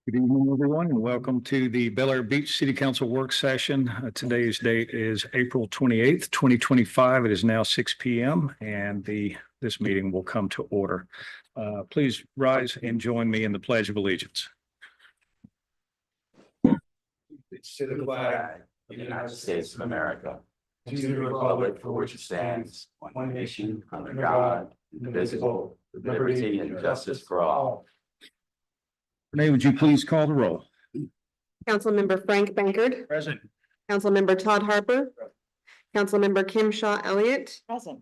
Good evening, everyone, and welcome to the Bel Air Beach City Council work session. Today's date is April 28th, 2025. It is now 6 p.m. and this meeting will come to order. Please rise and join me in the Pledge of Allegiance. To the flag of the United States of America, to the republic for which it stands, one nation under God, indivisible, with liberty and justice for all. Renee, would you please call the roll? Councilmember Frank Bankert. Present. Councilmember Todd Harper. Councilmember Kim Shaw Elliott. Present.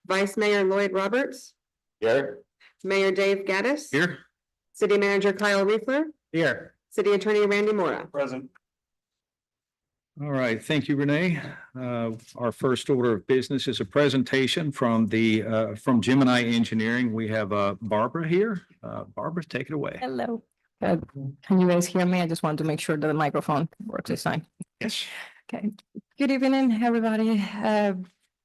Vice Mayor Lloyd Roberts. Here. Mayor Dave Gaddis. Here. City Manager Kyle Riefler. Here. City Attorney Randy Mora. Present. All right, thank you, Renee. Our first order of business is a presentation from Gemini Engineering. We have Barbara here. Barbara, take it away. Hello. Can you guys hear me? I just want to make sure that the microphone works this time. Yes. Okay. Good evening, everybody.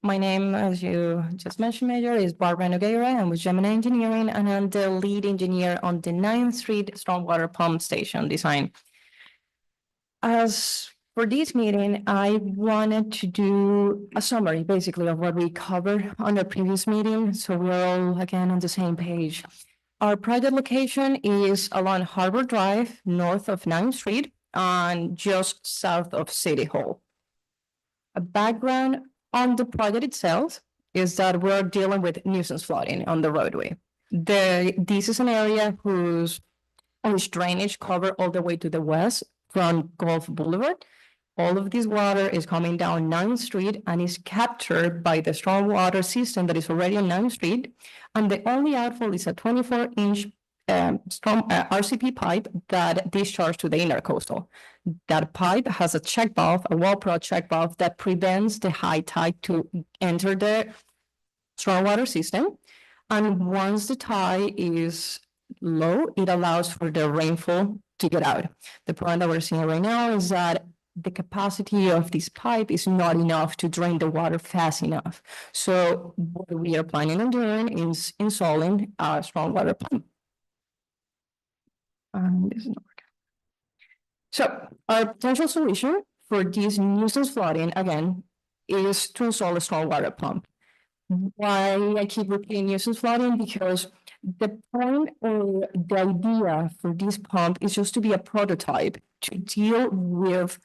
My name, as you just mentioned, Major, is Barbara Nogueira. I'm with Gemini Engineering, and I'm the lead engineer on the 9th Street Stormwater Pump Station design. As for this meeting, I wanted to do a summary, basically, of what we covered on the previous meeting, so we're all, again, on the same page. Our project location is along Harbor Drive, north of 9th Street, and just south of City Hall. A background on the project itself is that we're dealing with nuisance flooding on the roadway. This is an area whose drainage cover all the way to the west from Gulf Boulevard. All of this water is coming down 9th Street and is captured by the stormwater system that is already on 9th Street. And the only outfall is a 24-inch RCP pipe that discharges to the intercoastal. That pipe has a check valve, a Walpro check valve that prevents the high tide to enter the stormwater system. And once the tide is low, it allows for the rainfall to get out. The problem that we're seeing right now is that the capacity of this pipe is not enough to drain the water fast enough. So what we are planning on doing is installing a stormwater pump. This is not working. So our potential solution for this nuisance flooding, again, is to install a stormwater pump. Why I keep repeating nuisance flooding? Because the point or the idea for this pump is just to be a prototype to deal with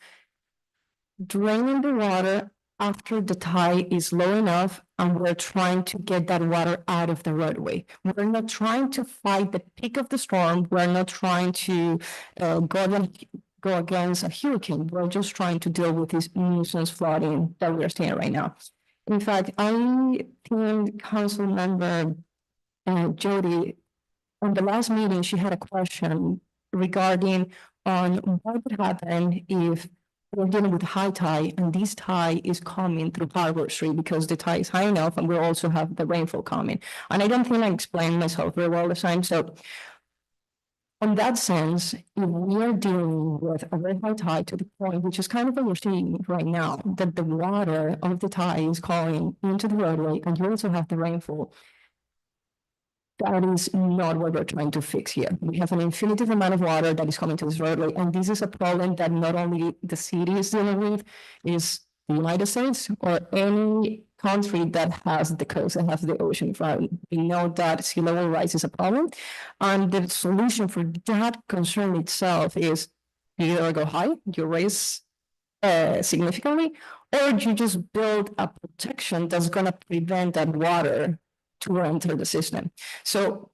draining the water after the tide is low enough and we're trying to get that water out of the roadway. We're not trying to fight the peak of the storm. We're not trying to go against a hurricane. We're just trying to deal with this nuisance flooding that we're seeing right now. In fact, I think Council Member Jody, on the last meeting, she had a question regarding on what would happen if we're dealing with high tide and this tide is coming through Harbor Street because the tide is high enough and we also have the rainfall coming. And I don't think I explained myself very well this time. So in that sense, if we are dealing with a very high tide to the point, which is kind of what we're seeing right now, that the water of the tide is calling into the roadway and you also have the rainfall, that is not what we're trying to fix here. We have an infinitive amount of water that is coming to this roadway, and this is a problem that not only the city is dealing with, is the United States or any country that has the coast and has the ocean in front. We know that sea level rise is a problem, and the solution for that concern itself is you either go high, you raise significantly, or you just build a protection that's going to prevent that water to enter the system. So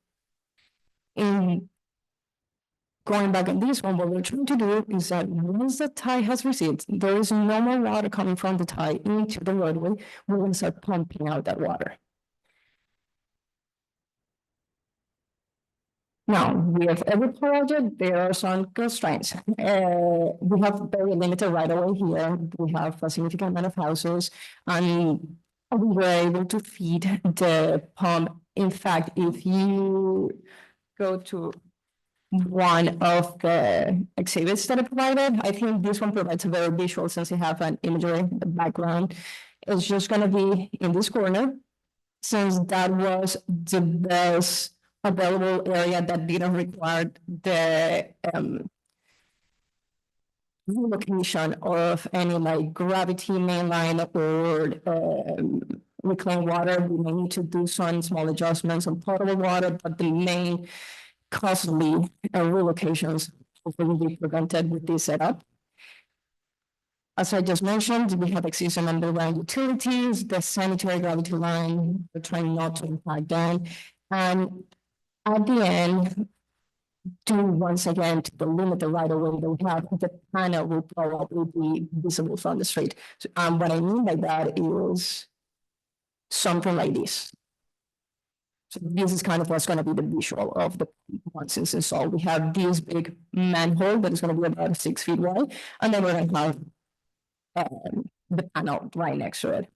in going back on this one, what we're trying to do is that once the tide has receded, there is no more water coming from the tide into the roadway. We're going to start pumping out that water. Now, with every project, there are some constraints. We have very limited right of way here. We have a significant amount of houses, and we were able to feed the pump. In fact, if you go to one of the exhibits that I provided, I think this one provides a very visual since you have an imagery background. It's just going to be in this corner, since that was the best available area that didn't require the relocation of any like gravity mainline or reclaimed water. We may need to do some small adjustments on potable water, but the main costly relocations will be prevented with this setup. As I just mentioned, we have existing underground utilities, the sanitary gravity line, we're trying not to impact them. And at the end, due once again to the limit the right of way that we have, the panel will probably be visible from the street. So, what I mean by that is something like this. So this is kind of what's going to be the visual of the once it's installed. We have this big manhole that is going to be about 6 feet wide, and then we're going to have the panel right next to it.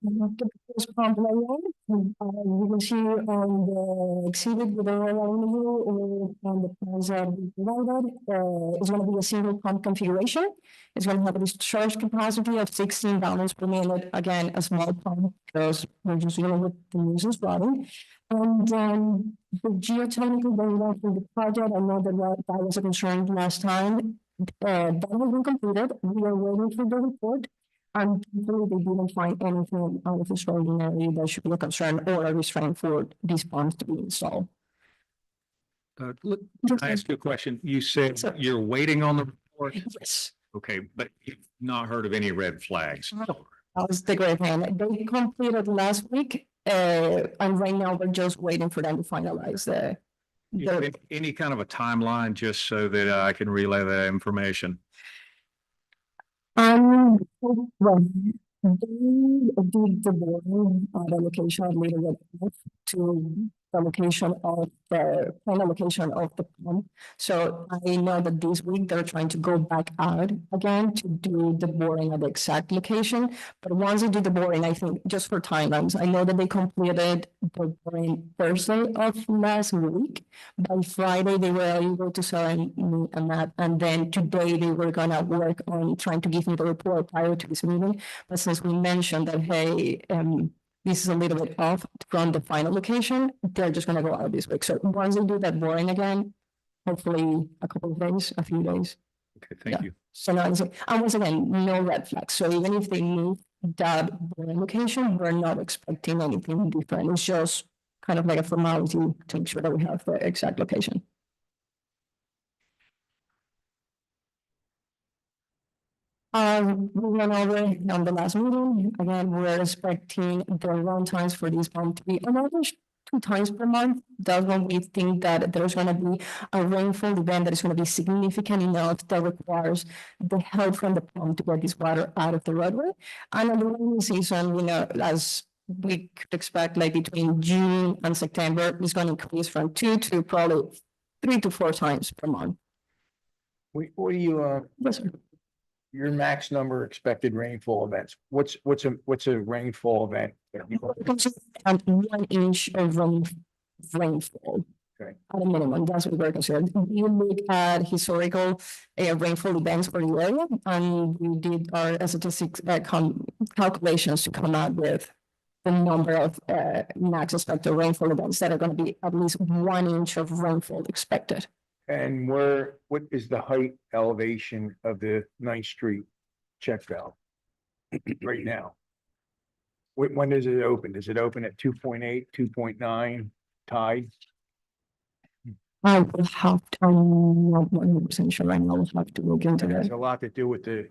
The first pump layout, you can see on the exhibit with the or on the plans that we provided, it's going to be a single pump configuration. It's going to have a discharge capacity of 16 gallons per minute. Again, a small pump because we're just dealing with the nuisance flooding. And then the geotechnical data for the project, I know that was a concern last time. That has been completed. We are waiting for the report. And hopefully they didn't find anything out of extraordinary that should be a concern or a restraint for these pumps to be installed. Can I ask you a question? You said Sir. you're waiting on the report. Yes. Okay, but you've not heard of any red flags. That was the great thing. They completed last week, and right now we're just waiting for them to finalize Any kind of a timeline, just so that I can relay that information? Well, they did the boring the location of Little Red to the location of the final location of the pump. So I know that this week they're trying to go back out again to do the boring at the exact location. But once they do the boring, I think just for timelines, I know that they completed the boring Thursday of last week. By Friday, they were able to send me a map, and then today they were gonna work on trying to give me the report prior to this meeting. But since we mentioned that, hey, this is a little bit off from the final location, they're just gonna go out this week. So once they do that boring again, hopefully a couple of days, a few days. Okay, thank you. So now, and once again, no red flags. So even if they move that boring location, we're not expecting anything different. It's just kind of like a formality to make sure that we have the exact location. We went over on the last meeting. Again, we're expecting the run times for this pump to be on average 2 times per month. That's when we think that there's going to be a rainfall event that is going to be significant enough that requires the help from the pump to get this water out of the roadway. And in the rainy season, you know, as we could expect, like between June and September, it's going to increase from 2 to probably 3 to 4 times per month. What do you, Yes, sir. your max number expected rainfall events? What's a rainfall event? And 1 inch of rainfall. Okay. At a minimum, that's what we're considering. We look at historical rainfall events for the area, and we did our statistics calculations to come out with the number of max expected rainfall events that are going to be at least 1 inch of rainfall expected. And what is the height elevation of the 9th Street check valve right now? When does it open? Does it open at 2.8, 2.9 tide? I will have to, I'm not 100% sure right now. I'll have to look into It has that. a lot to do with the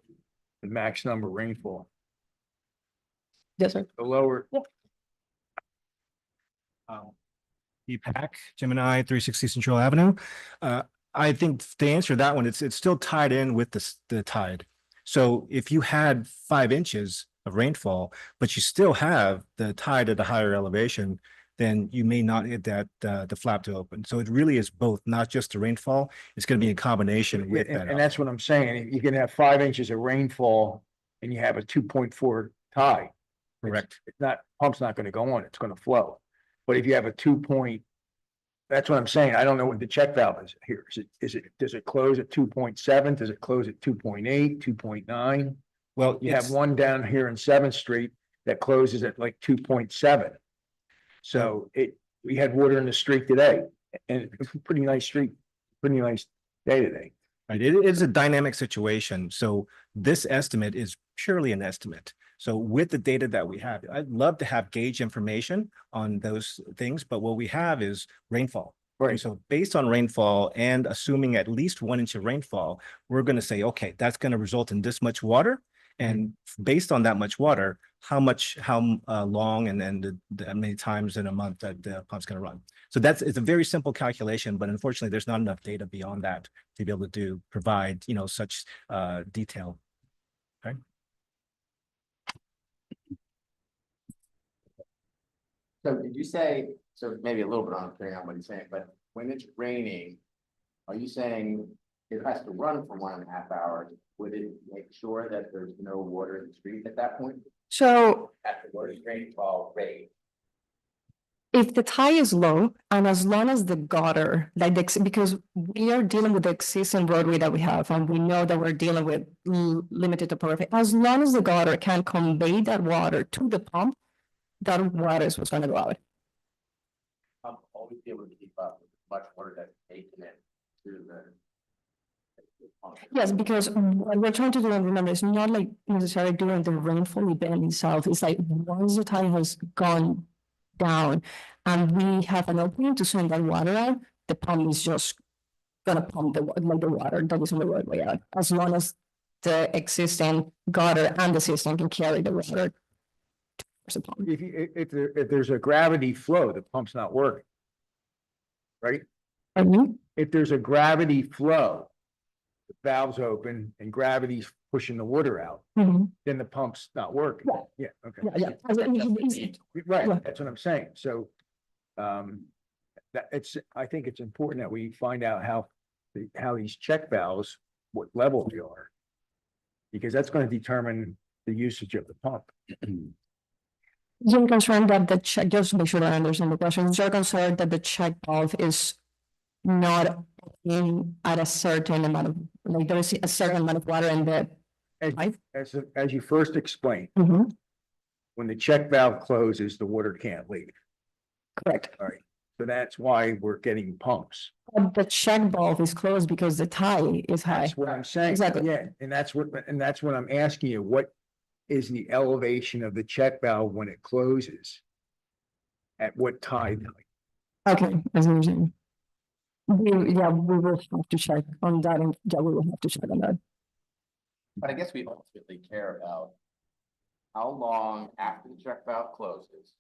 max number rainfall. Yes, sir. The lower. Yeah. EPAC, Gemini, 360 Central Avenue. I think to answer that one, it's still tied in with the tide. So if you had 5 inches of rainfall, but you still have the tide at a higher elevation, then you may not get that the flap to open. So it really is both, not just the rainfall. It's going to be in combination with that. And that's what I'm saying. You can have 5 inches of rainfall and you have a 2.4 tide. Correct. It's not, pump's not gonna go on, it's gonna flow. But if you have a 2 point, that's what I'm saying. I don't know what the check valve is here. Does it close at 2.7? Does it close at 2.8, 2.9? Well, You have one down here in 7th Street that closes at like 2.7. So we had water in the street today and it's a pretty nice street, pretty nice day today. right. It is a dynamic situation. So this estimate is purely an estimate. So with the data that we have, I'd love to have gauge information on those things, but what we have is rainfall. And Right. so based on rainfall and assuming at least 1 inch of rainfall, we're going to say, okay, that's going to result in this much water. And based on that much water, how long and then the many times in a month that the pump's going to run. So it's a very simple calculation, but unfortunately, there's not enough data beyond that to be able to provide, such detail. Okay. So did you say, so maybe a little bit unclear on what you're saying, but when it's raining, are you saying it has to run for 1.5 hours? Would it make sure that there's no water in the street at that point? So At the worst rainfall rate? if the tide is low and as long as the gutter, because we are dealing with the existing roadway that we have and we know that we're dealing with limited topography, as long as the gutter can convey that water to the pump, that water is what's gonna go out. I'll always be able to keep up with much water that's taken in through the. Yes, because what we're trying to do, and remember, it's not like necessarily during the rainfall event itself. It's like once the tide has gone down and we have an opening to send that water out, the pump is just gonna pump the water that is on the roadway out, as long as the existing gutter and the system can carry the water towards the pump. If there's a gravity flow, the pump's not working. Right? If there's a gravity flow, the valve's open and gravity's pushing the water out, Mhm. then the pump's not working. Yeah. Yeah, okay. Yeah, yeah. Right, Yeah. that's what I'm saying. So, I think it's important that we find out how these check valves, what level they are. Because that's going to determine the usage of the pump. You're concerned that the check, just to make sure that I understand the question, you're concerned that the check valve is not in at a certain amount of, like there is a certain amount of water in the pipe? As you first explained, Mhm. when the check valve closes, the water can't leave. Correct. So that's why we're getting pumps. But the check valve is closed because the tide is high. That's what I'm saying. Exactly. Yeah, and that's what I'm asking you. What is the elevation of the check valve when it closes? At what tide? Okay, as you're saying. We will have to check on that, and yeah, we will have to check on that. But I guess we ultimately care about how long after the check valve closes.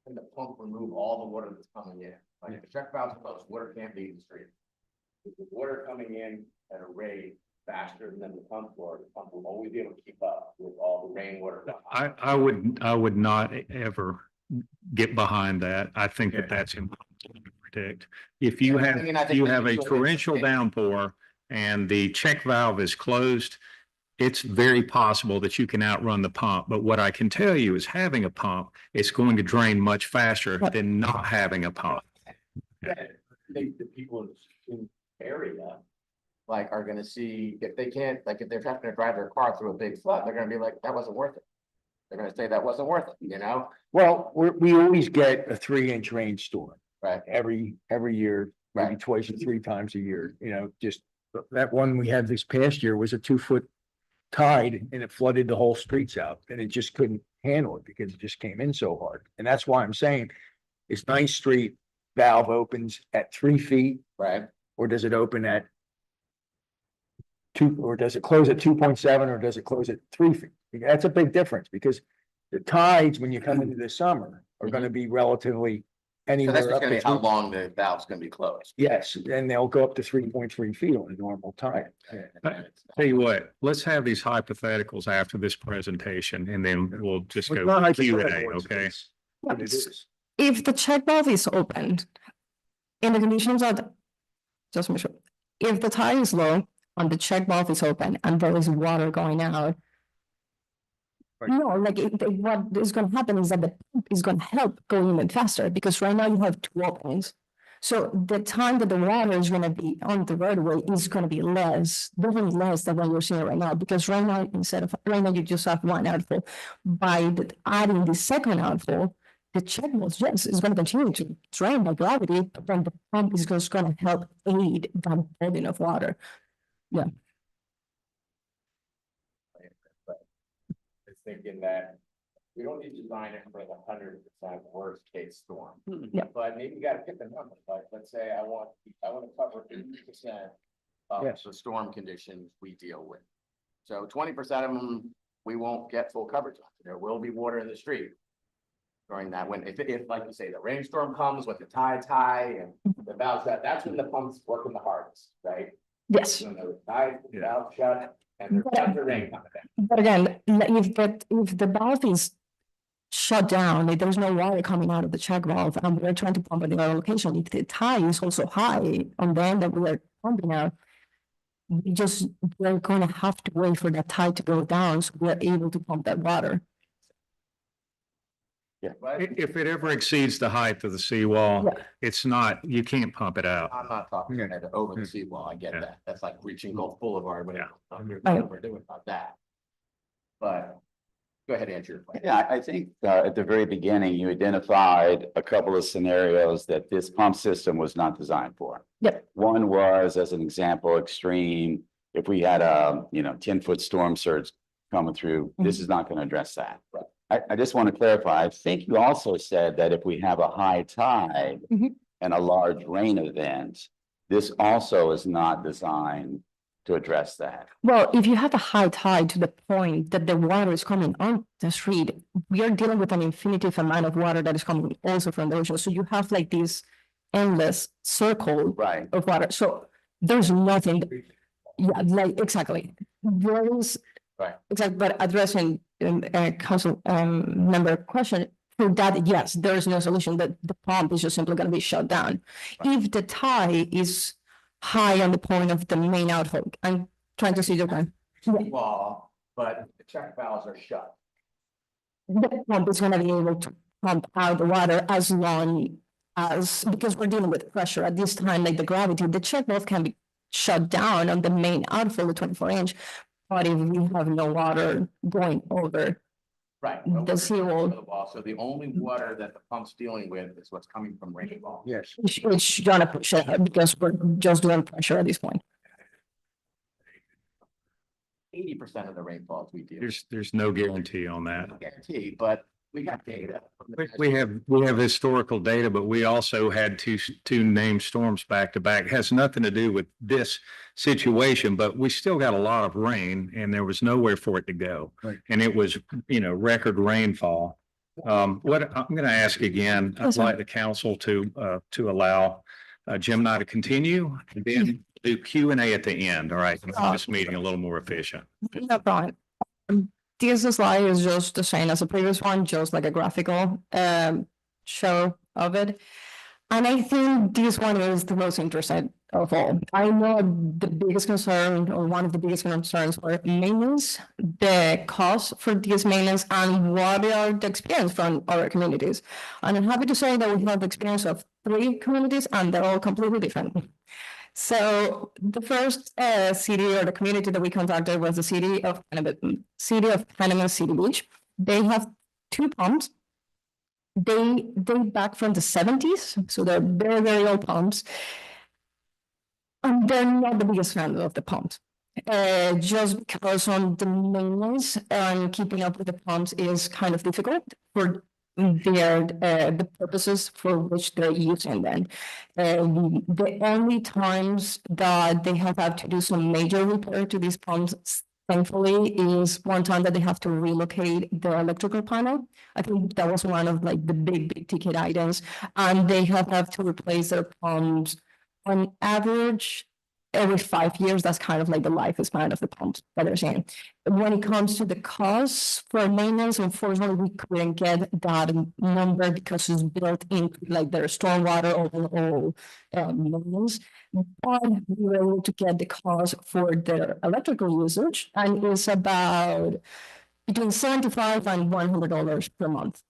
Can the pump remove all the water that's coming in? Like if the check valve's closed, water can't leave the street. If the water coming in at a rate faster than the pump will always be able to keep up with all the rainwater. I would not ever get behind that. I think that that's important to predict. If you I mean, I think you we have a should sort of- torrential downpour and the check valve is closed, it's very possible that you can outrun the pump. But what I can tell you is having a pump, it's going to drain much faster than not having a pump. I think the people in the area like are gonna see if they can't, like if they're having to drive their car through a big flood, they're gonna be like, that wasn't worth it. They're gonna say that wasn't worth it, you know? Well, we always get a 3-inch rainstorm Right. every year, maybe Right. twice or 3 times a year, just that one we had this past year was a 2-foot tide and it flooded the whole streets out and it just couldn't handle it because it just came in so hard. And that's why I'm saying is 9th Street valve opens at 3 feet Right. or does it open at 2, or does it close at 2.7 or does it close at 3 feet? That's a big difference because the tides, when you come into the summer, are gonna be relatively So anywhere that's just up gonna to be how 3. long the valve's gonna be closed. Yes, and they'll go up to 3.3 feet on a normal time. Tell you what, let's have these hypotheticals after this presentation and then we'll just Well, it's go not Q and A, hypothetical, okay? What it is. If the check valve is opened in the conditions of, just make sure, if the tide is low and the check valve is open and there is water going out. Right. No, like what is gonna happen is that the pump is gonna help go even faster because right now you have 2 openings. So the time that the water is gonna be on the roadway is gonna be less, definitely less than what we're seeing right now, because right now, right now you just have 1 outflow. By adding the second outflow, the check valve, yes, is gonna continue to drain by gravity, but then the pump is just gonna help aid that building of water. It's thinking that we don't need to design it for the 100% worst case storm. Yeah. But maybe you gotta pick a number, like, let's say I want to cover 80% of Yes. the storm conditions we deal with. So 20% of them, we won't get full coverage on. There will be water in the street during that, when, if, like you say, the rainstorm comes with the tide's high and the valve's shut, that's when the pump's working the hardest, right? Yes. When the tide, the Yeah. valve's shut, and there's tons of rain coming down. But again, if the valve is shut down, if there's no water coming out of the check valve, and we're trying to pump at another location, if the tide is also high on the end that we are pumping out, we're gonna have to wait for that tide to go down, so we're able to pump that water. Yeah. But If it ever exceeds the height of the seawall, Yeah. it's not, you can't pump it out. I'm not talking Yeah. about over the seawall, I get Yeah. that, that's like reaching Gulf Boulevard, whatever, Right. we're doing about that. But, go ahead, answer your question. Yeah, I think at the very beginning, you identified a couple of scenarios that this pump system was not designed for. Yep. One was, as an example, extreme, if we had a, 10-foot storm surge coming through, this is not going to address that. Right. I just want to clarify, I think you also said that if we have a high tide Mhm. and a large rain event, this also is not designed to address that. Well, if you have a high tide to the point that the water is coming on the street, we are dealing with an infinitive amount of water that is coming also from the ocean, so you have like this endless circle Right. of water, so there's nothing. Yeah, like, exactly. There is. Right. Exactly, but addressing council member question, for that, yes, there is no solution, that the pump is just simply gonna be shut down. If the tide is high on the point of the main outflow, I'm trying to see your point. Wall, but the check valves are shut. The pump is gonna be able to pump out the water as long as, because we're dealing with pressure at this time, like the gravity, the check valve can be shut down on the main outflow, the 24-inch. But if we have no water going over, Right. The seawall. The wall, so the only water that the pump's dealing with is what's coming from rainfall. Yes. it's gonna push it out because we're just doing pressure at this point. 80% of the rainfalls we deal with. There's no guarantee on that. No guarantee, but we got data. from the We have historical data, but we also had two named storms back to back. Has nothing to do with this situation, but we still got a lot of rain and there was nowhere for it to go. Right. And it was, record rainfall. What I'm going to ask again, I'd Yes, sir. like the council to allow Jim and I to continue, and then do Q and A at the end. All right, to make this meeting a little more efficient. No problem. This slide is just the same as the previous one, just like a graphical show of it. And I think this one is the most interesting of all. I know the biggest concern, or one of the biggest concerns, were maintenance, the cost for this maintenance, and what are the experience from other communities. And I'm happy to say that we have the experience of 3 communities, and they're all completely different. So the first city or the community that we contacted was the city of Panama City Beach. They have 2 pumps. They date back from the 70s, so they're very, very old pumps. And they're not the biggest fan of the pumps. Just because on the maintenance and keeping up with the pumps is kind of difficult for the purposes for which they're using them. The only times that they have had to do some major repair to these pumps thankfully, is one time that they have to relocate the electrical panel. I think that was one of like the big ticket items. And they have to replace their pumps on average every 5 years. That's kind of like the lifespan of the pumps that they're saying. When it comes to the costs for maintenance, unfortunately, we couldn't get that number because it's built into like their stormwater overall maintenance. But we were able to get the cost for their electrical usage, and it's about between $75 and $100 per month.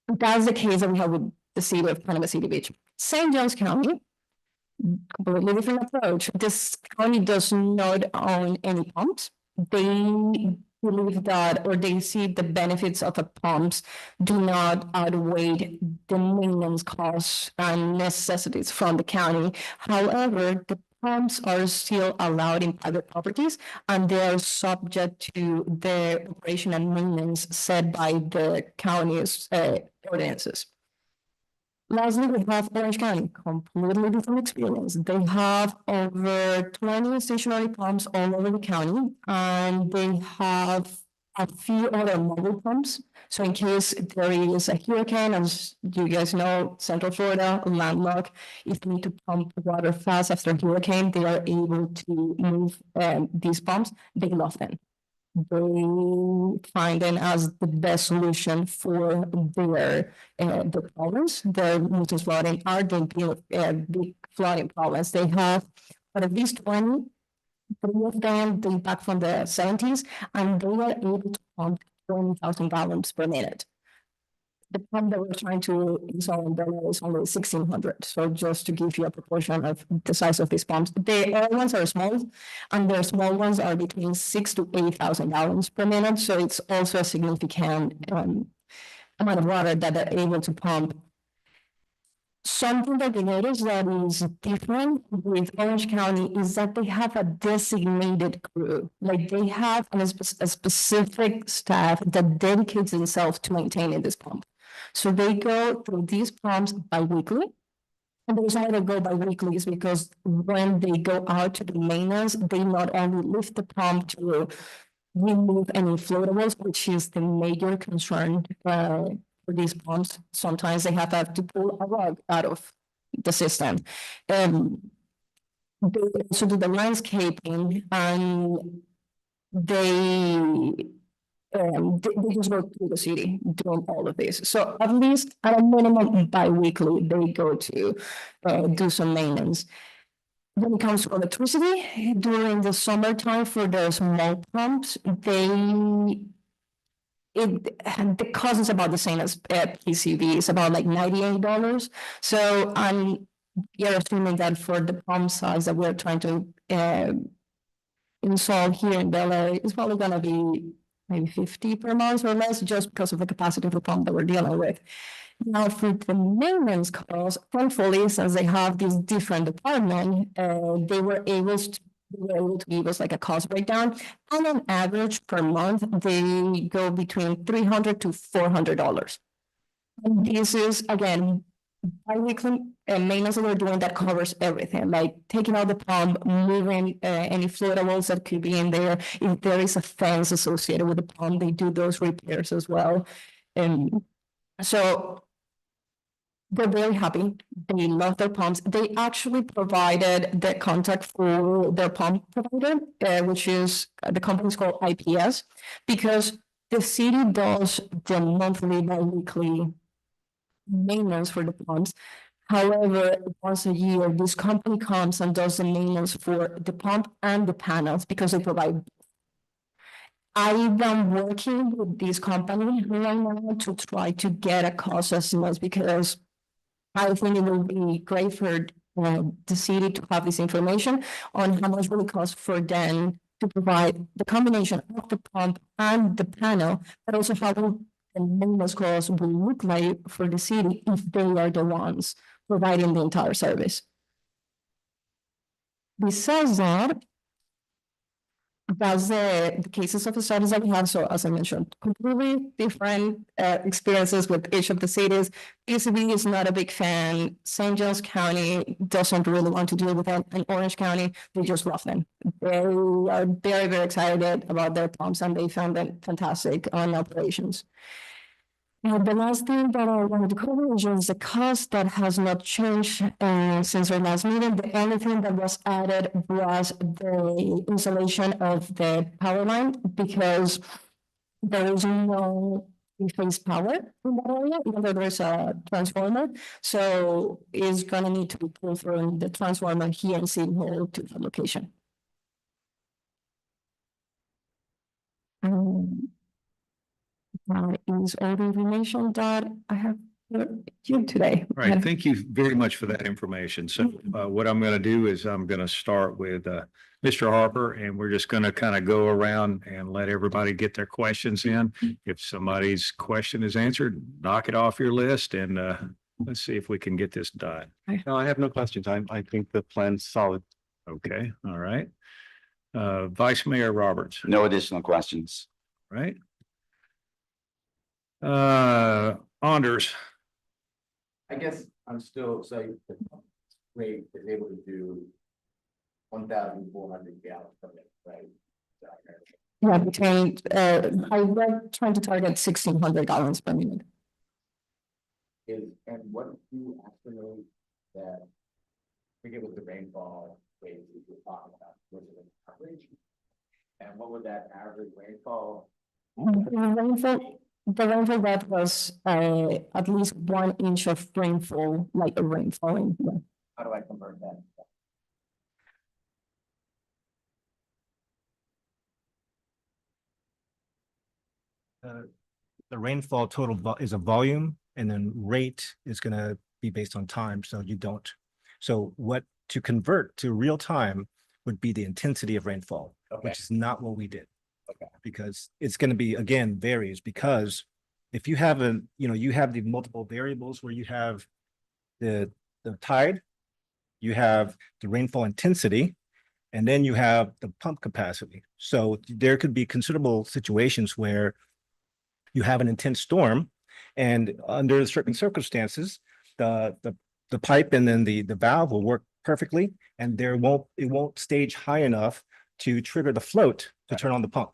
That's the case that we have with the city of Panama City Beach. St. Johns County, completely different approach. This county does not own any pumps. They believe that, or they see the benefits of the pumps do not outweigh the maintenance costs and necessities from the county. However, the pumps are still allowed in private properties, and they are subject to the operation and maintenance set by the county's ordinances. Lastly, we have Orange County, completely different experience. They have over 20 stationary pumps all over the county, and they have a few other mobile pumps. So in case there is a hurricane, as you guys know, Central Florida, landlocked, if you need to pump water fast after a hurricane, they are able to move these pumps. They love them. They find them as the best solution for their the problems. Their nuisance flooding are the big flooding problems. They have at least 20, three of them date back from the 70s, and they are able to pump 20,000 gallons per minute. The pump that we're trying to install in Bella is only 1,600. So just to give you a proportion of the size of these pumps, the other ones are small, and their small ones are between 6,000 to 8,000 gallons per minute. So it's also a significant amount of water that they're able to pump. Something that they notice that is different with Orange County is that they have a designated crew. Like they have a specific staff that dedicates themselves to maintaining this pump. So they go through these pumps bi-weekly. And the reason why they go bi-weekly is because when they go out to the maintenance, they not only lift the pump to remove any floatables, which is the major concern for these pumps. Sometimes they have to pull a rug out of the system. They also do the landscaping, and they just go through the city doing all of this. So at least at a minimum bi-weekly, they go to do some maintenance. When it comes to electricity, during the summertime for their small pumps, the cost is about the same as PCV. It's about like $98. So you're assuming that for the pump size that we're trying to install here in Bella, it's probably gonna be maybe 50 per month or less, just because of the capacity of the pump that we're dealing with. Now, for the maintenance costs, thankfully, since they have this different department, they were able to give us like a cost breakdown. And on average per month, they go between $300 to $400. And this is, again, bi-weekly maintenance that we're doing that covers everything, like taking out the pump, moving any floatables that could be in there. If there is a fence associated with the pump, they do those repairs as well. And so they're very happy. They love their pumps. They actually provided the contact for their pump provider, which is the company's called IPS, because the city does the monthly, bi-weekly maintenance for the pumps. However, once a year, this company comes and does the maintenance for the pump and the panels because they provide. I've been working with this company right now to try to get a cost estimate because I think it will be great for the city to have this information on how much will it cost for them to provide the combination of the pump and the panel, but also how the maintenance costs will look like for the city if they are the ones providing the entire service. Besides that, That's the cases of the studies that we have. So as I mentioned, completely different experiences with each of the cities. PCB is not a big fan. St. Johns County doesn't really want to deal with an Orange County. They just love them. They are very, very excited about their pumps and they found them fantastic on operations. Now, the last thing that I wanted to cover is just the cost that has not changed since our last meeting. The only thing that was added was the installation of the power line because there is no three-phase power in that area, even though there's a transformer. So it's gonna need to be pulled through the transformer here in City Hall to the location. That is all the information that I have for you today. All right, thank you very much for that information. So what I'm going to do is I'm going to start with Mr. Harper, and we're just going to kind of go around and let everybody get their questions in. If somebody's question is answered, knock it off your list and let's see if we can get this done. No, I have no questions. I think the plan's solid. Okay, all right. Vice Mayor Roberts, No additional questions. right? Anders, I guess I'm still saying the rate is able to do 1,400 gallons per minute, right? Yeah, between, I was trying to target 1,600 gallons per minute. And what do you estimate that, forget what the rainfall rate is you're talking about, was it an average? And what would that average rainfall? The rainfall that was at least 1 inch of rainfall, like a rainfall in here. How do I convert that? The rainfall total is a volume, and then rate is gonna be based on time, so you don't. So what to convert to real time would be the intensity of rainfall, Okay. which is not what we did. Okay. Because it's gonna be, again, varies, because if you have you have the multiple variables where you have the tide, you have the rainfall intensity, and then you have the pump capacity. So there could be considerable situations where you have an intense storm, and under certain circumstances, the pipe and then the valve will work perfectly, and it won't stage high enough to trigger the float to turn on the pump.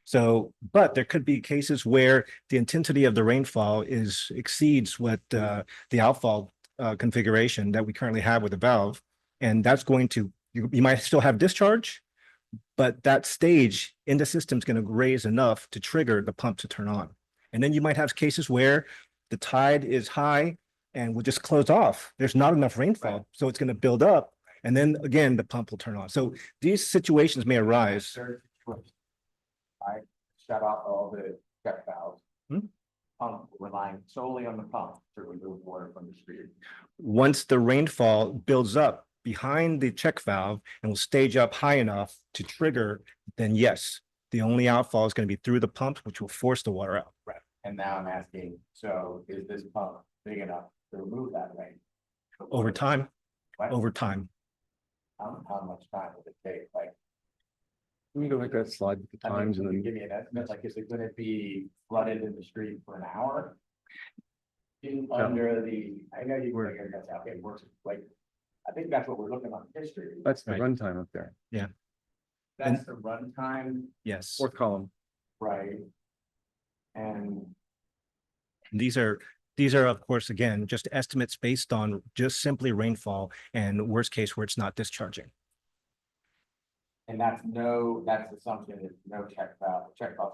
So, but there could be cases where the intensity of the rainfall exceeds what the outfall configuration that we currently have with the valve, and that's going to, you might still have discharge, but that stage in the system is going to raise enough to trigger the pump to turn on. And then you might have cases where the tide is high and will just close off. There's not enough rainfall, so it's going to build up, and then again the pump will turn on. So these situations may arise. I shut off all the check valves. Hmm? Relying solely on the pump to remove water from the street. Once the rainfall builds up behind the check valve and will stage up high enough to trigger, then yes, the only outfall is going to be through the pump, which will force the water out. Right. And now I'm asking, so is this pump big enough to remove that rain? Over time, What? over time. How much time would it take? Like, Can we go like that slide with the I mean, times and can you then give me an estimate, like, is it gonna be flooded in the street for an hour? Under the, I know you were, that's how it works, like, I think that's what we're looking on history. that's the Right. runtime up there. That's the runtime, Yes. Fourth column. right? And These are, of course, again, just estimates based on just simply rainfall and worst case where it's not discharging. that's assumption is no check valve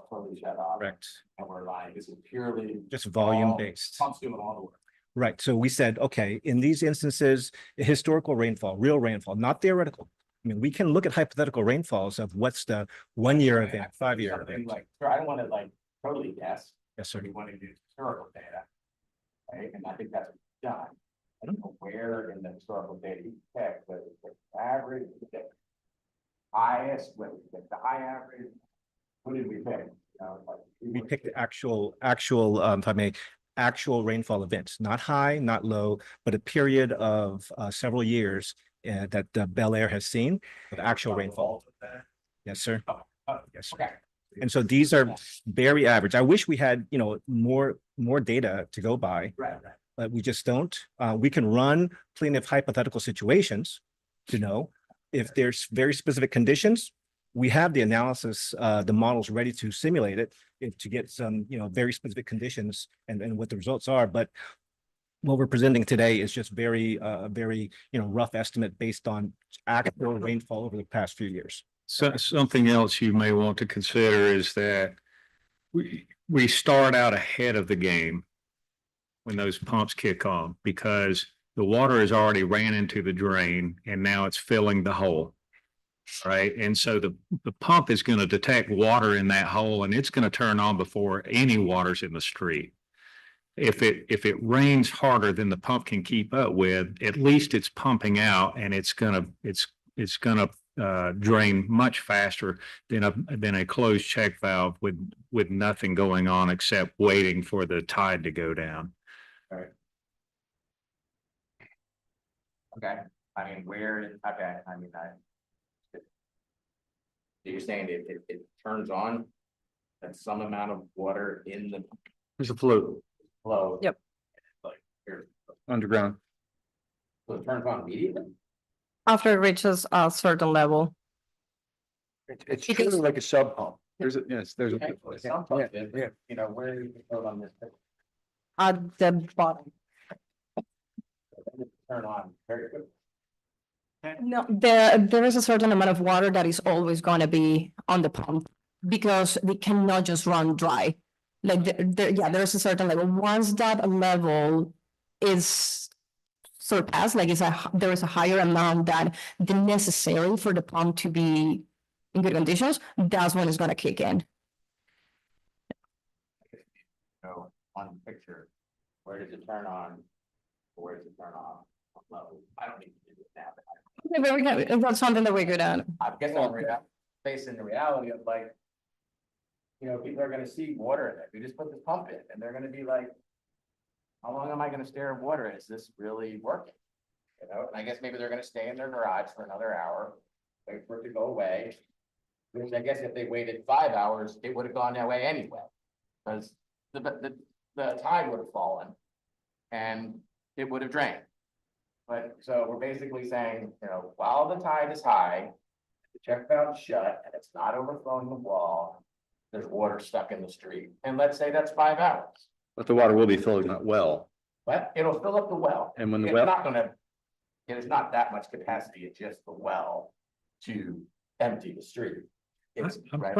totally shut off. Correct. And we're lying, this is purely. Just volume all- based. Pumps doing all the work. Right. So we said, okay, in these instances, historical rainfall, real rainfall, not theoretical. I mean, we can look at hypothetical rainfalls of what's the 1 year event, 5 year Something event. like, I don't want to like totally guess, Yes, so sir. we want to use historical data. Right, and I think that's done. I don't know where in the historical data you pick, but the average, the highest, what the high average, what did we pick? We picked the actual, if I may, actual rainfall events, not high, not low, but a period of several years that Bel Air has seen with actual rainfall. Yes, sir. Yes. And so these are very average. I wish we had, you know, more data to go by, Right. but we just don't. We can run plenty of hypothetical situations to know if there's very specific conditions. We have the analysis, the models ready to simulate it to get some, you know, very specific conditions and what the results are. But what we're presenting today is just very, you know, rough estimate based on actual rainfall over the past few years. So something else you may want to consider is that we start out ahead of the game when those pumps kick on, because the water has already ran into the drain and now it's filling the hole. Right. And so the pump is going to detect water in that hole and it's going to turn on before any water's in the street. If it rains harder than the pump can keep up with, at least it's pumping out and it's gonna drain much faster than a closed check valve with nothing going on except waiting for the tide to go down. Okay, I mean, okay, I mean, you're saying it turns on at some amount of water in the There's a float flow. Yep. Like, here, underground. so it turns on immediately? After it reaches a certain level. It's Because- truly like a sub pump. There's a, yes, there's a. Okay, well, some pump did, but, you know, where you put on this, At the bottom. turn on very quickly. No, there is a certain amount of water that is always gonna be on the pump because we cannot just run dry. Like there's a certain level. Once that level is surpassed, like there is a higher amount than necessary for the pump to be in good conditions, that's when it's gonna kick in. So on the picture, where does it turn on? Where does it turn off? Low. I don't need to do this now, but Okay, very good. That's something that we're good at. I guess I'm facing the reality of like, you know, people are gonna see water in it. We just put this pump in and they're gonna be like, how long am I gonna stare at water? Is this really working? You know, and I guess maybe they're gonna stay in their garage for another hour, wait for it to go away. Which I guess if they waited 5 hours, it would have gone that way anyway. Because the tide would have fallen and it would have drained. But so we're basically saying, you know, while the tide is high, the check valve's shut and it's not overflowing the wall, there's water stuck in the street. And let's say that's 5 hours, But the water will be filling that well. but it'll fill up the well. And when the It's well, not gonna, there's not that much capacity at just the well to empty the street. It's I'm right.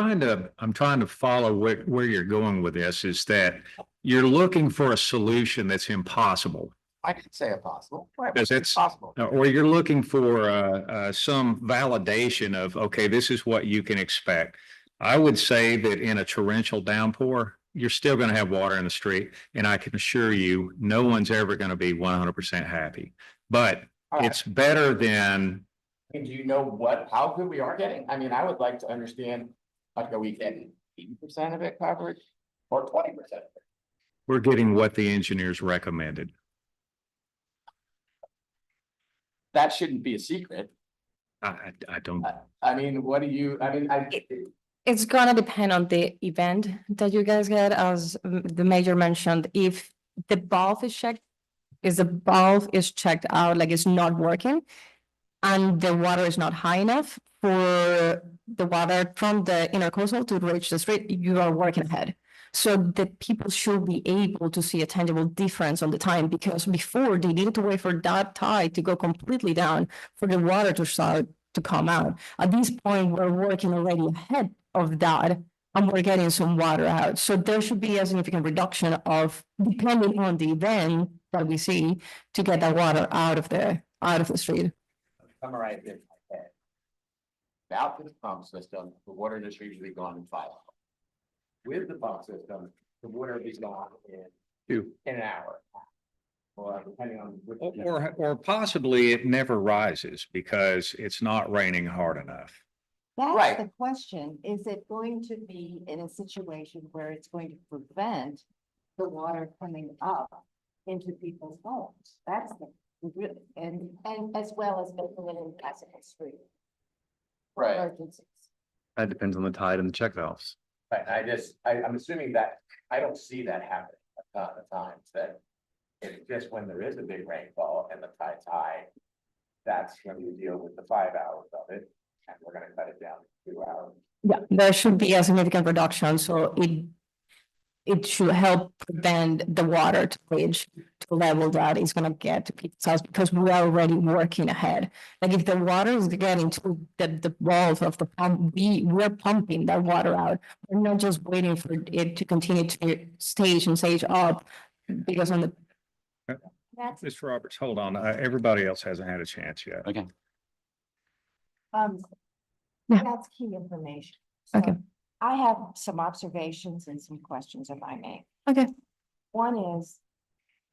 trying to follow where you're going with this, is that you're looking for a solution that's impossible. I could say impossible. Right, Because it's possible. Or you're looking for some validation of, okay, this is what you can expect. I would say that in a torrential downpour, you're still going to have water in the street. And I can assure you, no one's ever going to be 100% happy. But All right. it's better than, And do you know how good we are getting? I mean, I would like to understand, like, are we getting 80% of it coverage or 20%? we're getting what the engineers recommended. That shouldn't be a secret. I don't, I mean, what do you, I mean, It's gonna depend on the event that you guys get, as the major mentioned, if the valve is checked, if the valve is checked out, like it's not working, and the water is not high enough for the water from the intercoastal to reach the street, you are working ahead. So the people should be able to see a tangible difference on the time, because before they needed to wait for that tide to go completely down for the water to start to come out. At this point, we're working already ahead of that and we're getting some water out. So there should be a significant reduction of, depending on the event that we see, to get that water out of the street. summarize this in my head. Without this pump system, the water industry usually gone in 5 hours. With the pump system, the water is gone in an hour. Or depending on. which- or possibly it never rises because it's not raining hard enough. Right. That's the question. Is it going to be in a situation where it's going to prevent the water coming up into people's homes? That's the, and as well as making it impassable street. Right. Emergencies. That depends on the tide and the check valves. Right, I'm assuming that, I don't see that happening a ton of times, that it's just when there is a big rainfall and the tide's high, that's when you deal with the 5 hours of it, and we're gonna cut it down to 2 hours. Yeah, there should be a significant reduction, so it should help prevent the water to reach to a level that is gonna get to people's house, because we are already working ahead. Like if the water is getting to the walls of the pump, we're pumping that water out. We're not just waiting for it to continue to stage up, because on the, That's, Mr. Roberts, hold on. Everybody else hasn't had a chance yet. Okay. Yeah. that's key information. Okay. So I have some observations and some questions, if I may. okay, One is,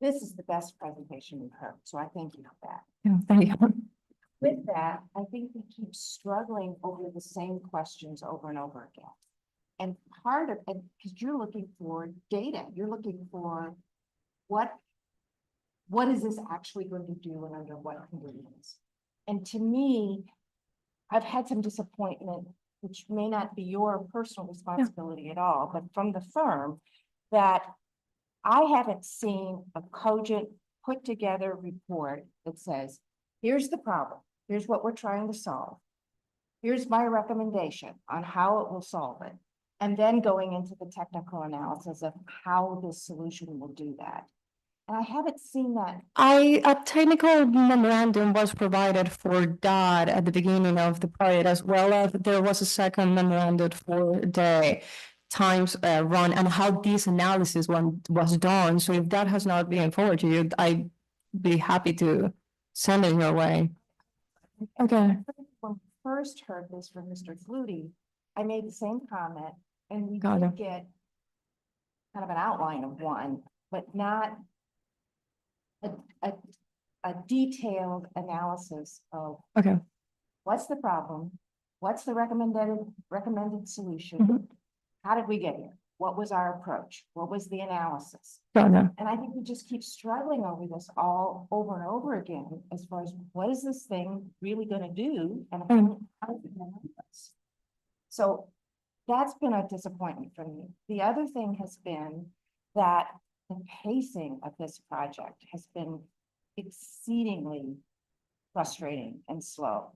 this is the best presentation we've heard, so I thank you for that. yeah, there you go. With that, I think we keep struggling over the same questions over and over again. And part of it, because you're looking for data, you're looking for what is this actually going to do and under what conditions? And to me, I've had some disappointment, which may not be your personal responsibility at all, but from the firm, that I haven't seen a cogent, put together report that says, here's the problem, here's what we're trying to solve. Here's my recommendation on how it will solve it. And then going into the technical analysis of how this solution will do that. And I haven't seen that. A technical memorandum was provided for that at the beginning of the project, as well as there was a second memorandum for the times run and how this analysis was done. So if that has not been forwarded to you, I'd be happy to send it your way. Okay, When we first heard this from Mr. Flutie, I made the same comment, and we Got did it. get kind of an outline of one, but not a detailed analysis of okay. what's the problem, what's the recommended solution, Mhm. how did we get here? What was our approach? What was the analysis? Got it. And I think we just keep struggling over this all over and over again, as far as what is this thing really gonna do? And how is it gonna help us? So that's been a disappointment for me. The other thing has been that the pacing of this project has been exceedingly frustrating and slow.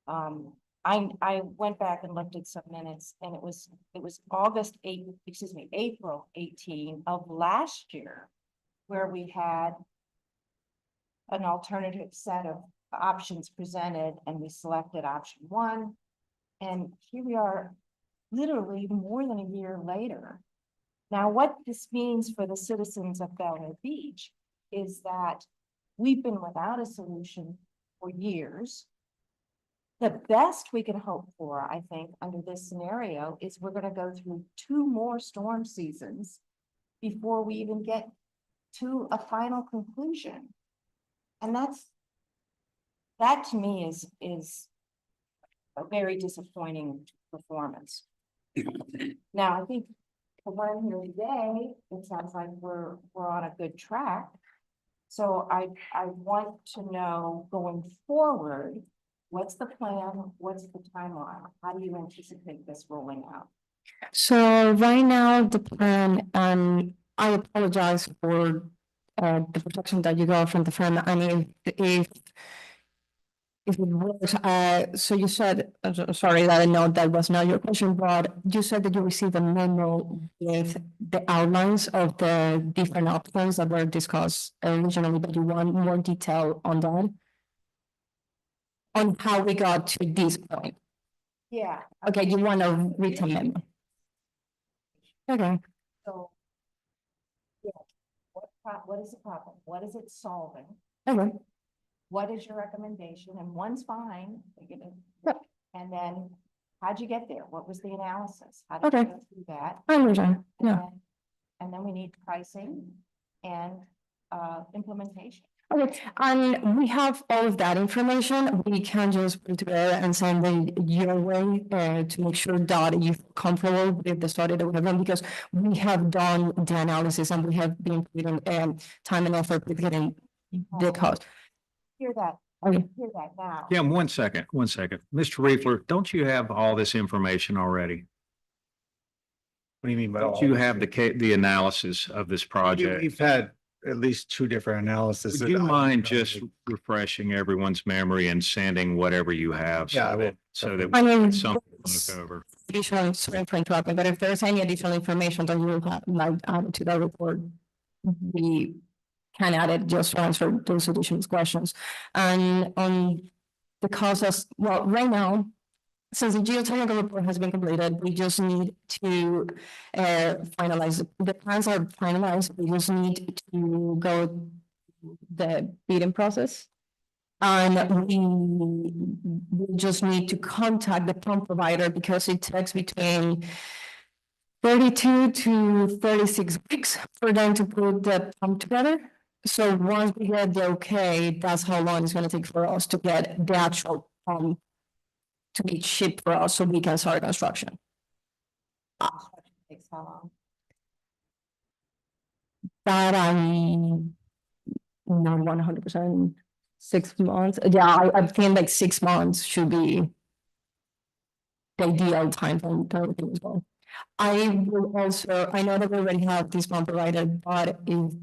I went back and looked at some minutes, and it was April 18 of last year, where we had an alternative set of options presented, and we selected option 1. And here we are, literally more than a year later. Now, what this means for the citizens of Bel-Air Beach is that we've been without a solution for years. The best we can hope for, I think, under this scenario is we're gonna go through 2 more storm seasons before we even get to a final conclusion. And that to me is a very disappointing performance. Now, I think for one here today, it sounds like we're on a good track. So I want to know, going forward, what's the plan? What's the timeline? How do you anticipate this rolling out? So right now, the plan, I apologize for the protection that you got from the firm, and if it was, so you said, sorry, that I know that was not your question, but you said that you received a memo with the outlines of the different options that were discussed originally, but you want more detail on that? On how we got to this point? Yeah. Okay, you want a written memo? Okay, So. Yeah, what is the problem? What is it solving? okay, What is your recommendation? And one's fine, Yep. and then how'd you get there? What was the analysis? How did you Okay. go through that? I understand, And yeah. then- And then we need pricing and implementation. Okay, and we have all of that information. We can just put together and send it your way to make sure that you're comfortable with the study that we have done, because we have done the analysis and we have been putting time and effort with getting the cost. Hear that, Okay. Hear that now. Kim, one second. Mr. Reefler, don't you have all this information already? What do you mean by all? Don't you have the analysis of this project? We've had at least two different analyses. Would you mind just refreshing everyone's memory and sending whatever you have? Yeah, I will. So that I mean, it's something to look over. additional, sorry for interrupting, but if there's any additional information that you have like added to the report, we can add it just to answer those additional questions. And on the causes, well, right now, since the geotechnical report has been completed, we just need to finalize, the plans are finalized, we just need to go the bidding process. And we just need to contact the pump provider because it takes between 32 to 36 weeks for them to put the pump together. So once we get the okay, that's how long it's gonna take for us to get the actual pump to be shipped for us so we can start construction. Construction takes how long? That I'm not 100%, 6 months. Yeah, I think like 6 months should be the ideal time for everything as well. I will also, I know that we already have this one provided, but if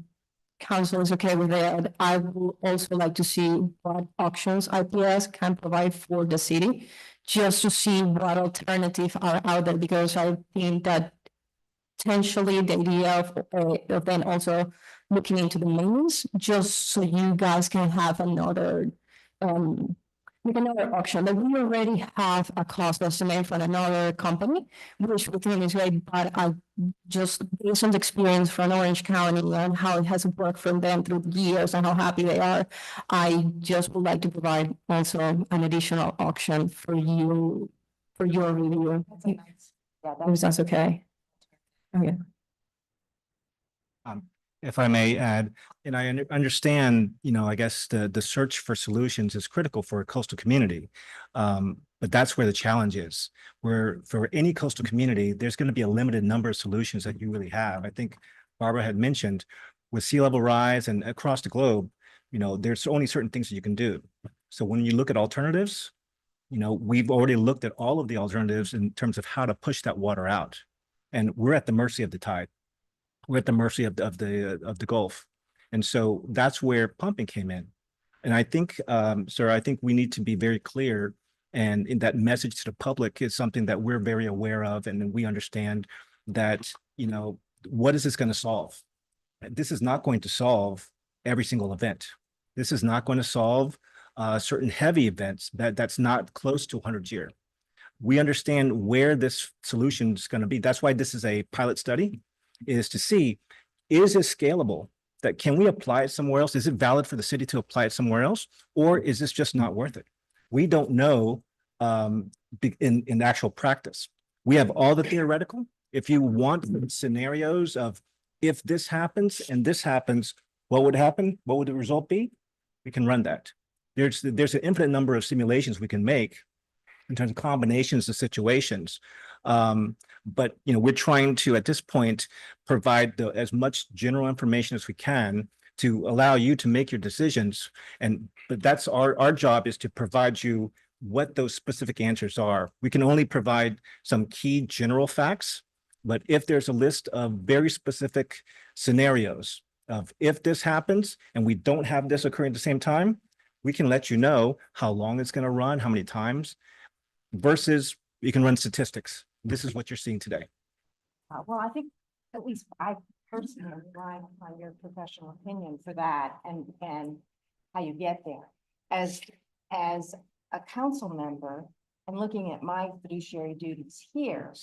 council is okay with it, I will also like to see what options IPS can provide for the city, just to see what alternatives are out there, because I think that potentially the idea of then also looking into the maintenance, just so you guys can have another with another option, that we already have a cost estimate from another company, which we think is great, but I just based on the experience from Orange County and how it has worked for them through the years and how happy they are, I just would like to provide also an additional option for you, for your review. That's a nice, yeah, If that's okay. Okay. If I may add, and I understand, I guess the search for solutions is critical for a coastal community. But that's where the challenge is, where for any coastal community, there's going to be a limited number of solutions that you really have. I think Barbara had mentioned with sea level rise and across the globe, there's only certain things that you can do. So when you look at alternatives, we've already looked at all of the alternatives in terms of how to push that water out. And we're at the mercy of the tide. We're at the mercy of the Gulf. And so that's where pumping came in. And I think, sir, I think we need to be very clear, and in that message to the public is something that we're very aware of. And we understand that, what is this going to solve? This is not going to solve every single event. This is not going to solve certain heavy events that's not close to 100 year. We understand where this solution is going to be. That's why this is a pilot study, is to see, is it scalable? That can we apply it somewhere else? Is it valid for the city to apply it somewhere else? Or is this just not worth it? We don't know in actual practice. We have all the theoretical. If you want scenarios of if this happens and this happens, what would happen? What would the result be? We can run that. There's an infinite number of simulations we can make in terms of combinations of situations. But we're trying to, at this point, provide as much general information as we can to allow you to make your decisions. But that's our job, is to provide you what those specific answers are. We can only provide some key general facts, but if there's a list of very specific scenarios of if this happens and we don't have this occurring at the same time, we can let you know how long it's going to run, how many times, versus you can run statistics. This is what you're seeing today. Well, I think at least I personally rely on your professional opinion for that and how you get there. As a council member and looking at my fiduciary duties here,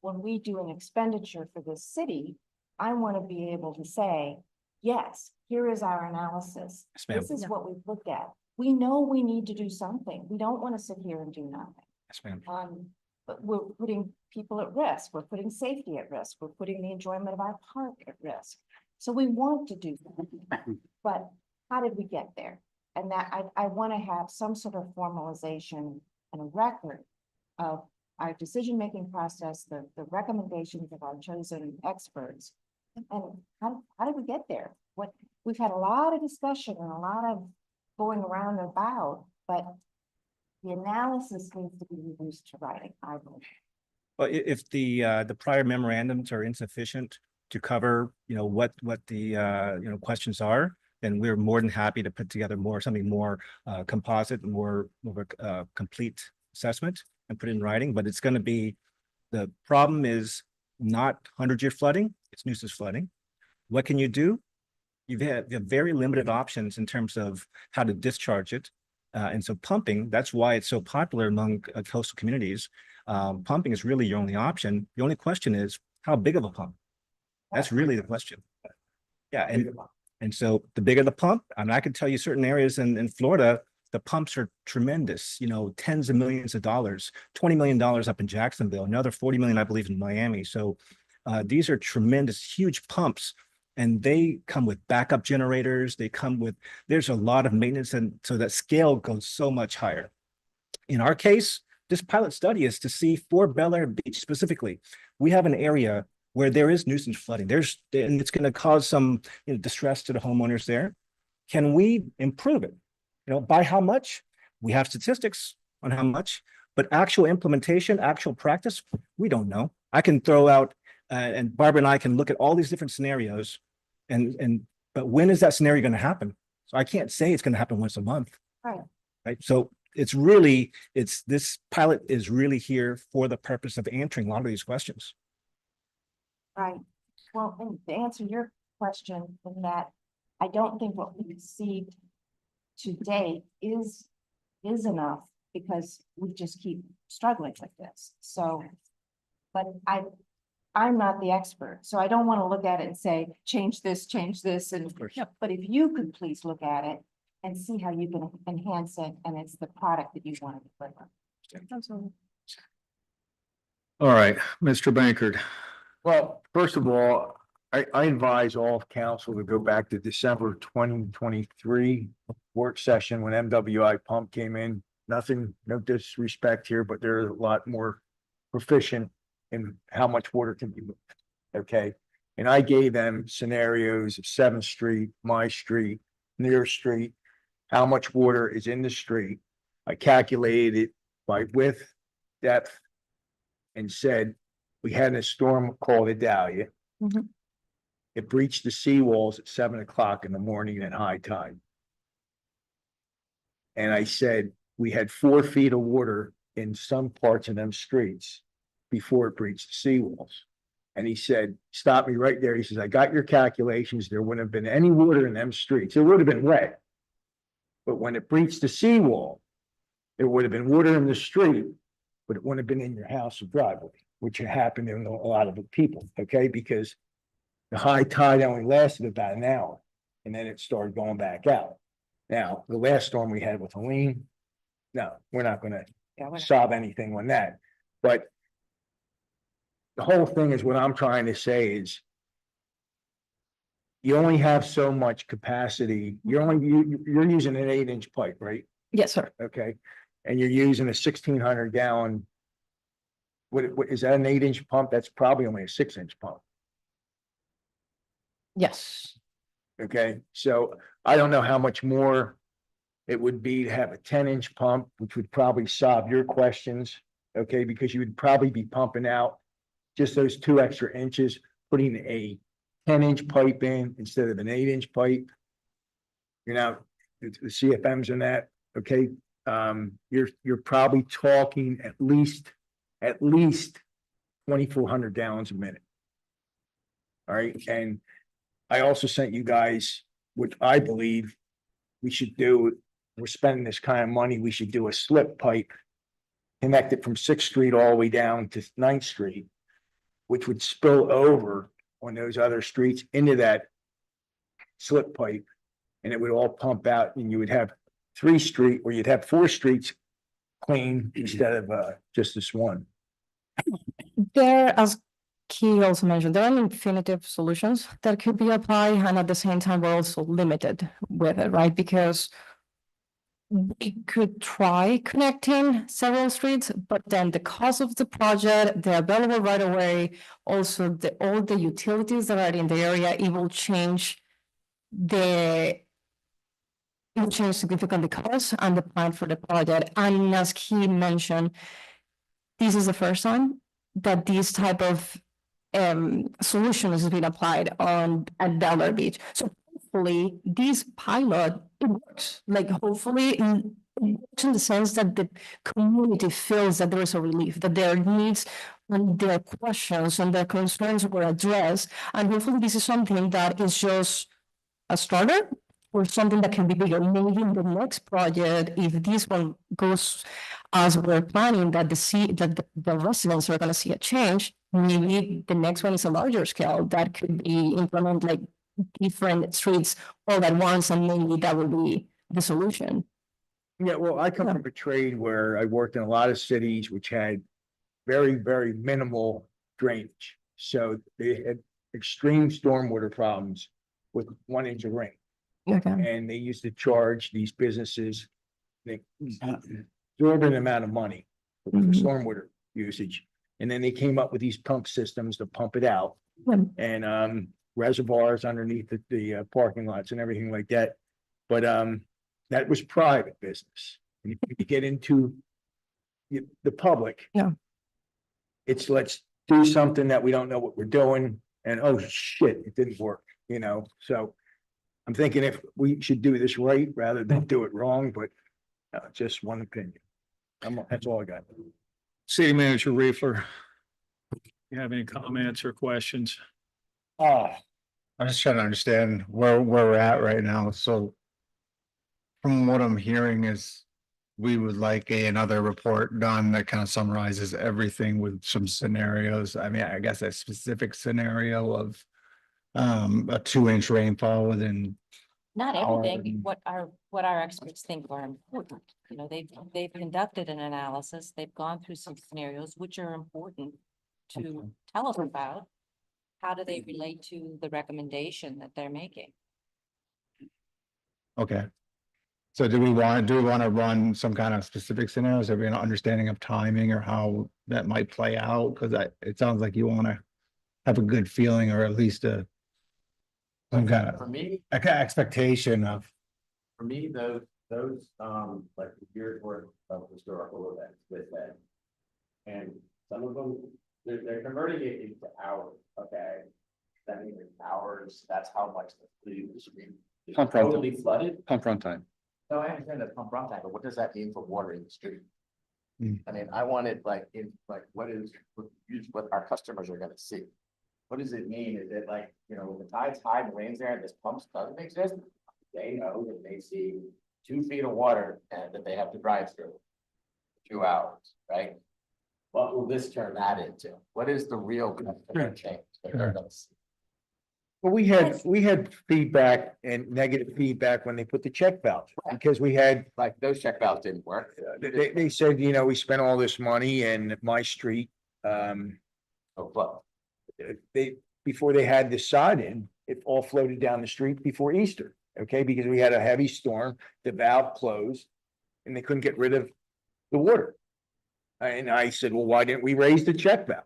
when we do an expenditure for this city, I want to be able to say, yes, here is our analysis. Yes, ma'am. This is what we've looked at. We know we need to do something. We don't want to sit here and do nothing. Yes, ma'am. But we're putting people at risk. We're putting safety at risk. We're putting the enjoyment of our park at risk. So we want to do that. But how did we get there? And that I want to have some sort of formalization and a record of our decision-making process, the recommendations of our chosen experts. And how did we get there? We've had a lot of discussion and a lot of going around and about, but the analysis needs to be reduced to writing, I believe. Well, if the prior memorandums are insufficient to cover, what the, questions are, then we're more than happy to put together something more composite, more of a complete assessment and put it in writing, but it's going to be, the problem is not 100-year flooding, it's nuisance flooding. What can you do? You have very limited options in terms of how to discharge it. And so pumping, that's why it's so popular among coastal communities. Pumping is really your only option. The only question is, how big of a pump? That's really the question. Yeah, and so the bigger the pump, and I can tell you certain areas in Florida, the pumps are tremendous, tens of millions of dollars, $20 million up in Jacksonville, another 40 million, I believe, in Miami. So these are tremendous, huge pumps, and they come with backup generators. There's a lot of maintenance, and so that scale goes so much higher. In our case, this pilot study is to see for Bel Air Beach specifically. We have an area where there is nuisance flooding. And it's going to cause some distress to the homeowners there. Can we improve it? By how much? We have statistics on how much, but actual implementation, actual practice, we don't know. I can throw out, and Barbara and I can look at all these different scenarios, but when is that scenario going to happen? So I can't say it's going to happen once a month. Right. Right. So this pilot is really here for the purpose of answering a lot of these questions. Right. Well, and to answer your question, in that I don't think what we received to date is enough, because we just keep struggling with this. So, but I'm not the expert, so I don't want to look at it and say, change this, and, but if you could please look at it and see how you can enhance it, and it's the product that you want to deliver. All right, Mr. Bankard. Well, first of all, I advise all of council to go back to December 2023 work session when MWI pump came in. Nothing, no disrespect here, but they're a lot more proficient in how much water can be moved. Okay. And I gave them scenarios of 7th Street, my street, near street, how much water is in the street. I calculated it by width, depth, and said, we had a storm called Idalia. Mhm. It breached the seawalls at 7 o'clock in the morning at high tide. And I said, we had 4 feet of water in some parts of them streets before it breached the seawalls. And he said, stop me right there. He says, I got your calculations. There wouldn't have been any water in them streets. It would have been wet. But when it breached the seawall, there would have been water in the street, but it wouldn't have been in your house or driveway, which happened in a lot of the people, okay? Because the high tide only lasted about an hour, and then it started going back out. Now, the last storm we had with Helene, no, we're not gonna solve anything on that. But the whole thing is, what I'm trying to say is, you only have so much capacity. You're using an 8-inch pipe, right? Yes, sir. Okay, and you're using a 1,600 gallon. What is that, an 8-inch pump? That's probably only a 6-inch pump. Yes. Okay, so I don't know how much more it would be to have a 10-inch pump, which would probably solve your questions. Okay, because you would probably be pumping out just those 2 extra inches, putting a 10-inch pipe in instead of an 8-inch pipe. You're now the CFMs in that. Okay, you're probably talking at least 2,400 gallons a minute. All right, and I also sent you guys, which I believe we should do. We're spending this kind of money. We should do a slip pipe connected from 6th Street all the way down to 9th Street, which would spill over on those other streets into that slip pipe, and it would all pump out, and you would have 3 street, or you'd have 4 streets clean instead of just this one. There, as Key also mentioned, there are infinitive solutions that could be applied, and at the same time, we're also limited with it, right? Because we could try connecting several streets, but then the cost of the project, the available right of way, also all the utilities that are in the area, it will change the it changed significantly cost and the plan for the project. And as he mentioned, this is the first time that this type of solution has been applied on at Delaware Beach. So hopefully this pilot, it works. Like hopefully it works in the sense that the community feels that there is a relief, that their needs and their questions and their concerns were addressed. And hopefully this is something that is just a starter or something that can be bigger. Maybe in the next project, if this one goes as we're planning, that the residents are gonna see a change, maybe the next one is a larger scale that could be implement like different streets all at once, and maybe that will be the solution. Yeah, well, I come Yeah. from a trade where I worked in a lot of cities which had very, very minimal drainage. So they had extreme stormwater problems with 1 inch of rain. Okay. And they used to charge these businesses the exorbitant amount of money for Mhm. stormwater usage. And then they came up with these pump systems to pump it out Yeah. and reservoirs underneath the parking lots and everything like that. But that was private business. And if you get into the public. Yeah. It's let's do something that we don't know what we're doing and oh shit, it didn't work, you know, so. I'm thinking if we should do this right rather than do it wrong, but just one opinion. That's all I got. City Manager Reefler. You have any comments or questions? I'm just trying to understand where we're at right now. So from what I'm hearing is we would like another report done that kind of summarizes everything with some scenarios. I mean, I guess a specific scenario of a 2 inch rainfall within. Not Our- everything, what our experts think are important. You know, they've conducted an analysis, they've gone through some scenarios which are important to tell us about. How do they relate to the recommendation that they're making? Okay. So do we want to run some kind of specific scenarios? Have we an understanding of timing or how that might play out? Because it sounds like you want to have a good feeling or at least some kind For of me, expectation of. for me, those, like years worth of historical events with that. And some of them, they're converting it into hours, okay? That means hours, that's how much the stream is Pump run time. totally flooded. Pump run time. No, I understand that pump run time, but what does that mean for watering the street? Hmm. I mean, I want it like what our customers are gonna see. What does it mean? Is it like, you know, when the tide's high and the rain's there and this pump doesn't exist? They know that they see 2 feet of water and that they have to drive through. 2 hours, right? What will this turn that into? What is the real customer change that they're gonna see? Well, we had feedback and negative feedback when they put the check valves, because we had, Like, those check valves didn't work. they said, you know, we spent all this money and my street, Oh, well, before they had the sod in, it all floated down the street before Easter, okay, because we had a heavy storm, the valve closed. And they couldn't get rid of the water. And I said, well, why didn't we raise the check valve?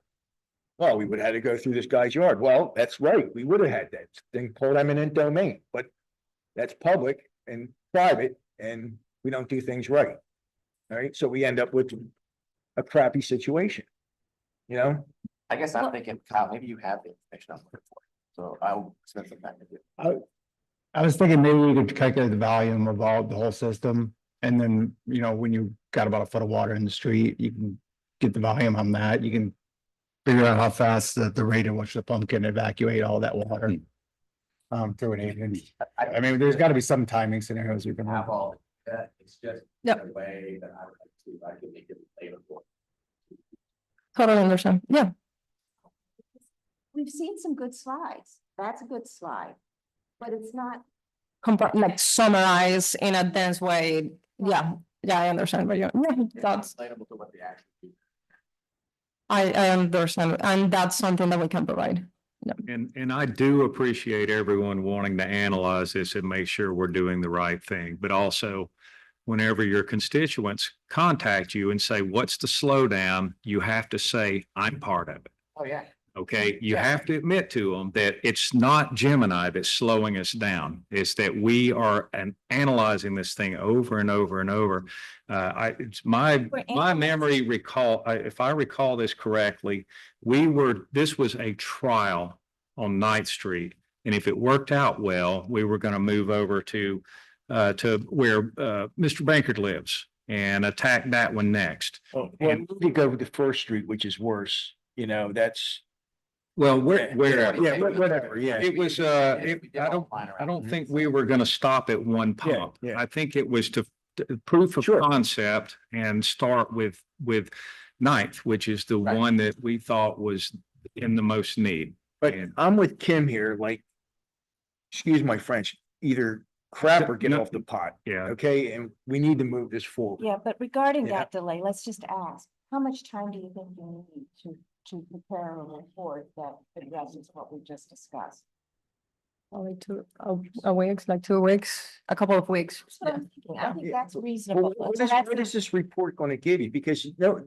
Well, we would have had to go through this guy's yard. Well, that's right, we would have had that thing pulled eminent domain, but that's public and private, and we don't do things right. All right, so we end up with a crappy situation. You know? I guess I'm thinking, Kyle, maybe you have the information I'm looking for. So I'll spend some time with you. I was thinking maybe we could calculate the volume of the whole system. And then, you know, when you got about a foot of water in the street, you can get the volume on that. You can figure out how fast the rate at which the pump can evacuate all that water. Through an 8 inch. I mean, there's got to be some timing scenarios you can Have have. all that, it's just Yep. a way that I would like to, I can make it later for. Totally understand. Yeah. We've seen some good slides. That's a good slide. But it's not, Like summarize in a dense way. Yeah. Yeah, I understand. But yeah, that's, Relatable to what the action. I understand. And that's something that we can provide. And I do appreciate everyone wanting to analyze this and make sure we're doing the right thing, but also whenever your constituents contact you and say, what's the slowdown? You have to say, I'm part of it. Oh, yeah. Okay, you have to admit to them that it's not Gemini that's slowing us down. It's that we are analyzing this thing over and over and over. It's my memory if I recall this correctly, this was a trial on Ninth Street. And if it worked out well, we were going to move over to where Mr. Bankert lives and attack that one next. Well, you go with the First Street, which is worse, you know, that's. Well, wherever. Yeah, whatever, yeah. It was, I don't think we were gonna stop at one Yeah, pump. yeah. I think it was to proof of Sure. concept and start with Ninth, which is the Right. one that we thought was in the most need. But And- I'm with Kim here, like, excuse my French, either crap or get No. off the pot, Yeah, okay? And we need to move this forward. Yeah, but regarding Yeah. that delay, let's just ask, how much time do you think you need to prepare a report that addresses what we just discussed? Probably a weeks, like 2 weeks, a couple of weeks. That's what I'm thinking. I think Yeah. that's reasonable. What So is, that's what the- is this report gonna give you? Because,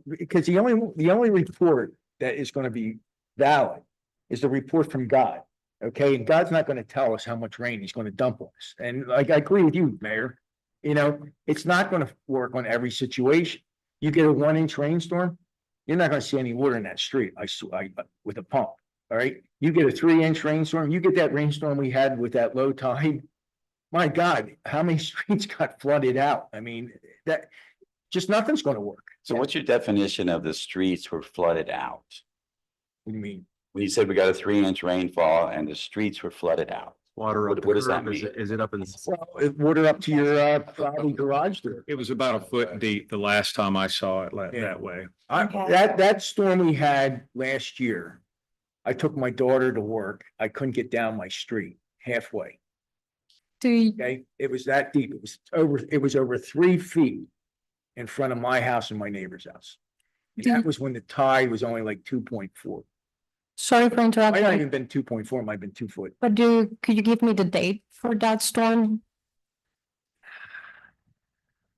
because the only report that is gonna be valid is the report from God. Okay, and God's not gonna tell us how much rain he's gonna dump on us. And like, I agree with you, Mayor. You know, it's not gonna work on every situation. You get a 1-inch rainstorm, you're not gonna see any water in that street, with a pump, all right? You get a 3-inch rainstorm, you get that rainstorm we had with that low tide. My God, how many streets got flooded out? I mean, just nothing's gonna work. So what's your definition of the streets were flooded out? What do you mean? When you said we got a 3-inch rainfall and the streets were flooded out, Water up the what does that curb, is mean? Is it up in? Well, water up to your, probably garage door. it was about a foot deep the last time I saw it Yeah. that way. Okay. That storm we had last year, I took my daughter to work. I couldn't get down my street halfway, Do you, okay? It was that deep. It was over 3 feet in front of my house and my neighbor's house. And Do that you- was when the tide was only like 2.4. sorry for Might not interrupting, even been 2.4, might have been 2 foot. but could you give me the date for that storm?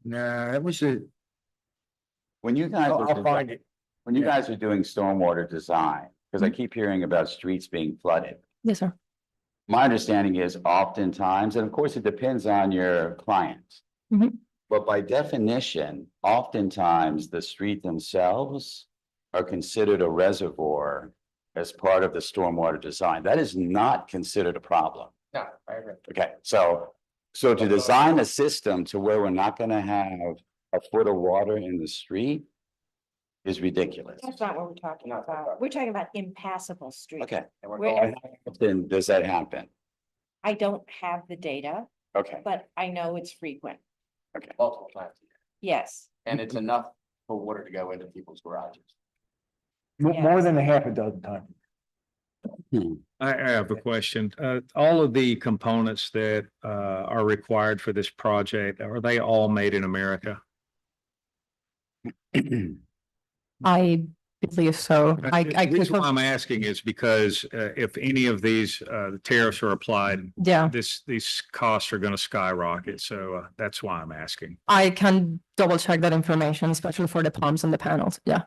Nah, that was when you guys. are I'll find it. When you Yeah. guys are doing stormwater design, because I keep hearing about streets being flooded. Yes, sir. My understanding is oftentimes, and of course, it depends on your client. Mhm. But by definition, oftentimes the street themselves are considered a reservoir as part of the stormwater design. That is not considered a problem. No, I agree. Okay, so to design a system to where we're not gonna have a foot of water in the street is ridiculous. That's not what we're talking about. We're talking about impassable streets. Okay. Where- Then does that happen? I don't have the data, Okay, but I know it's frequent. okay. Multiple times, Yes. and it's enough for water to go into people's garages. More than a half a dozen times. I have a question. All of the components that are required for this project, are they all made in America? I believe so. I The reason could, why I'm asking is because if any of these tariffs are applied, yeah, these costs are going to skyrocket. So that's why I'm asking. I can double check that information, especially for the pumps and the panels. Yeah.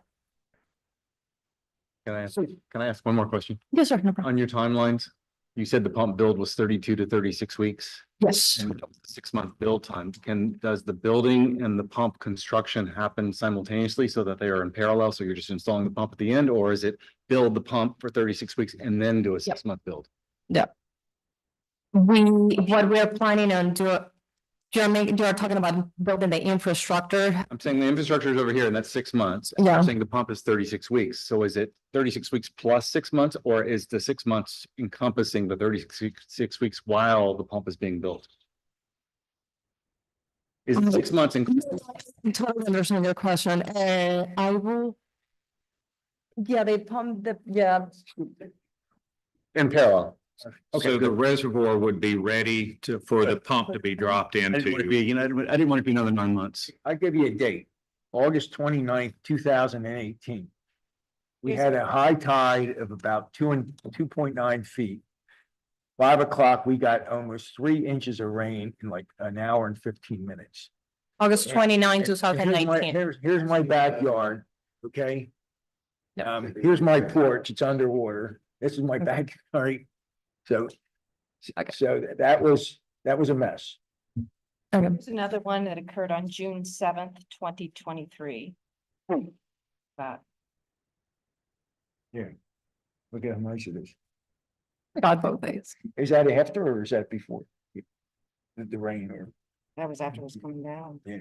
Can I ask one more question? Yes, sir. No problem. On your timelines, you said the pump build was 32 to 36 weeks. Yes. And 6-month build time. Does the building and the pump construction happen simultaneously so that they are in parallel? So you're just installing the pump at the end, or is it build the pump for 36 weeks and then do a 6-month build? What we're planning on you're talking about building the infrastructure. I'm saying the infrastructure is over here and that's 6 months. Yeah. I'm saying the pump is 36 weeks. So is it 36 weeks plus 6 months, or is the 6 months encompassing the 36 weeks while the pump is being built? Is it 6 months I totally understand your question. I will. Yeah, they pump in parallel? So the reservoir would be ready for the pump to be dropped I didn't want it to into. be, I didn't want it to be another 9 months. I'll give you a date, August 29th, 2018. We had a high tide of about 2.9 feet. 5 o'clock, we got almost 3 inches of rain in like an hour and 15 minutes. August 29, And here's my- 2019. Here's my backyard, okay? Here's my porch, it's underwater. This is my backyard. So, Okay. so that was a mess. Okay. There's another one that occurred on June 7th, 2023. But Look at how nice it is. Got both days. Is that after or is that before? The rain or? that was after it was coming down. Yeah.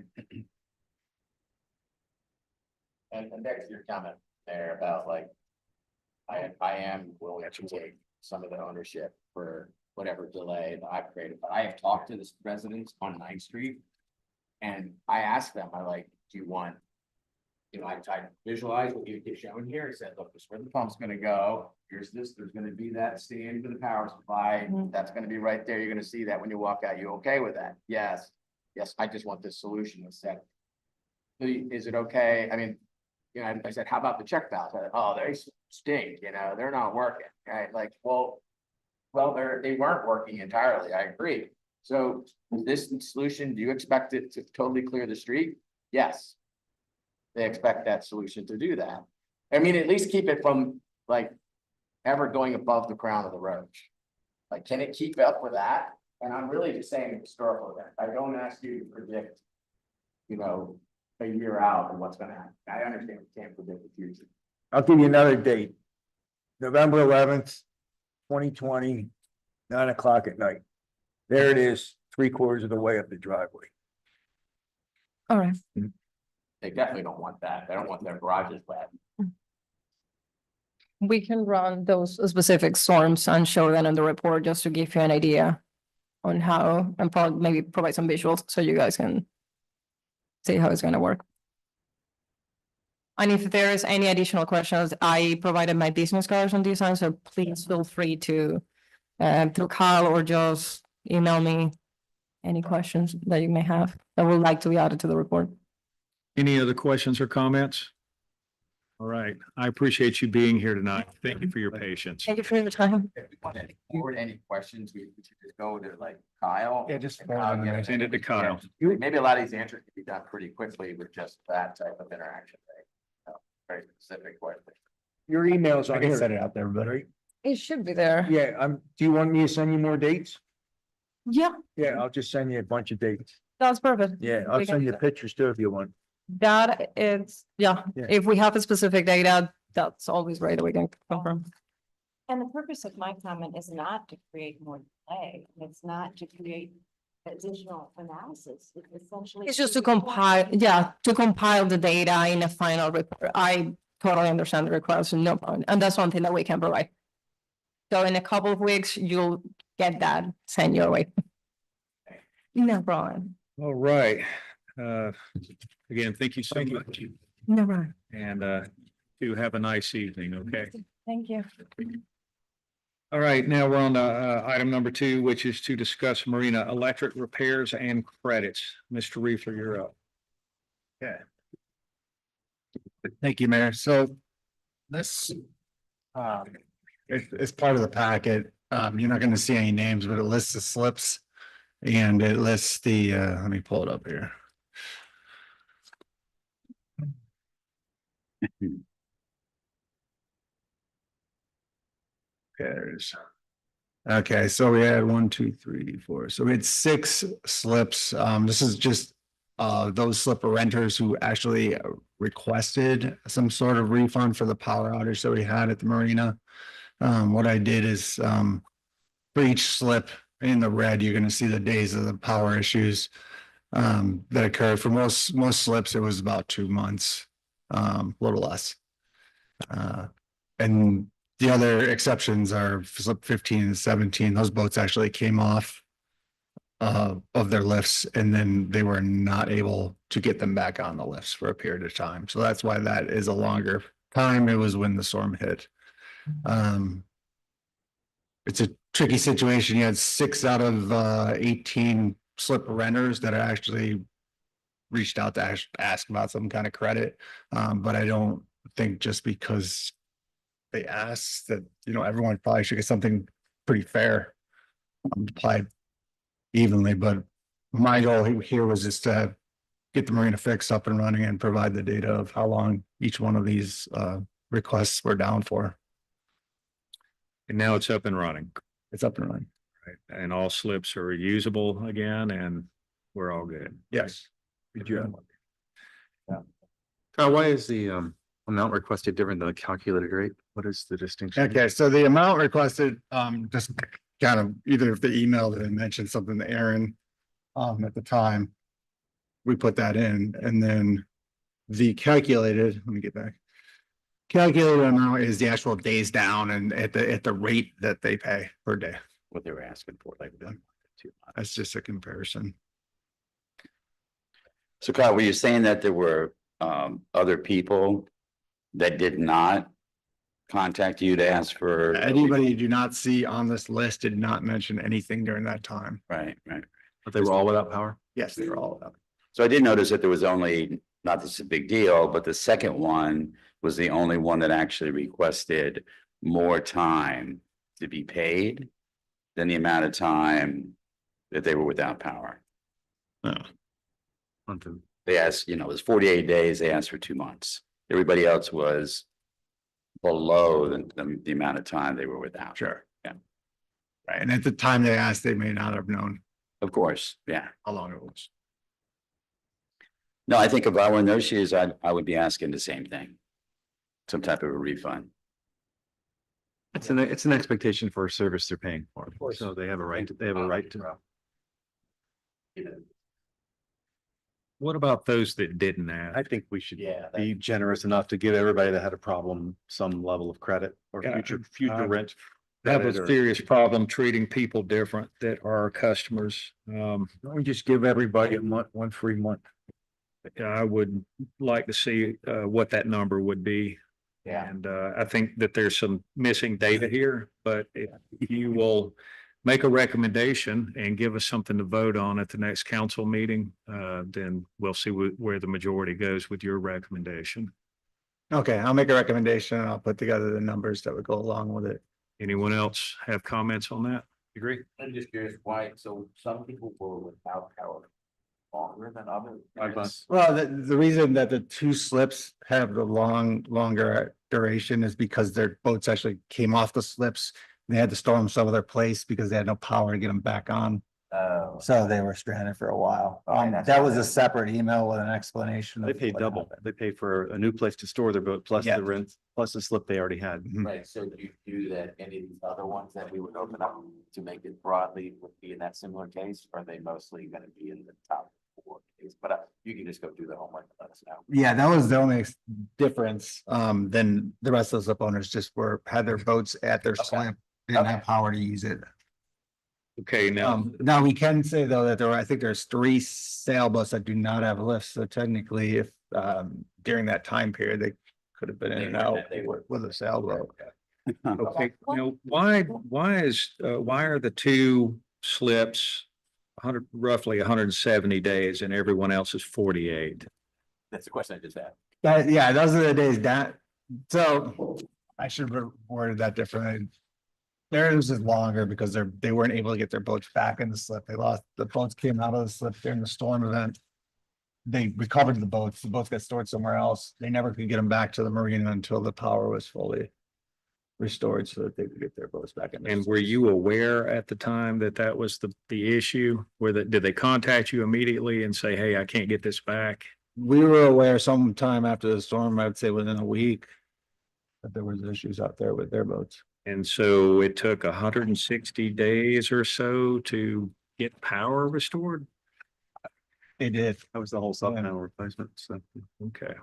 And back to your comment there about like, I am willing to take some of the ownership for whatever delay that I've created, but I have talked to the residents on 9th Street. And I asked them, I like, do you want? I tried to visualize what you get shown here. I said, look, this is where the pump's gonna go. Here's this, there's gonna be that stand for the power supply. Mhm. That's gonna be right there. You're gonna see that when you walk out. You okay with that? Yes. Yes, I just want this solution instead. Is it okay? I mean, I said, how about the check valves? Oh, they stink, they're not working, right? Like, well, they weren't working entirely. I agree. So this solution, do you expect it to totally clear the street? Yes. They expect that solution to do that. I mean, at least keep it from like ever going above the crown of the road. Like, can it keep up with that? And I'm really just saying historical event. I don't ask you to predict, a year out and what's gonna happen. I understand we can't predict the future. I'll give you another date. November 11th, 2020, 9 o'clock at night. There it is, 3/4 of the way up the driveway. All right. They definitely don't want that. They don't want their garages wet. We can run those specific storms and show them in the report just to give you an idea on how, and probably maybe provide some visuals so you guys can see how it's gonna work. And if there is any additional questions, I provided my business cards on this end, so please feel free to through Kyle or just email me any questions that you may have that would like to be added to the report. Any other questions or comments? All right, I appreciate you being here tonight. Thank you for your patience. Thank you for your time. If we want to forward any questions, we should just go to like Kyle. Yeah, just And forward Kyle them get to me. Send it to Kyle. Maybe a lot of these answers can be done pretty quickly with just that type of interaction, right? Very specific question. Your email's I on can here. set it out there, but Right? It should be there. Yeah, do you want me to send you more dates? Yeah, Yeah, I'll just send you a bunch of dates. that's perfect. Yeah, I'll We can send do you that. pictures too if you want. That is, yeah, Yeah. if we have a specific data, that's always great that we can confirm. And the purpose of my comment is not to create more delay. It's not to create additional analysis. It's essentially. It's just to compile, yeah, to compile the data in a final report. I totally understand the request, no problem. And that's one thing that we can provide. So in a couple of weeks, you'll get that sent your way. No problem. All right. Again, thank you so much. No problem. And do have a nice evening, okay? Thank you. All right, now we're on item number 2, which is to discuss marina electric repairs and credits. Mr. Reefer, you're up. thank you, Mayor. So this it's part of the packet. You're not going to see any names, but it lists the slips and it lists the, let me pull it up here. Okay, there's. Okay, so we had 1, 2, 3, 4. So we had 6 slips. This is just those slipper renters who actually requested some sort of refund for the power outage that we had at the marina. What I did is for each slip in the red, you're going to see the days of the power issues that occurred. For most slips, it was about 2 months, a little less. And the other exceptions are slip 15 and 17. Those boats actually came off of their lifts and then they were not able to get them back on the lifts for a period of time. So that's why that is a longer time. It was when the storm hit. It's a tricky situation. You had 6 out of 18 slip renters that actually reached out to ask about some kind of credit. But I don't think just because they asked that, everyone probably should get something pretty fair applied evenly. But my goal here was just to get the marina fixed up and running and provide the data of how long each one of these requests were down for. And now it's up and running, It's up and running. right? And all slips are usable again and we're all good. Yes. Why is the amount requested different than the calculated rate? What is the distinction? Okay, so the amount requested, just kind of either if the email that I mentioned something to Aaron, at the time. We put that in and then the calculated, let me get back. Calculated amount is the actual days down and at the rate that they pay per day. What they were asking for, like. That's just a comparison. So Kyle, were you saying that there were other people that did not contact you to ask for? Anybody you do not see on this list did not mention anything during that time. Right, right. But they were all without power? Yes, they were all up. So I did notice that there was only, not that it's a big deal, but the second one was the only one that actually requested more time to be paid than the amount of time that they were without power. They asked, it was 48 days, they asked for 2 months. Everybody else was below the amount of time they were without. Sure. Yeah. Right, and at the time they asked, they may not have known Of course, yeah. how long it was. No, I think if I were in those shoes, I would be asking the same thing. Some type of a refund. It's an expectation for a service they're paying for. So they have a right to. What about those that didn't I ask? think we should be generous enough to give everybody that had a problem some level of credit or Yeah, future rent. Have a credit or- serious problem treating people different that are our customers. Don't we just give everybody a month, one free month? I would like to see what that number would be. Yeah. And I think that there's some missing data here, but if you will make a recommendation and give us something to vote on at the next council meeting, then we'll see where the majority goes with your recommendation. Okay, I'll make a recommendation and I'll put together the numbers that would go along with it. Anyone else have comments on that? Agree? I'm just curious why, so some people were without power longer than others. Well, the reason that the two slips have the longer duration is because their boats actually came off the slips. They had to store them some other place because they had no power to get them back on. So they were stranded for a while. That was a separate email with an explanation. They of pay what double. happened. They pay for a new place to store their boat, plus Yeah. the rent, plus the slip they already had. Right, so do you do that, any of these other ones that we would open up to make it broadly would be in that similar case? Or are they mostly gonna be in the top 4 case? But you can just go do the homework and let us know. Yeah, that was the only difference. Then the rest of the slip owners just had their boats at their slip, didn't have power to use it. Okay, now, Now we can say though that I think there's 3 sailboats that do not have lifts. So technically if, during that time period, they could have been in and out with a sailboat. okay, why are the two slips roughly 170 days and everyone else is 48? That's the question I just asked. Yeah, those are the days that, so I should have worded that differently. Theirs is longer because they weren't able to get their boats back in the slip. The boats came out of the slip during the storm event. They recovered the boats got stored somewhere else. They never could get them back to the marina until the power was fully restored so that they could get their boats back in. the And slip. were you aware at the time that that was the issue? Did they contact you immediately and say, hey, I can't get this back? We were aware sometime after the storm, I would say within a week, that there was issues out there with their boats. And so it took 160 days or so to get power restored? They did. That was the whole sub panel replacement, so. Okay.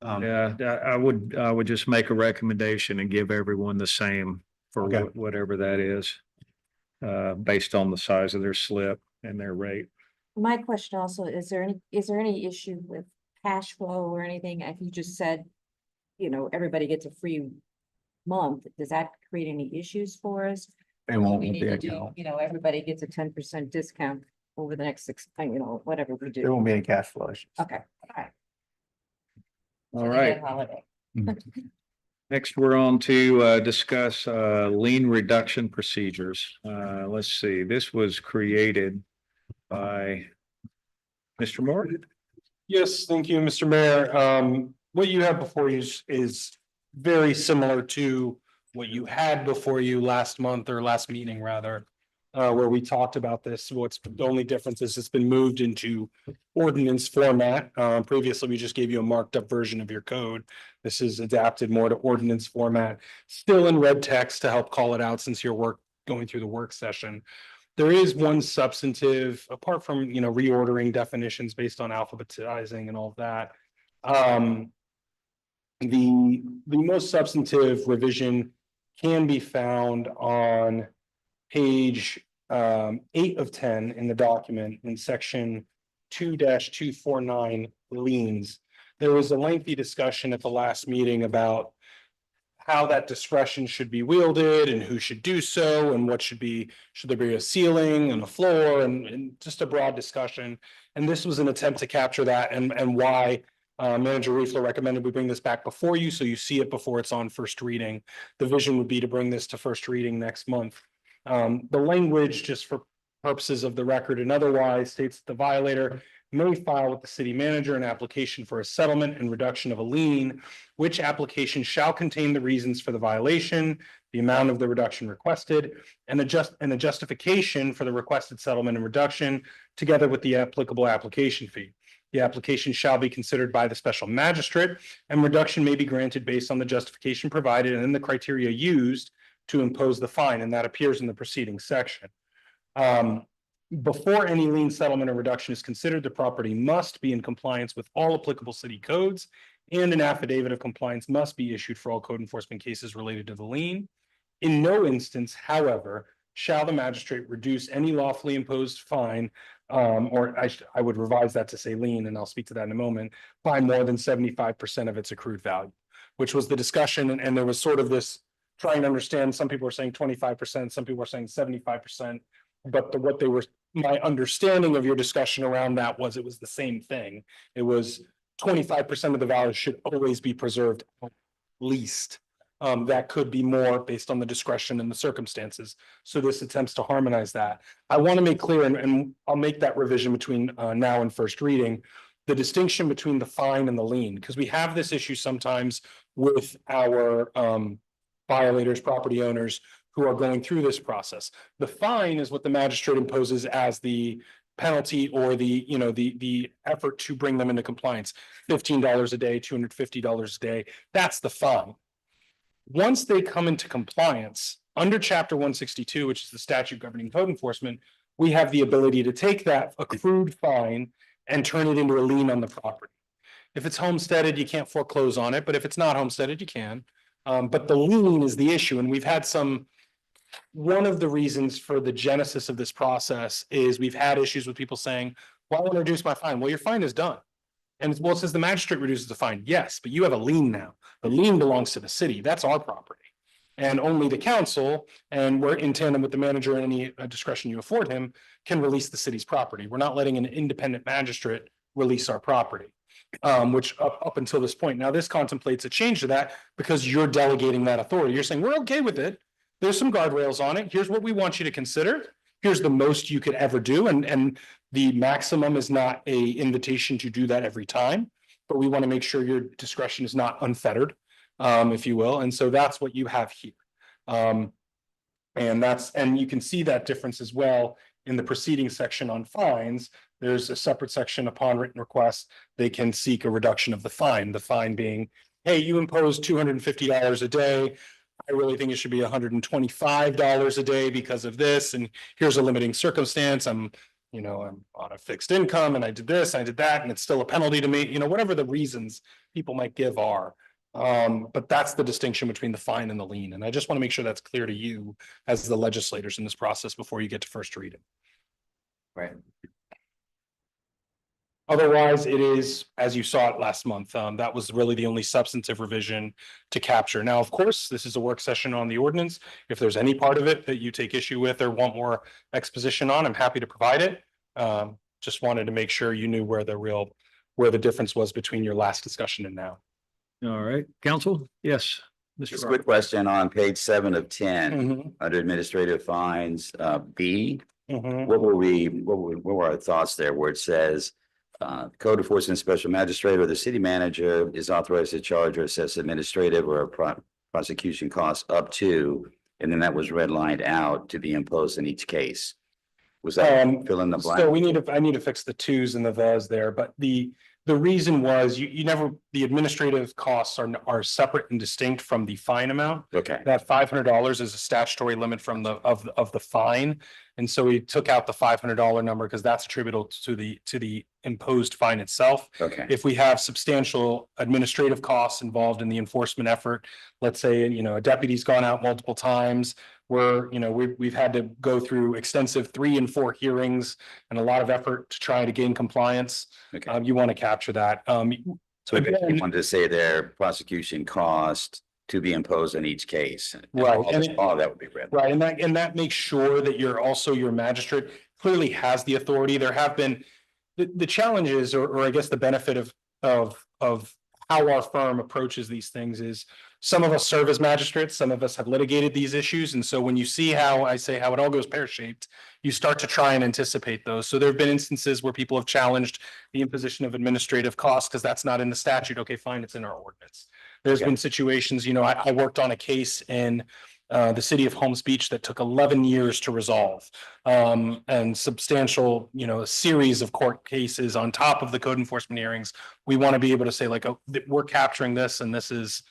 Yeah. Yeah, I would just make a recommendation and give everyone the same for Okay. whatever that is. Based on the size of their slip and their rate. My question also, is there any issue with cash flow or anything? If you just said, everybody gets a free month, does that create any issues for us? They won't We with need the to do, account. everybody gets a 10% discount over the next 6, whatever we There do. won't be any cash flow issues. Okay, all right. All So they right. get holiday. Next, we're on to discuss lien reduction procedures. Let's see, this was created by Mr. Moore. Yes, thank you, Mr. Mayor. What you have before you is very similar to what you had before you last month or last meeting rather. Where we talked about this. What's the only difference is it's been moved into ordinance format. Previously, we just gave you a marked up version of your code. This is adapted more to ordinance format, still in red text to help call it out since you're going through the work session. There is one substantive, apart from, reordering definitions based on alphabetizing and all of that. The most substantive revision can be found on page 8 of 10 in the document in section 2-249 liens. There was a lengthy discussion at the last meeting about how that discretion should be wielded and who should do so and what should there be a ceiling and a floor and just a broad discussion. And this was an attempt to capture that and why Manager Riefler recommended we bring this back before you so you see it before it's on first reading. The vision would be to bring this to first reading next month. The language, just for purposes of the record and otherwise, states that the violator may file with the city manager an application for a settlement and reduction of a lien, which application shall contain the reasons for the violation, the amount of the reduction requested, and the justification for the requested settlement and reduction, together with the applicable application fee. The application shall be considered by the special magistrate, and reduction may be granted based on the justification provided and the criteria used to impose the fine, and that appears in the preceding section. Before any lien settlement or reduction is considered, the property must be in compliance with all applicable city codes, and an affidavit of compliance must be issued for all code enforcement cases related to the lien. In no instance, however, shall the magistrate reduce any lawfully imposed fine, or I would revise that to say lien, and I'll speak to that in a moment, by more than 75% of its accrued value, which was the discussion, and there was sort of this trying to understand, some people are saying 25%, some people are saying 75%. But my understanding of your discussion around that was it was the same thing. It was 25% of the value should always be preserved at least. That could be more based on the discretion and the circumstances. So this attempts to harmonize that. I want to make clear, and I'll make that revision between now and first reading, the distinction between the fine and the lien, because we have this issue sometimes with our violators, property owners who are going through this process. The fine is what the magistrate imposes as the penalty or the effort to bring them into compliance. $15 a day, $250 a day. That's the fine. Once they come into compliance under Chapter 162, which is the statute governing code enforcement, we have the ability to take that accrued fine and turn it into a lien on the property. If it's homesteaded, you can't foreclose on it, but if it's not homesteaded, you can. But the lien is the issue, and we've had one of the reasons for the genesis of this process is we've had issues with people saying, well, I want to reduce my fine. Well, your fine is done. And it says the magistrate reduces the fine. Yes, but you have a lien now. The lien belongs to the city. That's our property. And only the council, and we're in tandem with the manager, any discretion you afford him, can release the city's property. We're not letting an independent magistrate release our property, which up until this point. Now, this contemplates a change to that because you're delegating that authority. You're saying, we're okay with it. There's some guardrails on it. Here's what we want you to consider. Here's the most you could ever do. And the maximum is not an invitation to do that every time, but we want to make sure your discretion is not unfettered, if you will. And so that's what you have here. And you can see that difference as well in the preceding section on fines. There's a separate section upon written request. They can seek a reduction of the fine being, hey, you imposed $250 a day. I really think it should be $125 a day because of this. And here's a limiting circumstance. I'm on a fixed income and I did this, I did that, and it's still a penalty to me, whatever the reasons people might give are. But that's the distinction between the fine and the lien. And I just want to make sure that's clear to you as the legislators in this process before you get to first reading. Right. Otherwise, it is, as you saw it last month, that was really the only substantive revision to capture. Now, of course, this is a work session on the ordinance. If there's any part of it that you take issue with or want more exposition on, I'm happy to provide it. Just wanted to make sure you knew where the difference was between your last discussion and now. All right, counsel? Yes. Just a quick question on page 7 of 10, under administrative fines, B. What were our thoughts there where it says Code enforcement special magistrate or the city manager is authorized to charge or assess administrative or prosecution costs up to, and then that was redlined out to be imposed in each case. Was that fill in the blank? So I need to fix the twos and the thes there, but the reason was you never, the administrative costs are separate and distinct from the fine amount. Okay, That $500 is a statutory limit from of the fine. And so we took out the $500 number because that's attributable to the imposed fine itself. okay, If we have substantial administrative costs involved in the enforcement effort, let's say, a deputy's gone out multiple times. We've had to go through extensive 3 and 4 hearings and a lot of effort to try to gain compliance. okay. You want to capture that. So if you again- wanted to say their prosecution cost to be imposed in each case. Right, All that would be read. Right, and that makes sure that your magistrate clearly has the authority. There have been the challenges, or I guess the benefit of how our firm approaches these things is some of us serve as magistrates, some of us have litigated these issues. And so when you see how it all goes pear-shaped, you start to try and anticipate those. So there have been instances where people have challenged the imposition of administrative costs because that's not in the statute. Okay, fine, it's in our ordinance. There's been situations, I worked on a case in the city of Holmes Beach that took 11 years to resolve. And substantial, a series of court cases on top of the code enforcement hearings. We want to be able to say like, oh, we're capturing this and this is,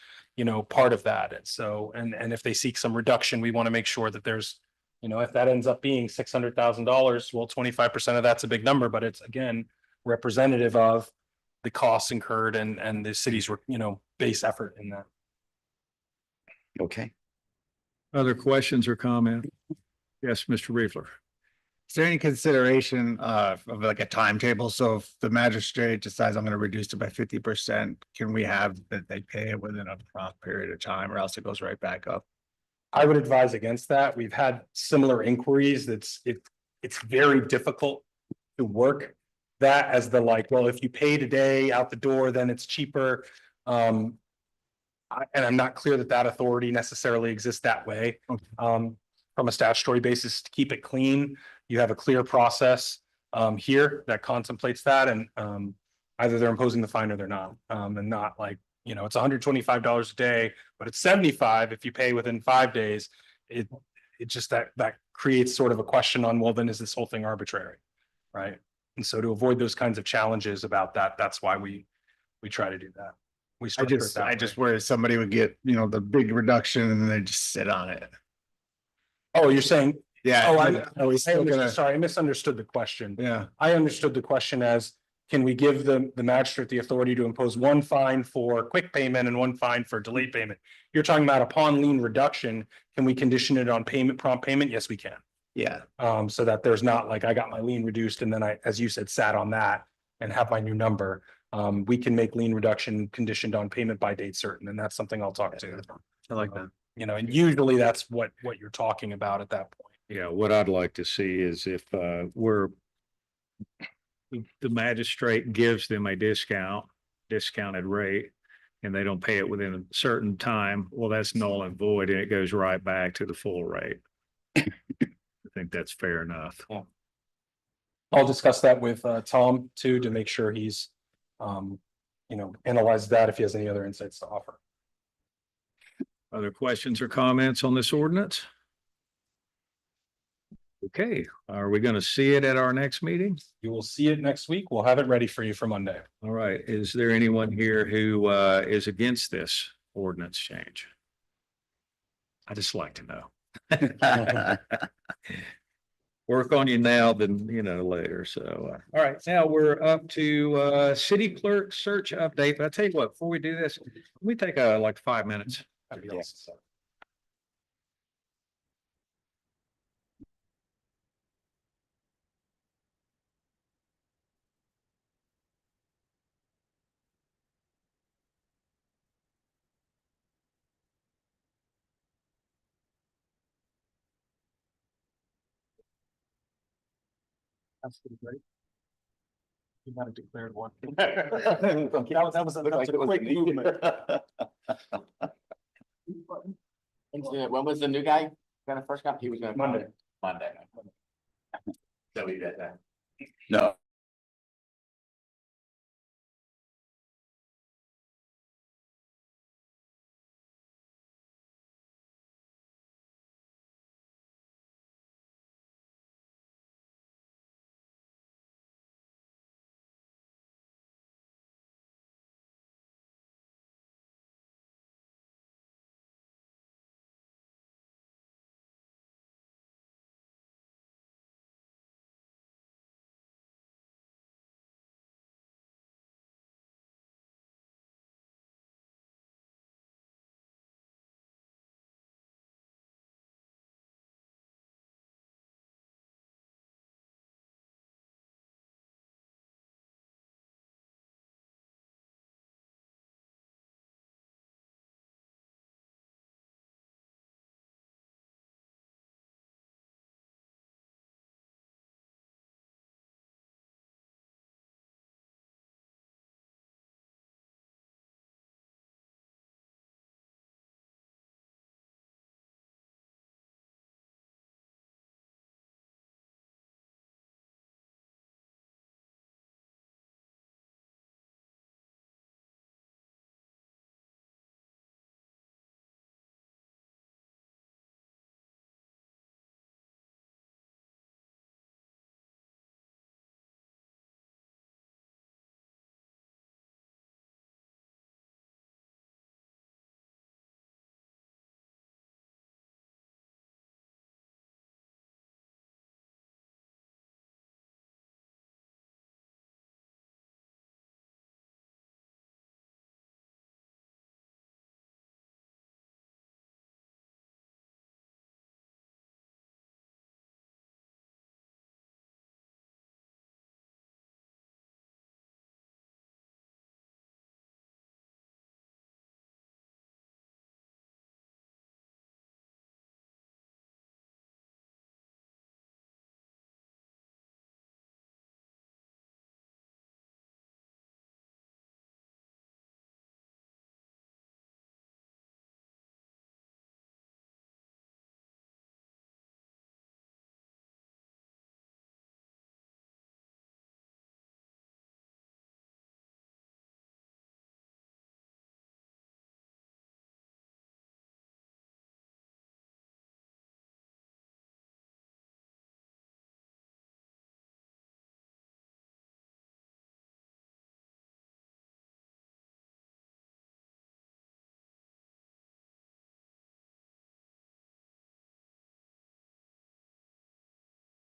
part of that. And so, and if they seek some reduction, we want to make sure that there's, if that ends up being $600,000, well, 25% of that's a big number, but it's again, representative of the costs incurred and the city's, base effort in that. Okay. Other questions or comment? Yes, Mr. Reefler. Is there any consideration of like a timetable? So if the magistrate decides I'm gonna reduce it by 50%, can we have that they pay it within a prompt period of time or else it goes right back up? I would advise against that. We've had similar inquiries. It's very difficult to work that as the like, well, if you pay today out the door, then it's cheaper. And I'm not clear that authority necessarily exists that way. From a statutory basis, to keep it clean, you have a clear process here that contemplates that, and either they're imposing the fine or they're not. And not like, it's $125 a day, but it's $75 if you pay within 5 days. It just that creates sort of a question on, well, then is this whole thing arbitrary? Right. And so to avoid those kinds of challenges about that, that's why we try to do that. I just worry somebody would get, the big reduction and then they just sit on it. Oh, you're saying, Yeah. sorry, I misunderstood the question. Yeah. I understood the question as, can we give the magistrate the authority to impose one fine for quick payment and one fine for delayed payment? You're talking about upon lien reduction, can we condition it on prompt payment? Yes, we can. Yeah. So that there's not like, I got my lien reduced and then I, as you said, sat on that and have my new number. We can make lien reduction conditioned on payment by date certain, and that's something I'll talk to. I like that. And usually that's what you're talking about at that point. Yeah, what I'd like to see is if the magistrate gives them a discounted rate, and they don't pay it within a certain time, well, that's null and void, and it goes right back to the full rate. I think that's fair enough. I'll discuss that with Tom too, to make sure he's analyzes that if he has any other insights to offer. Other questions or comments on this ordinance? Okay, are we going to see it at our next meeting? You will see it next week. We'll have it ready for you for Monday. All right, is there anyone here who is against this ordinance change? I just like to know. Work on you now than, later. So, all right, now we're up to city clerk search update. But I tell you what, before we do this, let me take like 5 minutes. That'd be awesome. That's pretty great. You might have declared one. That was a quick movement. When was the new guy gonna first come? He was gonna. Monday. Monday. So we did that. No,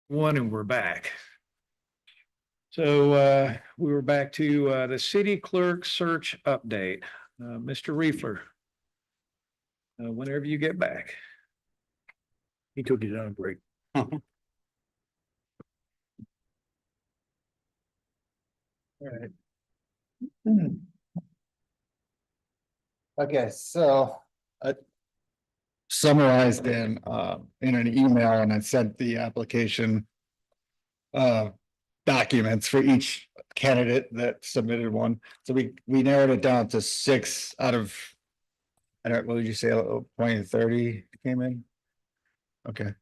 And we're back. So we were back to the city clerk search update. Mr. Reefler. Whenever you get back. He took his own break. Okay, so I summarized in an email, and I sent the application documents for each candidate that submitted one. So we narrowed it down to 6 out of, I don't, what would you say, 20-30 came in? Okay.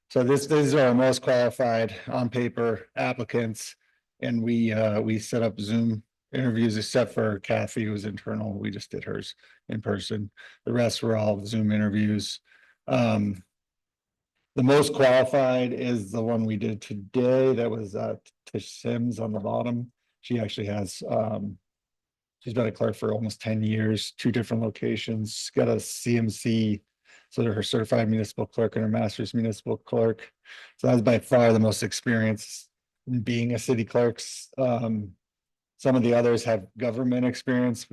So these are our most qualified on paper applicants. And we set up Zoom interviews except for Kathy, who was internal. We just did hers in person. The rest were all Zoom interviews. The most qualified is the one we did today. That was Tish Sims on the bottom. She actually has she's been a clerk for almost 10 years, 2 different locations. She's got a CMC, so they're her certified municipal clerk and her master's municipal clerk. So that's by far the most experience in being a city clerk. Some of the others have government experience.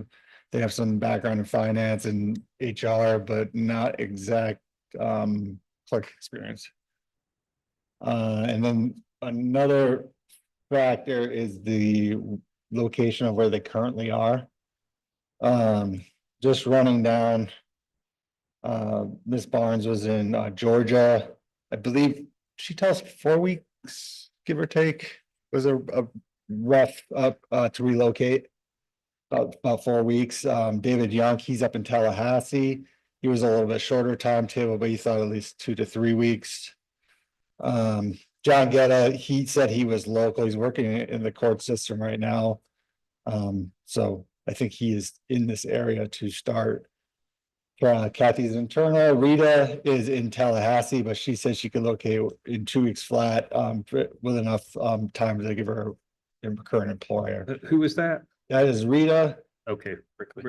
They have some background in finance and HR, but not exact clerk experience. And then another factor is the location of where they currently are. Just running down, Ms. Barnes was in Georgia. I believe she tells 4 weeks, give or take, was a rough up to relocate. About 4 weeks. David Young, he's up in Tallahassee. He was a little bit shorter timetable, but he thought at least 2 to 3 weeks. John Getta, he said he was local. He's working in the court system right now. So I think he is in this area to start. Kathy's internal. Rita is in Tallahassee, but she says she could locate in 2 weeks flat with enough time to give her current employer. Who is that? That is Rita. Okay.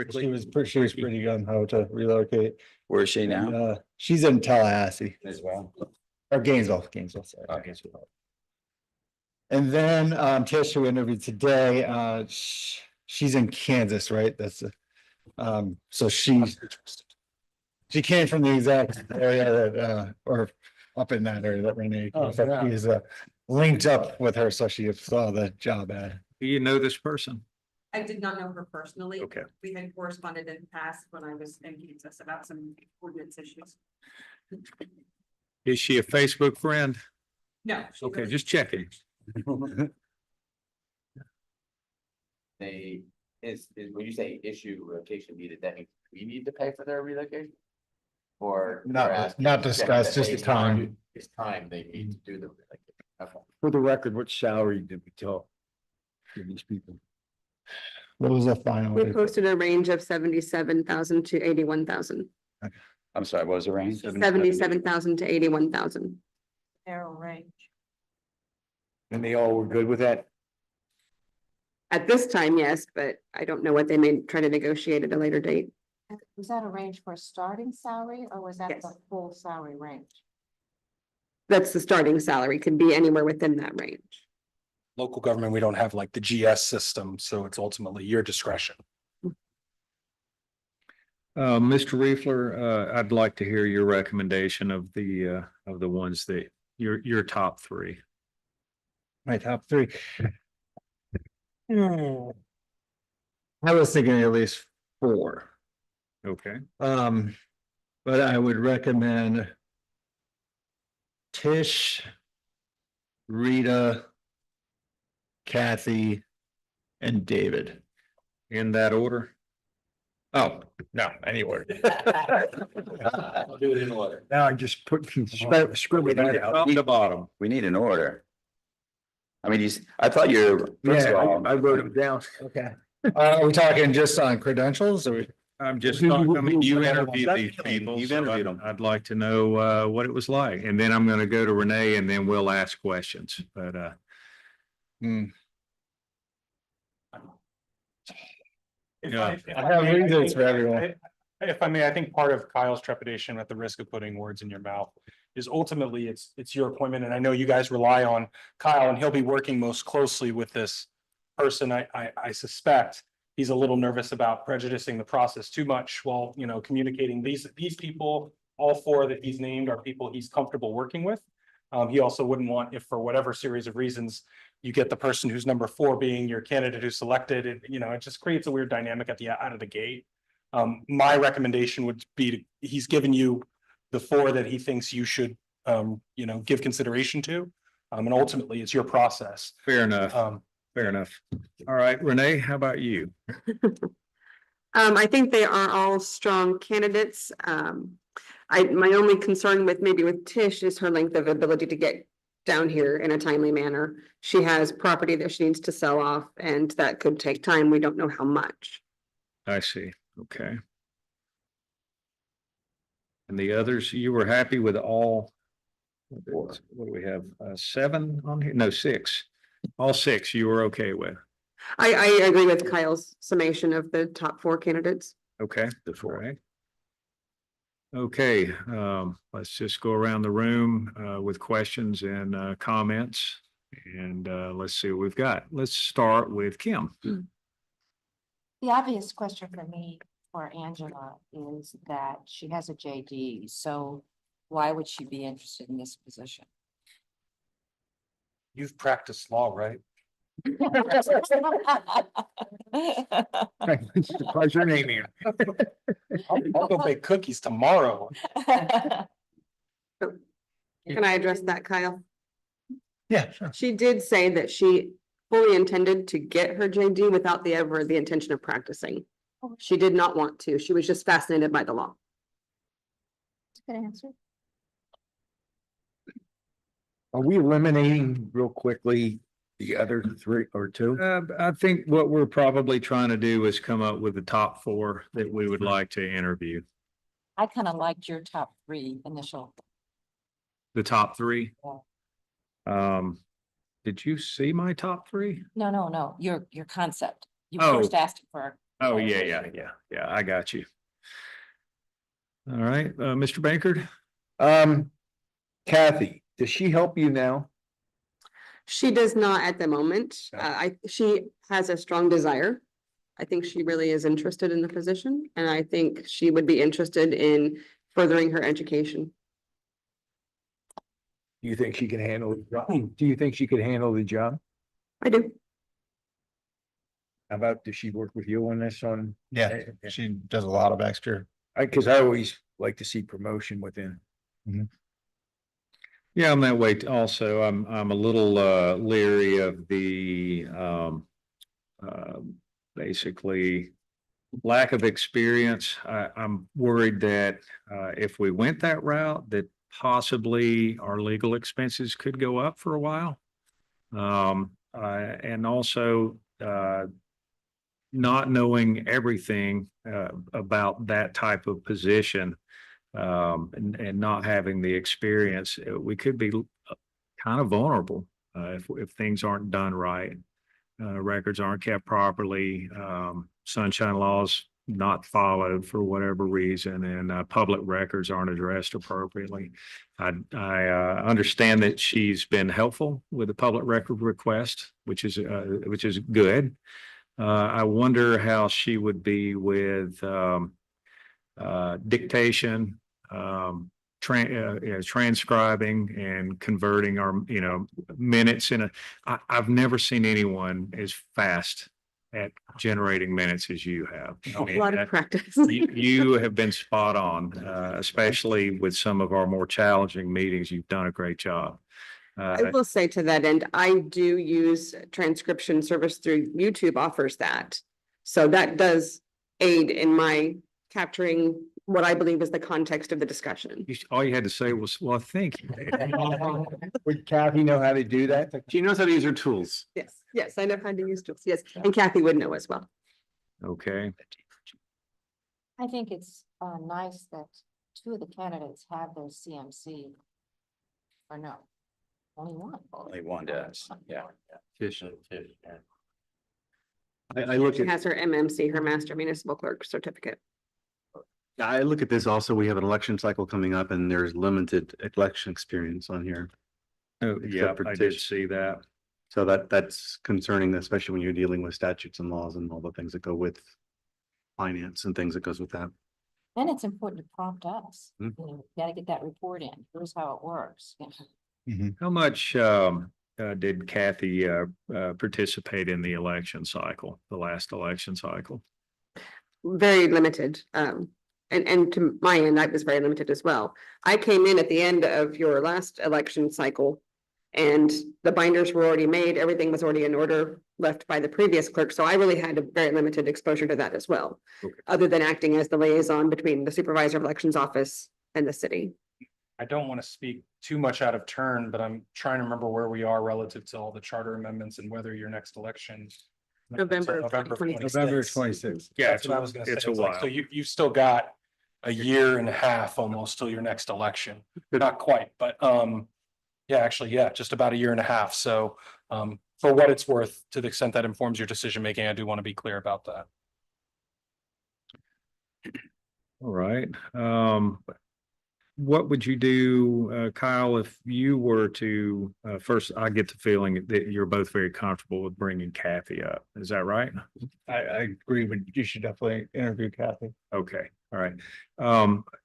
She was pretty gung ho to relocate. Where is she now? She's in Tallahassee As well. or Gainesville, sorry. Okay. And then Tish, who interviewed today, she's in Kansas, right? That's so she came from the exact area that or up in that area that Renee is linked up with her, so she saw the job ad. Do you know this person? I did not know her personally. Okay. We had corresponded in the past when I was in Kansas about some ordinance issues. Is she a Facebook friend? No. Okay, just checking. They, is when you say issue relocation needed, that means we need to pay for their relocation? Or? Not discussed, just the time. It's time they need to do the relocation. Okay. For the record, what salary did we tell these people? What was the final? We posted a range of 77,000 to 81,000. I'm sorry, what was the range? 77,000 to 81,000. Narrow range. And they all were good with that? At this time, yes, but I don't know what they may try to negotiate at a later date. Was that a range for a starting salary or was that Yes. the full salary range? That's the starting salary, could be anywhere within that range. Local government, we don't have like the GS system, so it's ultimately your discretion. Mr. Reefler, I'd like to hear your recommendation of the ones that your top 3. My top 3. I was thinking at least 4. Okay. But I would recommend Tish, Rita, Kathy, and David. In that order? Oh, no, anywhere. I'll do it in order. Now I just put scribbled that out. Top to bottom. We need an order. I mean, I thought you're, first of Yeah, all, I wrote them down. Okay. Are we talking just on credentials or? I'm just talking, I mean, you interviewed these I mean, people. you've so interviewed them. I'd like to know what it was like. And then I'm going to go to Renee and then we'll ask questions, but Yeah. I have reasons for everyone. If I may, I think part of Kyle's trepidation, at the risk of putting words in your mouth, is ultimately it's your appointment. And I know you guys rely on Kyle and he'll be working most closely with this person. I suspect he's a little nervous about prejudicing the process too much while, you know, communicating these people, all four that he's named are people he's comfortable working with. He also wouldn't want, if for whatever series of reasons, you get the person who's number 4 being your candidate who's selected, and, you know, it just creates a weird dynamic out of the gate. My recommendation would be he's given you the 4 that he thinks you should, you know, give consideration to. And ultimately it's your process. Fair enough. Fair enough. All right, Renee, how about you? I think they are all strong candidates. My only concern with maybe with Tish is her length of ability to get down here in a timely manner. She has property that she needs to sell off and that could take time. We don't know how much. I see. Okay. And the others, you were happy with all? What do we have? 7 on here? No, 6. All 6 you were okay with? I agree with Kyle's summation of the top 4 candidates. Okay, all right. Okay, let's just go around the room with questions and comments. And let's see what we've got. Let's start with Kim. The obvious question for me for Angela is that she has a JD, so why would she be interested in this position? You've practiced law, right? Surprise your name here. I'll go bake cookies tomorrow. Can I address that, Kyle? Yeah, sure. She did say that she fully intended to get her JD without the intention of practicing. She did not want to. She was just fascinated by the law. Good answer. Are we eliminating real quickly the other 3 or 2? I think what we're probably trying to do is come up with the top 4 that we would like to interview. I kind of liked your top 3 initial. The top 3? Yeah. Did you see my top 3? No, your concept. You Oh. first asked for. Oh, yeah. I got you. All right, Mr. Bankard? Kathy, does she help you now? She does not at the moment. Okay. She has a strong desire. I think she really is interested in the position, and I think she would be interested in furthering her education. Do you think she can handle the job? Do you think she could handle the job? I do. How about, does she work with you on this on? Yeah, she does a lot of extra. Cause I always like to see promotion within. Yeah, I'm that way also. I'm a little leery of the basically lack of experience. I'm worried that if we went that route, that possibly our legal expenses could go up for a while. And also not knowing everything about that type of position. And not having the experience, we could be kind of vulnerable if things aren't done right. Records aren't kept properly, sunshine laws not followed for whatever reason, and public records aren't addressed appropriately. I understand that she's been helpful with the public record request, which is good. I wonder how she would be with dictation, transcribing and converting our, minutes I've never seen anyone as fast at generating minutes as you have. I mean, A lot of practice. you have been spot on, especially with some of our more challenging meetings. You've done a great job. I will say to that end, I do use transcription service through YouTube offers that. So that does aid in my capturing what I believe is the context of the discussion. All you had to say was, well, thank you. Would Kathy know how to do that? She knows how to use her tools. Yes, I know how to use tools. Yes, and Kathy would know as well. Okay. I think it's nice that 2 of the candidates have their CMC. Or no, only one. Only one does, yeah. I looked She at, has her MMC, her Master Municipal Clerk certificate. I look at this also, we have an election cycle coming up and there's limited election experience on here. Oh, yeah, Except for I did Tish. see that. So that's concerning, especially when you're dealing with statutes and laws and all the things that go with finance and things that goes with that. And it's important to prompt us. Hmm. You know, we gotta get that report in. Here's how it works. You know. How much did Kathy participate in the election cycle, the last election cycle? Very limited. And to my end, I was very limited as well. I came in at the end of your last election cycle. And the binders were already made, everything was already in order, left by the previous clerk, so I really had a very limited exposure to that as well. Okay. Other than acting as the liaison between the supervisor of elections office and the city. I don't want to speak too much out of turn, but I'm trying to remember where we are relative to all the charter amendments and whether your next election. November of November 2026. November 26th. Yeah, That's what I was gonna say. it's a It's like, while. so you've still got a year and a half almost till your next election. Not quite, but, yeah, actually, yeah, just about a year and a half. So, for what it's worth, to the extent that informs your decision making, I do want to be clear about that. All right. What would you do, Kyle, if you were to, first, I get the feeling that you're both very comfortable with bringing Kathy up. Is that right? I agree, but you should definitely interview Kathy. Okay, all right.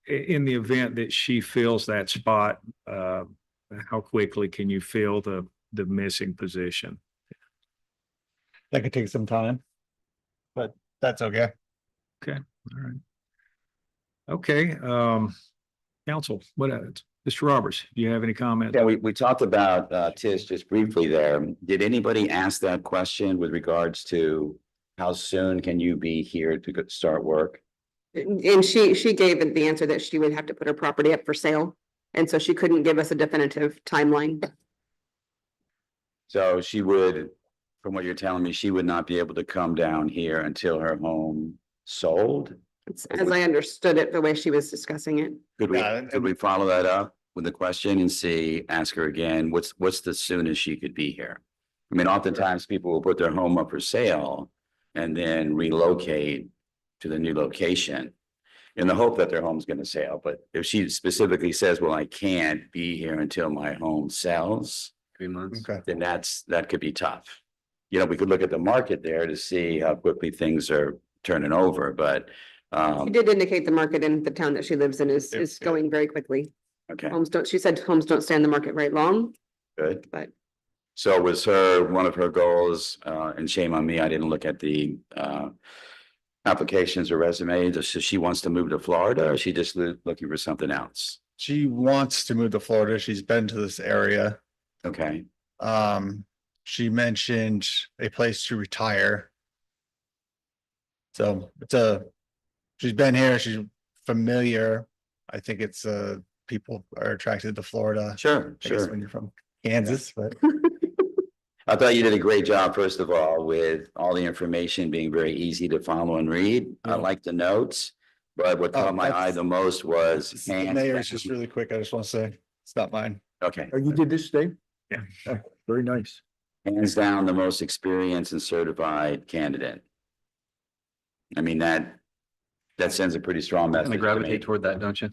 In the event that she fills that spot, how quickly can you fill the missing position? That could take some time. But that's okay. All right. Okay, council, what, Mr. Roberts, do you have any comments? Yeah, we talked about Tish just briefly there. Did anybody ask that question with regards to how soon can you be here to start work? And she gave it the answer that she would have to put her property up for sale. And so she couldn't give us a definitive timeline. So she would, from what you're telling me, she would not be able to come down here until her home sold? It's as I understood it, the way she was discussing it. Could we follow that up with the question and see, ask her again, what's the soonest she could be here? I mean, oftentimes people will put their home up for sale and then relocate to the new location in the hope that their home's gonna sell. But if she specifically says, well, I can't be here until my home sells, 3 months. Okay. then that could be tough. You know, we could look at the market there to see how quickly things are turning over, but She did indicate the market in the town that she lives in is going very quickly. okay, She said homes don't stay on the market very long, good. but So was one of her goals, and shame on me, I didn't look at the applications or resumes. So she wants to move to Florida, or is she just looking for something else? She wants to move to Florida. She's been to this area. Okay, She mentioned a place to retire. So she's been here, she's familiar. I think it's people are attracted to Florida. sure, I guess sure. when you're from Kansas, but I thought you did a great job, first of all, with all the information being very easy to follow and read. I Yeah. like the notes, but what caught my eye the most was the mayor's just really quick. I just want to say, it's not mine. Okay, Oh, you did this thing? Yeah. Oh, very nice. hands down, the most experienced and certified candidate. I mean, that sends a pretty strong message. Kind of to me. gravitate toward that, don't you?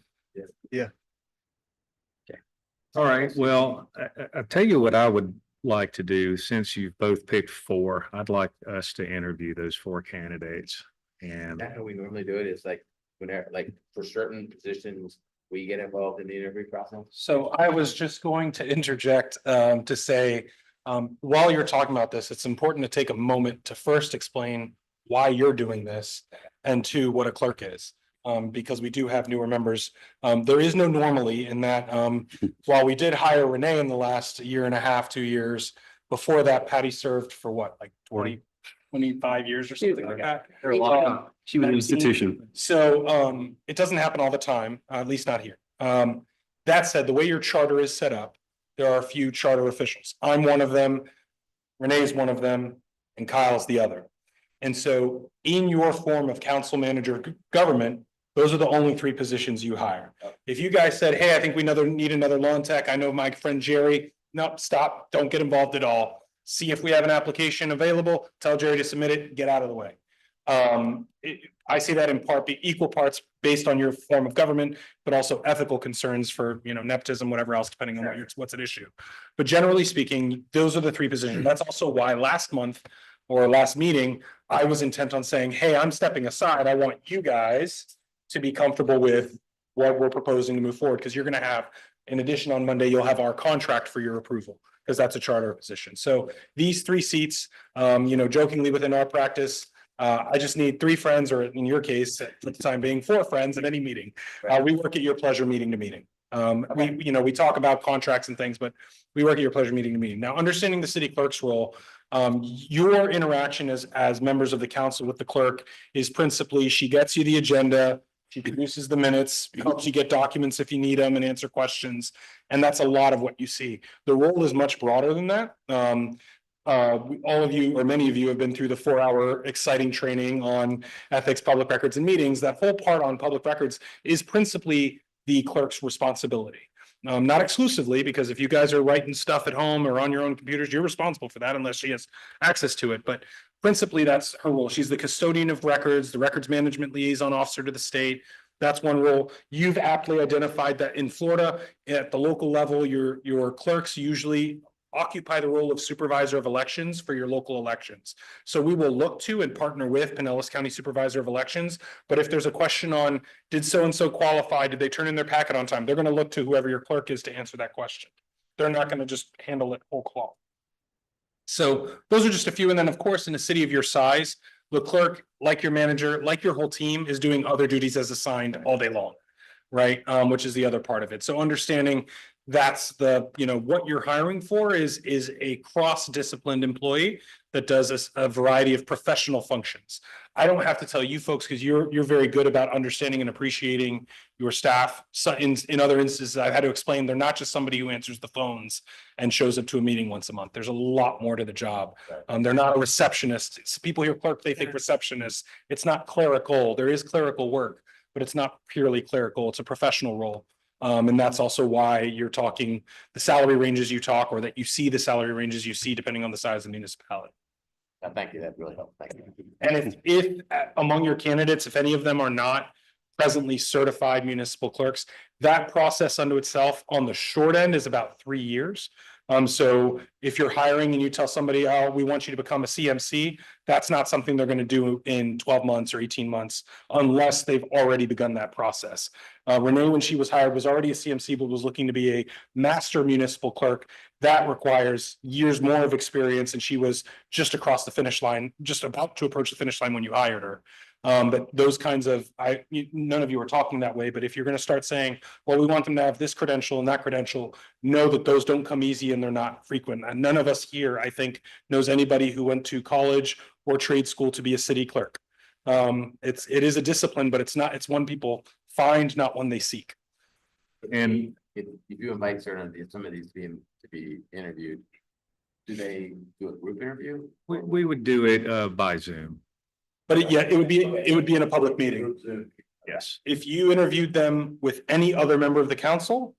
All right, well, I'll tell you what I would like to do, since you've both picked four, I'd like us to interview those four candidates. And How we normally do it is like, whenever, like, for certain positions, we get involved in the interview process. So I was just going to interject to say, while you're talking about this, it's important to take a moment to first explain why you're doing this and to what a clerk is. Because we do have newer members. There is no normally in that, while we did hire Renee in the last year and a half, 2 years, before that Patty served for what, like 25 years or something like that. She was an institution. So it doesn't happen all the time, at least not here. That said, the way your charter is set up, there are a few charter officials. I'm one of them, Renee is one of them, and Kyle's the other. And so in your form of council manager government, those are the only 3 positions you hire. If you guys said, hey, I think we need another lawn tech, I know my friend Jerry, nope, stop, don't get involved at all. See if we have an application available, tell Jerry to submit it, get out of the way. I see that in part, be equal parts based on your form of government, but also ethical concerns for, nepotism, whatever else, depending on what's at issue. But generally speaking, those are the three positions. That's also why last month or last meeting, I was intent on saying, hey, I'm stepping aside. I want you guys to be comfortable with what we're proposing to move forward, because you're going to have, in addition, on Monday, you'll have our contract for your approval, because that's a charter position. So these three seats, jokingly within our practice, I just need 3 friends, or in your case, at the time being 4 friends at any meeting. We work at your pleasure meeting to meeting. We talk about contracts and things, but we work at your pleasure meeting to meeting. Now, understanding the city clerk's role, your interaction as members of the council with the clerk is principally, she gets you the agenda, she produces the minutes, helps you get documents if you need them and answer questions. And that's a lot of what you see. The role is much broader than that. All of you, or many of you, have been through the 4-hour exciting training on ethics, public records, and meetings. That whole part on public records is principally the clerk's responsibility. Not exclusively, because if you guys are writing stuff at home or on your own computers, you're responsible for that unless she has access to it. But principally, that's her role. She's the custodian of records, the records management liaison officer to the state. That's one role. You've aptly identified that in Florida, at the local level, your clerks usually occupy the role of supervisor of elections for your local elections. So we will look to and partner with Pinellas County Supervisor of Elections. But if there's a question on, did so-and-so qualify? Did they turn in their packet on time? They're going to look to whoever your clerk is to answer that question. They're not going to just handle it whole cloth. So those are just a few. And then, of course, in a city of your size, the clerk, like your manager, like your whole team, is doing other duties as assigned all day long, right? Which is the other part of it. So understanding that's the, what you're hiring for is a cross-disciplined employee that does a variety of professional functions. I don't have to tell you folks, because you're very good about understanding and appreciating your staff. So in other instances, I've had to explain they're not just somebody who answers the phones and shows up to a meeting once a month. There's a lot more to the job. They're not a receptionist. It's people hear clerk, they think receptionist. It's not clerical. There is clerical work, but it's not purely clerical. It's a professional role. And that's also why you're talking the salary ranges you talk, or that you see the salary ranges you see depending on the size of the municipality. Thank you. That really helped. Thank you. And if among your candidates, if any of them are not presently certified municipal clerks, that process unto itself on the short end is about 3 years. So if you're hiring and you tell somebody, oh, we want you to become a CMC, that's not something they're going to do in 12 months or 18 months, unless they've already begun that process. Renee, when she was hired, was already a CMC, but was looking to be a master municipal clerk. That requires years more of experience. And she was just across the finish line, just about to approach the finish line when you hired her. But those kinds of, none of you are talking that way, but if you're going to start saying, well, we want them to have this credential and that credential, know that those don't come easy and they're not frequent. And none of us here, I think, knows anybody who went to college or trade school to be a city clerk. It is a discipline, but it's one people find, not one they seek. And if you invite some of these to be interviewed, do they do a group interview? we would do it by Zoom. But it would be in a public meeting. Yes. If you interviewed them with any other member of the council,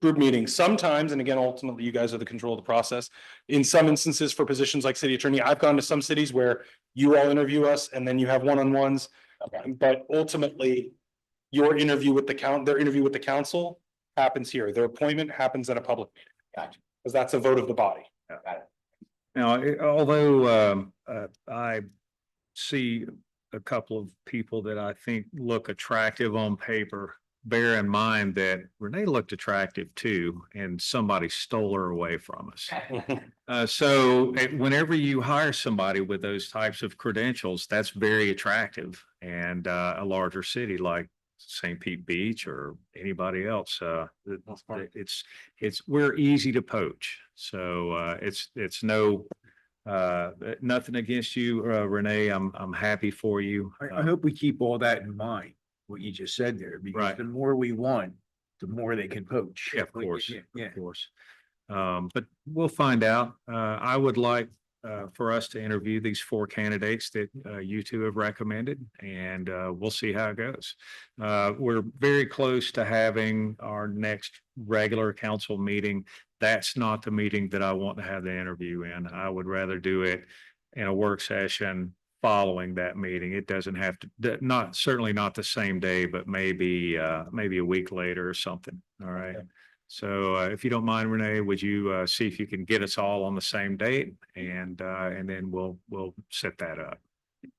group meetings sometimes, and again, ultimately, you guys have the control of the process. In some instances, for positions like city attorney, I've gone to some cities where you all interview us and then you have one-on-ones. But ultimately, your interview with their interview with the council happens here. Their appointment happens at a public meeting. Gotcha. Because that's a vote of the body. Got it. Now, although I see a couple of people that I think look attractive on paper, bear in mind that Renee looked attractive too, and somebody stole her away from us. So whenever you hire somebody with those types of credentials, that's very attractive. And a larger city like St. Pete Beach or anybody else, we're easy to poach. So it's no nothing against you, Renee. I'm happy for you. I hope we keep all that in mind, what you just said there, because Right. the more we want, the more they can poach. Yeah, of course, Yeah. of course. But we'll find out. I would like for us to interview these 4 candidates that you two have recommended, and we'll see how it goes. We're very close to having our next regular council meeting. That's not the meeting that I want to have the interview in. I would rather do it in a work session following that meeting. It doesn't have to, not, certainly not the same day, but maybe a week later or something. All right. So if you don't mind, Renee, would you see if you can get us all on the same date, and then we'll set that up.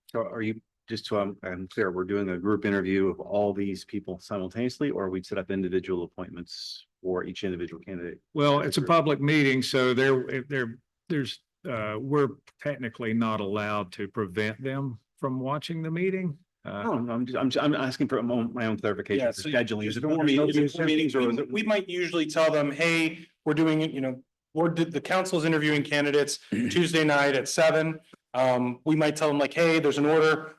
So are you, just so I'm clear, we're doing a group interview of all these people simultaneously, or we set up individual appointments for each individual candidate? Well, it's a public meeting, so we're technically not allowed to prevent them from watching the meeting. No, I'm asking for my own clarification Yeah, for so scheduling. just Is it four more meetings- meetings or is it? We might usually tell them, hey, we're doing it, the council's interviewing candidates Tuesday night at 7. We might tell them like, hey, there's an order,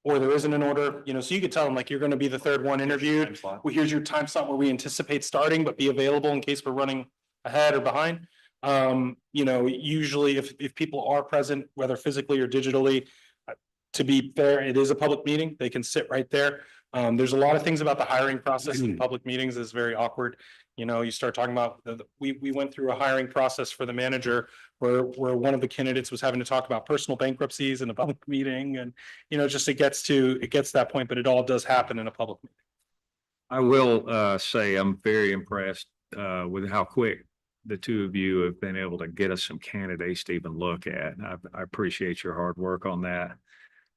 or there isn't an order, so you could tell them like, you're gonna be the third one interviewed. Time slot. Well, here's your time slot where we anticipate starting, but be available in case we're running ahead or behind. Usually if people are present, whether physically or digitally, to be fair, it is a public meeting. They can sit right there. There's a lot of things about the hiring process in public meetings is very awkward. You start talking about, we went through a hiring process for the manager where one of the candidates was having to talk about personal bankruptcies in a public meeting, and, just it gets to that point, but it all does happen in a public meeting. I will say I'm very impressed with how quick the two of you have been able to get us some candidates to even look at. I appreciate your hard work on that.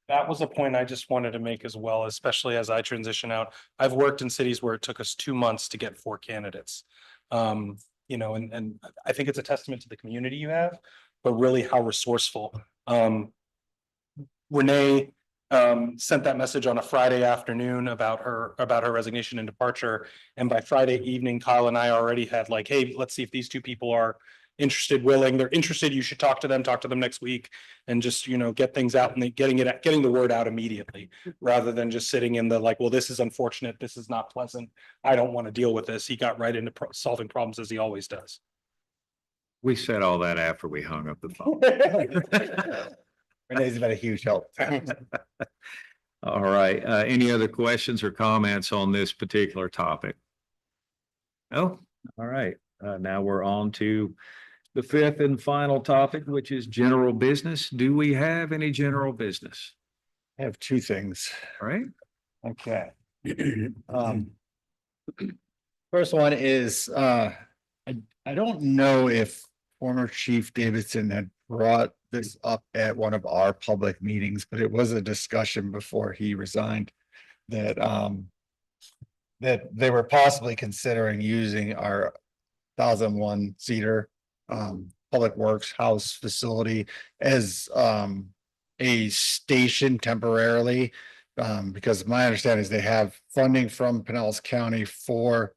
That was a point I just wanted to make as well, especially as I transition out. I've worked in cities where it took us 2 months to get 4 candidates. And I think it's a testament to the community you have, but really how resourceful. Renee sent that message on a Friday afternoon about her resignation and departure. And by Friday evening, Kyle and I already had like, hey, let's see if these 2 people are interested, willing, they're interested, you should talk to them next week, and just, get things out and getting the word out immediately, rather than just sitting in the like, well, this is unfortunate, this is not pleasant, I don't want to deal with this. He got right into solving problems as he always does. We said all that after we hung up the phone. Renee's been a huge help. All right. Any other questions or comments on this particular topic? Oh, all right. Now we're on to the 5th and final topic, which is general business. Do we have any general business? I have 2 things. All right. Okay. First one is, I don't know if former Chief Davidson had brought this up at one of our public meetings, but it was a discussion before he resigned that, that they were possibly considering using our 1001 Cedar, Public Works House facility as, a station temporarily. Because my understanding is they have funding from Pinellas County for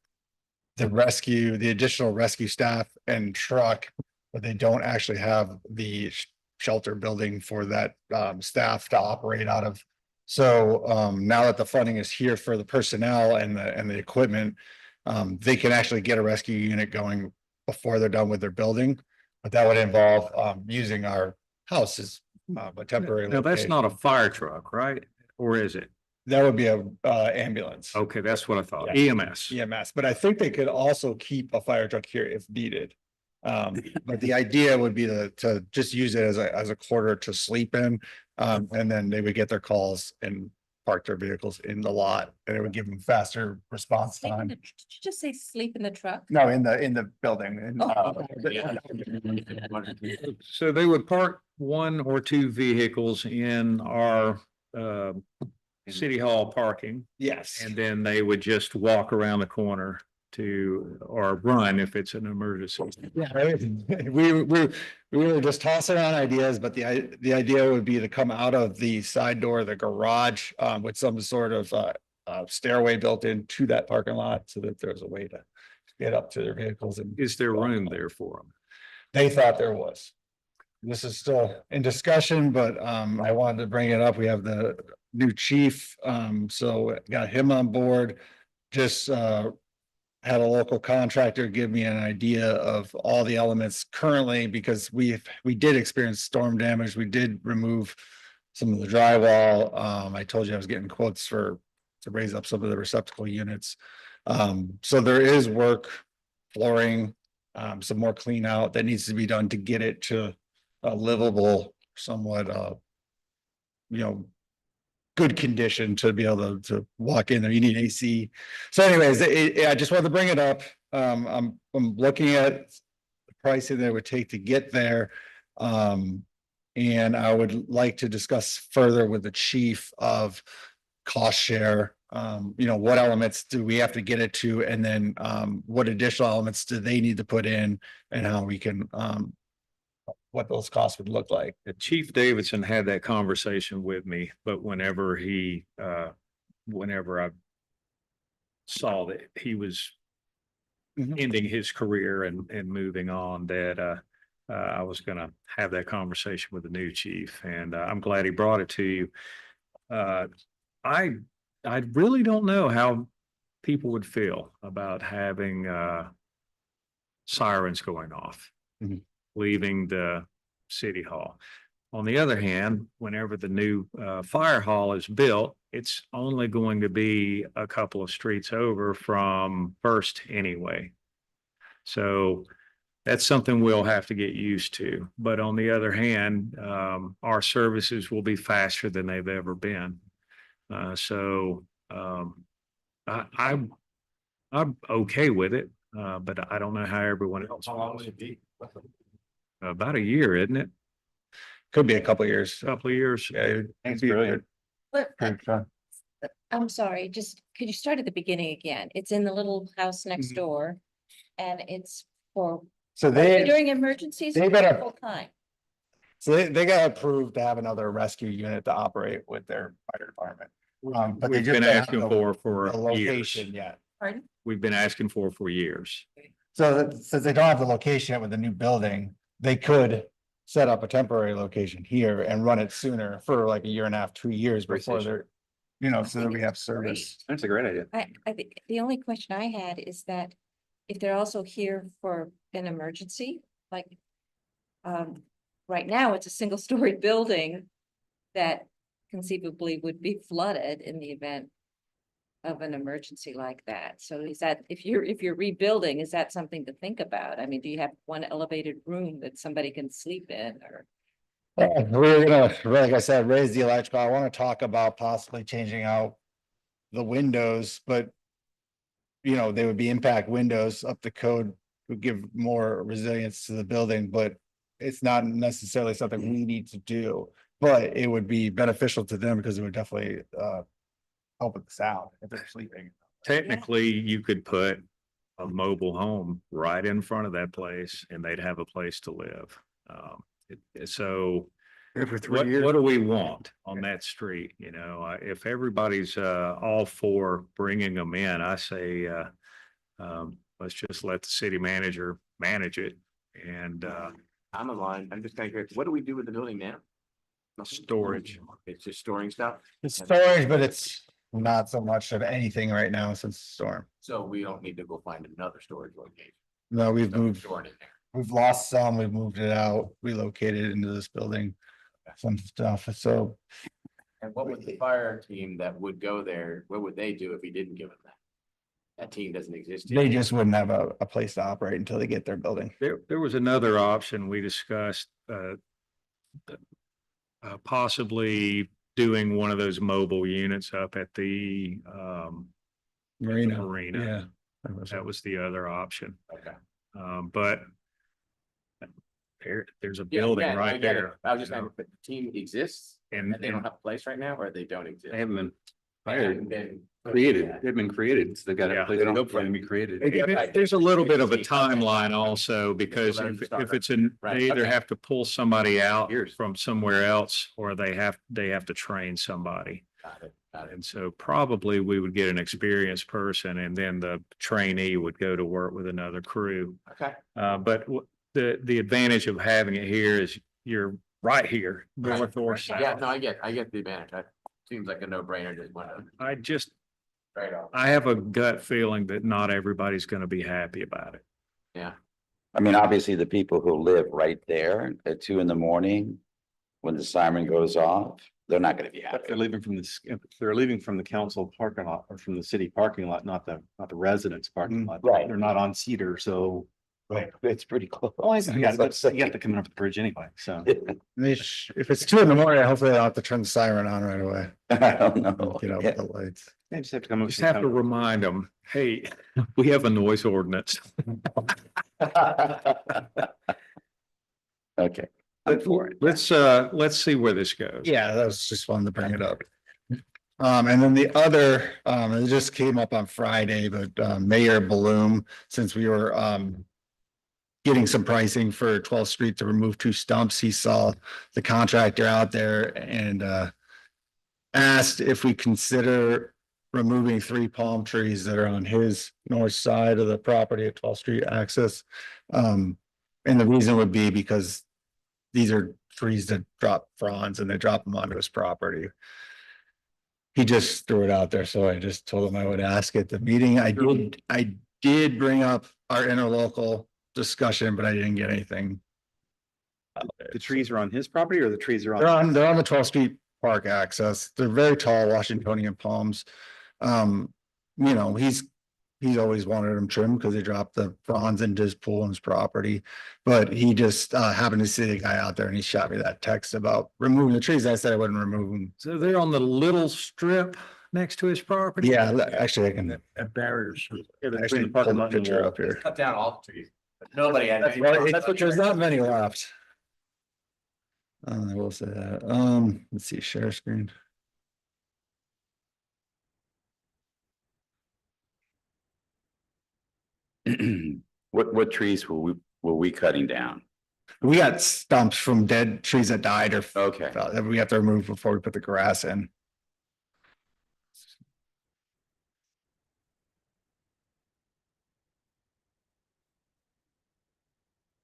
the additional rescue staff and truck, but they don't actually have the shelter building for that staff to operate out of. So now that the funding is here for the personnel and the equipment, they can actually get a rescue unit going before they're done with their building. But that would involve using our houses, a temporary. Now, that's not a fire truck, right? Or is it? That would be a ambulance. Okay, that's what I thought. Yeah. EMS. EMS, but I think they could also keep a fire truck here if needed. But the idea would be to just use it as a quarter to sleep in. And then they would get their calls and park their vehicles in the lot, and it would give them faster response Sleep in time. the- Did you just say sleep in the truck? No, in the building. So they would park 1 or 2 vehicles in our city hall parking, Yes. and then they would just walk around the corner or run if it's an emergency. Yeah, we were just tossing around ideas, but the idea would be to come out of the side door of the garage with some sort of stairway built into that parking lot so that there's a way to get up to their vehicles. And Is there room there for them? they thought there was. This is still in discussion, but I wanted to bring it up. We have the new chief, so got him on board. Just had a local contractor give me an idea of all the elements currently, because we did experience storm damage. We did remove some of the drywall. I told you I was getting quotes to raise up some of the receptacle units. So there is work, flooring, some more clean out that needs to be done to get it to a livable, somewhat good condition to be able to walk in there. You need AC. So anyways, I just wanted to bring it up. I'm looking at the pricing that it would take to get there. And I would like to discuss further with the chief of cost share. What elements do we have to get it to? And then what additional elements do they need to put in and how we can what those costs would look like. Chief Davidson had that conversation with me, but whenever I saw that he was ending his career and moving on, that I was gonna have that conversation with the new chief, and I'm glad he brought it to you. I really don't know how people would feel about having sirens going off, leaving the city hall. On the other hand, whenever the new fire hall is built, it's only going to be a couple of streets over from First anyway. So that's something we'll have to get used to. But on the other hand, our services will be faster than they've ever been. I'm okay with it, but I don't know how everyone else. How long would it be? About a year, isn't it? Could be a couple of years. Couple of years. Yeah, it'd That's be a brilliant. But good time. I'm sorry, just, could you start at the beginning again? It's in the little house next Mhm. door. And it's for So they, during emergencies they or better- full time? so they got approved to have another rescue unit to operate with their fire department. But they We've just been don't have asking the- for the years. location yet. Pardon? We've been asking for years. So since they don't have the location yet with the new building, they could set up a temporary location here and run it sooner for like a year and a half, 2 years Great before station. they're, so that we have service. That's a great idea. I think the only question I had is that if they're also here for an emergency, like right now, it's a single-story building that conceivably would be flooded in the event of an emergency like that. So is that, if you're rebuilding, is that something to think about? I mean, do you have one elevated room that somebody can sleep in, or? We're gonna, like I said, raise the electrical. I want to talk about possibly changing out the windows, but they would be impact windows up the code, would give more resilience to the building, but it's not necessarily something we need to do. But it would be beneficial to them because it would definitely help with the sound if they're sleeping. Technically, you could put a mobile home right in front of that place and they'd have a place to live. So what do we want on that street? If everybody's all for bringing them in, I say let's just let the city manager manage it and I'm aligned. I'm just kind of curious, what do we do with the building now? storage. It's just storing stuff, It's storage, but it's not so much of anything right now since the storm. so we don't need to go find another storage location. No, we've So moved, storing it there. we've lost some, we've moved it out, relocated it into this building, some stuff, so. And what would the fire team that would go there, what would they do if we didn't give them that? That team doesn't exist. yet. They just wouldn't have a place to operate until they get their building. There was another option we discussed, possibly doing one of those mobile units up at the Marina. Marina. Yeah. That was the other option. Okay. But there's a Yeah, building yeah, I right get it. there. I was just saying, but the team exists And and they don't have a place right now, or they don't exist? They haven't been They hired, haven't been created, they've been created, so they got Yeah. a place They to don't- go for them to be created. There's a little bit of a timeline also, because let them if start. it's in, Right, they either okay. have to pull somebody out Years. from somewhere else, or they have to train somebody. Got it, got it. And so probably we would get an experienced person and then the trainee would go to work with another crew. Okay. But the advantage of having it here is you're right here, north or Yeah, south. no, I get the advantage. That seems like a no-brainer, just want to I just, trade off. I have a gut feeling that not everybody's going to be happy about it. Yeah, I mean, obviously, the people who live right there at 2 a.m. when the siren goes off, they're not gonna be But happy. they're leaving from they're leaving from the council parking lot or from the city parking lot, not the residence parking lot. Right. They're not on Cedar, so Right, it's pretty close. Well, you got Let's say. to come in over the bridge anyway, so. If it's 2 in the morning, hopefully I'll have to turn the siren on right away. I don't know. Get out Yeah. with the lights. They just have to come. Just have to remind them, hey, we have a noise ordinance. Okay, I'm for it. Let's see where this goes. Yeah, that was just wanted to bring it up. And then the other, it just came up on Friday, but Mayor Bloom, since we were getting some pricing for 12th Street to remove 2 stumps, he saw the contractor out there and asked if we consider removing 3 palm trees that are on his north side of the property at 12th Street access. And the reason would be because these are trees that drop fronds and they drop them onto his property. He just threw it out there, so I just told him I would ask at the meeting. I did bring up our interlocal discussion, but I didn't get anything. The trees are on his property or the trees are They're on the 12th Street Park access. They're very tall Washingtonian palms. You know, he's always wanted them trimmed because they drop the fronds into his pool and his property. But he just happened to see the guy out there and he shot me that text about removing the trees. I said I wouldn't remove them. So they're on the little strip next to his property? Yeah, actually I can Barriers. actually pull the picture up here. Cut down all the trees. Nobody had. There's not many left. I will say that. Let's see, share screen. What trees were we cutting down? We got stumps from dead trees that died or Okay. fell that we have to remove before we put the grass in.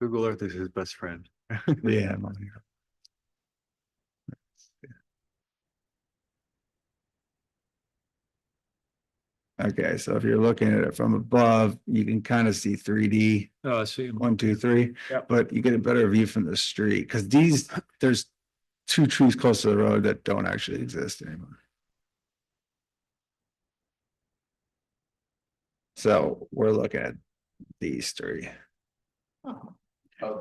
Google Earth is his best friend. Yeah. I'm on here. Okay, so if you're looking at it from above, you can kind of see 3D, Oh, I see. 1, 2, 3. Yep. But you get a better view from the street because there's 2 trees close to the road that don't actually exist anymore. So we're looking at these 3.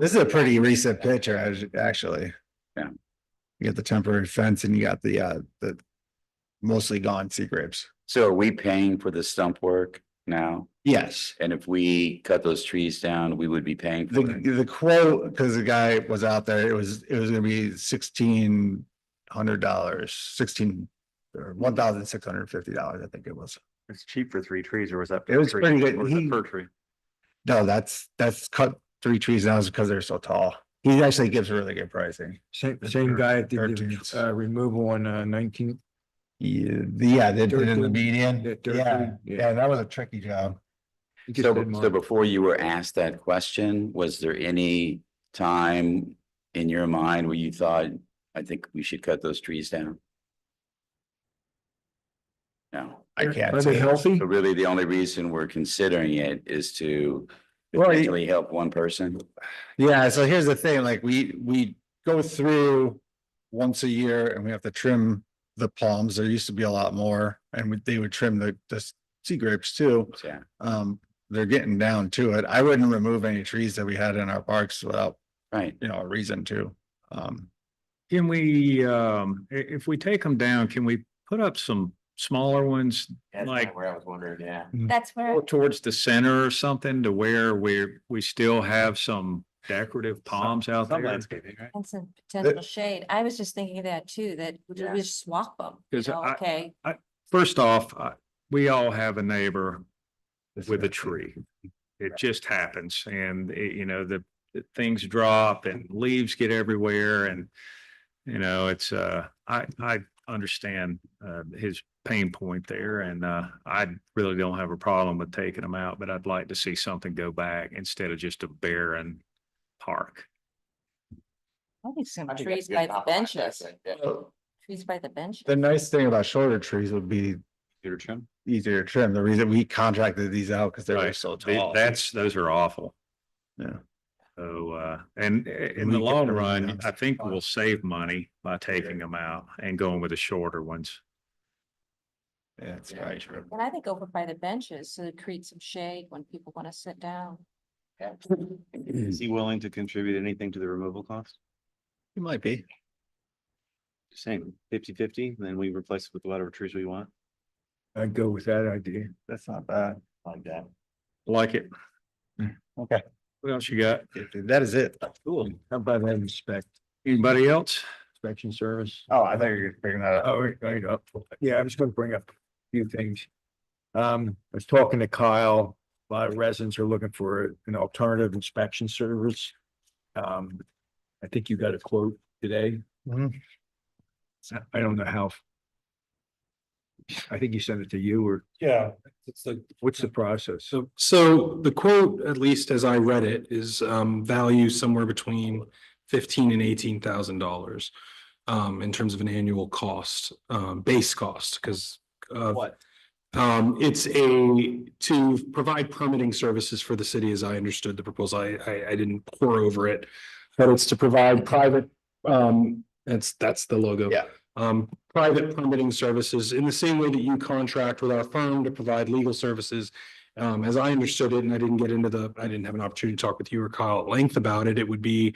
This is a pretty recent picture, actually. Yeah. You got the temporary fence and you got the mostly gone sea grapes. So are we paying for the stump work now? Yes. And if we cut those trees down, we would be paying for it? The quote, because the guy was out there, it was gonna be $1,600, $1,650, I think it was. It's cheap for 3 trees, or was that? It was per pretty tree, good. or was that per tree? No, that's cut 3 trees down because they're so tall. He actually gives really good pricing. Same guy that did Thirteens. the removal on 19th. Yeah, they did in the 13. median. Yeah, Yeah, 13, yeah. yeah, that was a tricky job. He just So, did so mine. before you were asked that question, was there any time in your mind where you thought, I think we should cut those trees down? No. I can't. Are they say. healthy? So really, the only reason we're considering it is to Well, potentially help one person? Yeah, so here's the thing, like we go through once a year and we have to trim the palms. There used to be a lot more and they would trim the sea grapes too. Yeah. They're getting down to it. I wouldn't remove any trees that we had in our parks without, Right. a reason to. Can we, if we take them down, can we put up some smaller ones? Like where I was wondering, yeah. That's where, more towards the center or something to where we still have some decorative palms out Some there? landscaping, right? And some potential shade. I was just thinking of that too, that we just swap them. 'Cause Okay, First off, we all have a neighbor with a tree. It just happens and the things drop and leaves get everywhere and it's I understand his pain point there and I really don't have a problem with taking them out, but I'd like to see something go back instead of just a barren park. I think some trees by the benches, trees by the bench. The nice thing about shorter trees would be Peter Trim. easier to trim. The reason we contracted these out because they were Right. so tall. Those are awful. Yeah. So, and in we the get long everything run, else. I think we'll save money by taking them out and going with the shorter ones. Yeah, it's probably true. And I think over by the benches, so it creates some shade when people want to sit down. Is he willing to contribute anything to the removal cost? It might be. Just saying 50-50, then we replace it with whatever trees we want. I'd go with that idea. That's not bad. Like that. Like it. Okay, What else you got? that is it. Cool. How about that Anybody else? inspection service? Oh, I thought you were bringing that up. Oh, right up. Yeah, I was gonna bring up a few things. I was talking to Kyle, a lot of residents are looking for an alternative inspection service. I think you got a quote today. Mhm. I don't know how. I think you sent it to you or Yeah, it's like, what's the process? so the quote, at least as I read it, is value somewhere between $15,000 and $18,000. In terms of an annual cost, base cost, because What? it's to provide permitting services for the city, as I understood the proposal. I didn't pour over it. But it's to provide private, that's the logo. Yeah. Private permitting services in the same way that you contract with our firm to provide legal services. As I understood it, and I didn't have an opportunity to talk with you or Kyle at length about it, it would be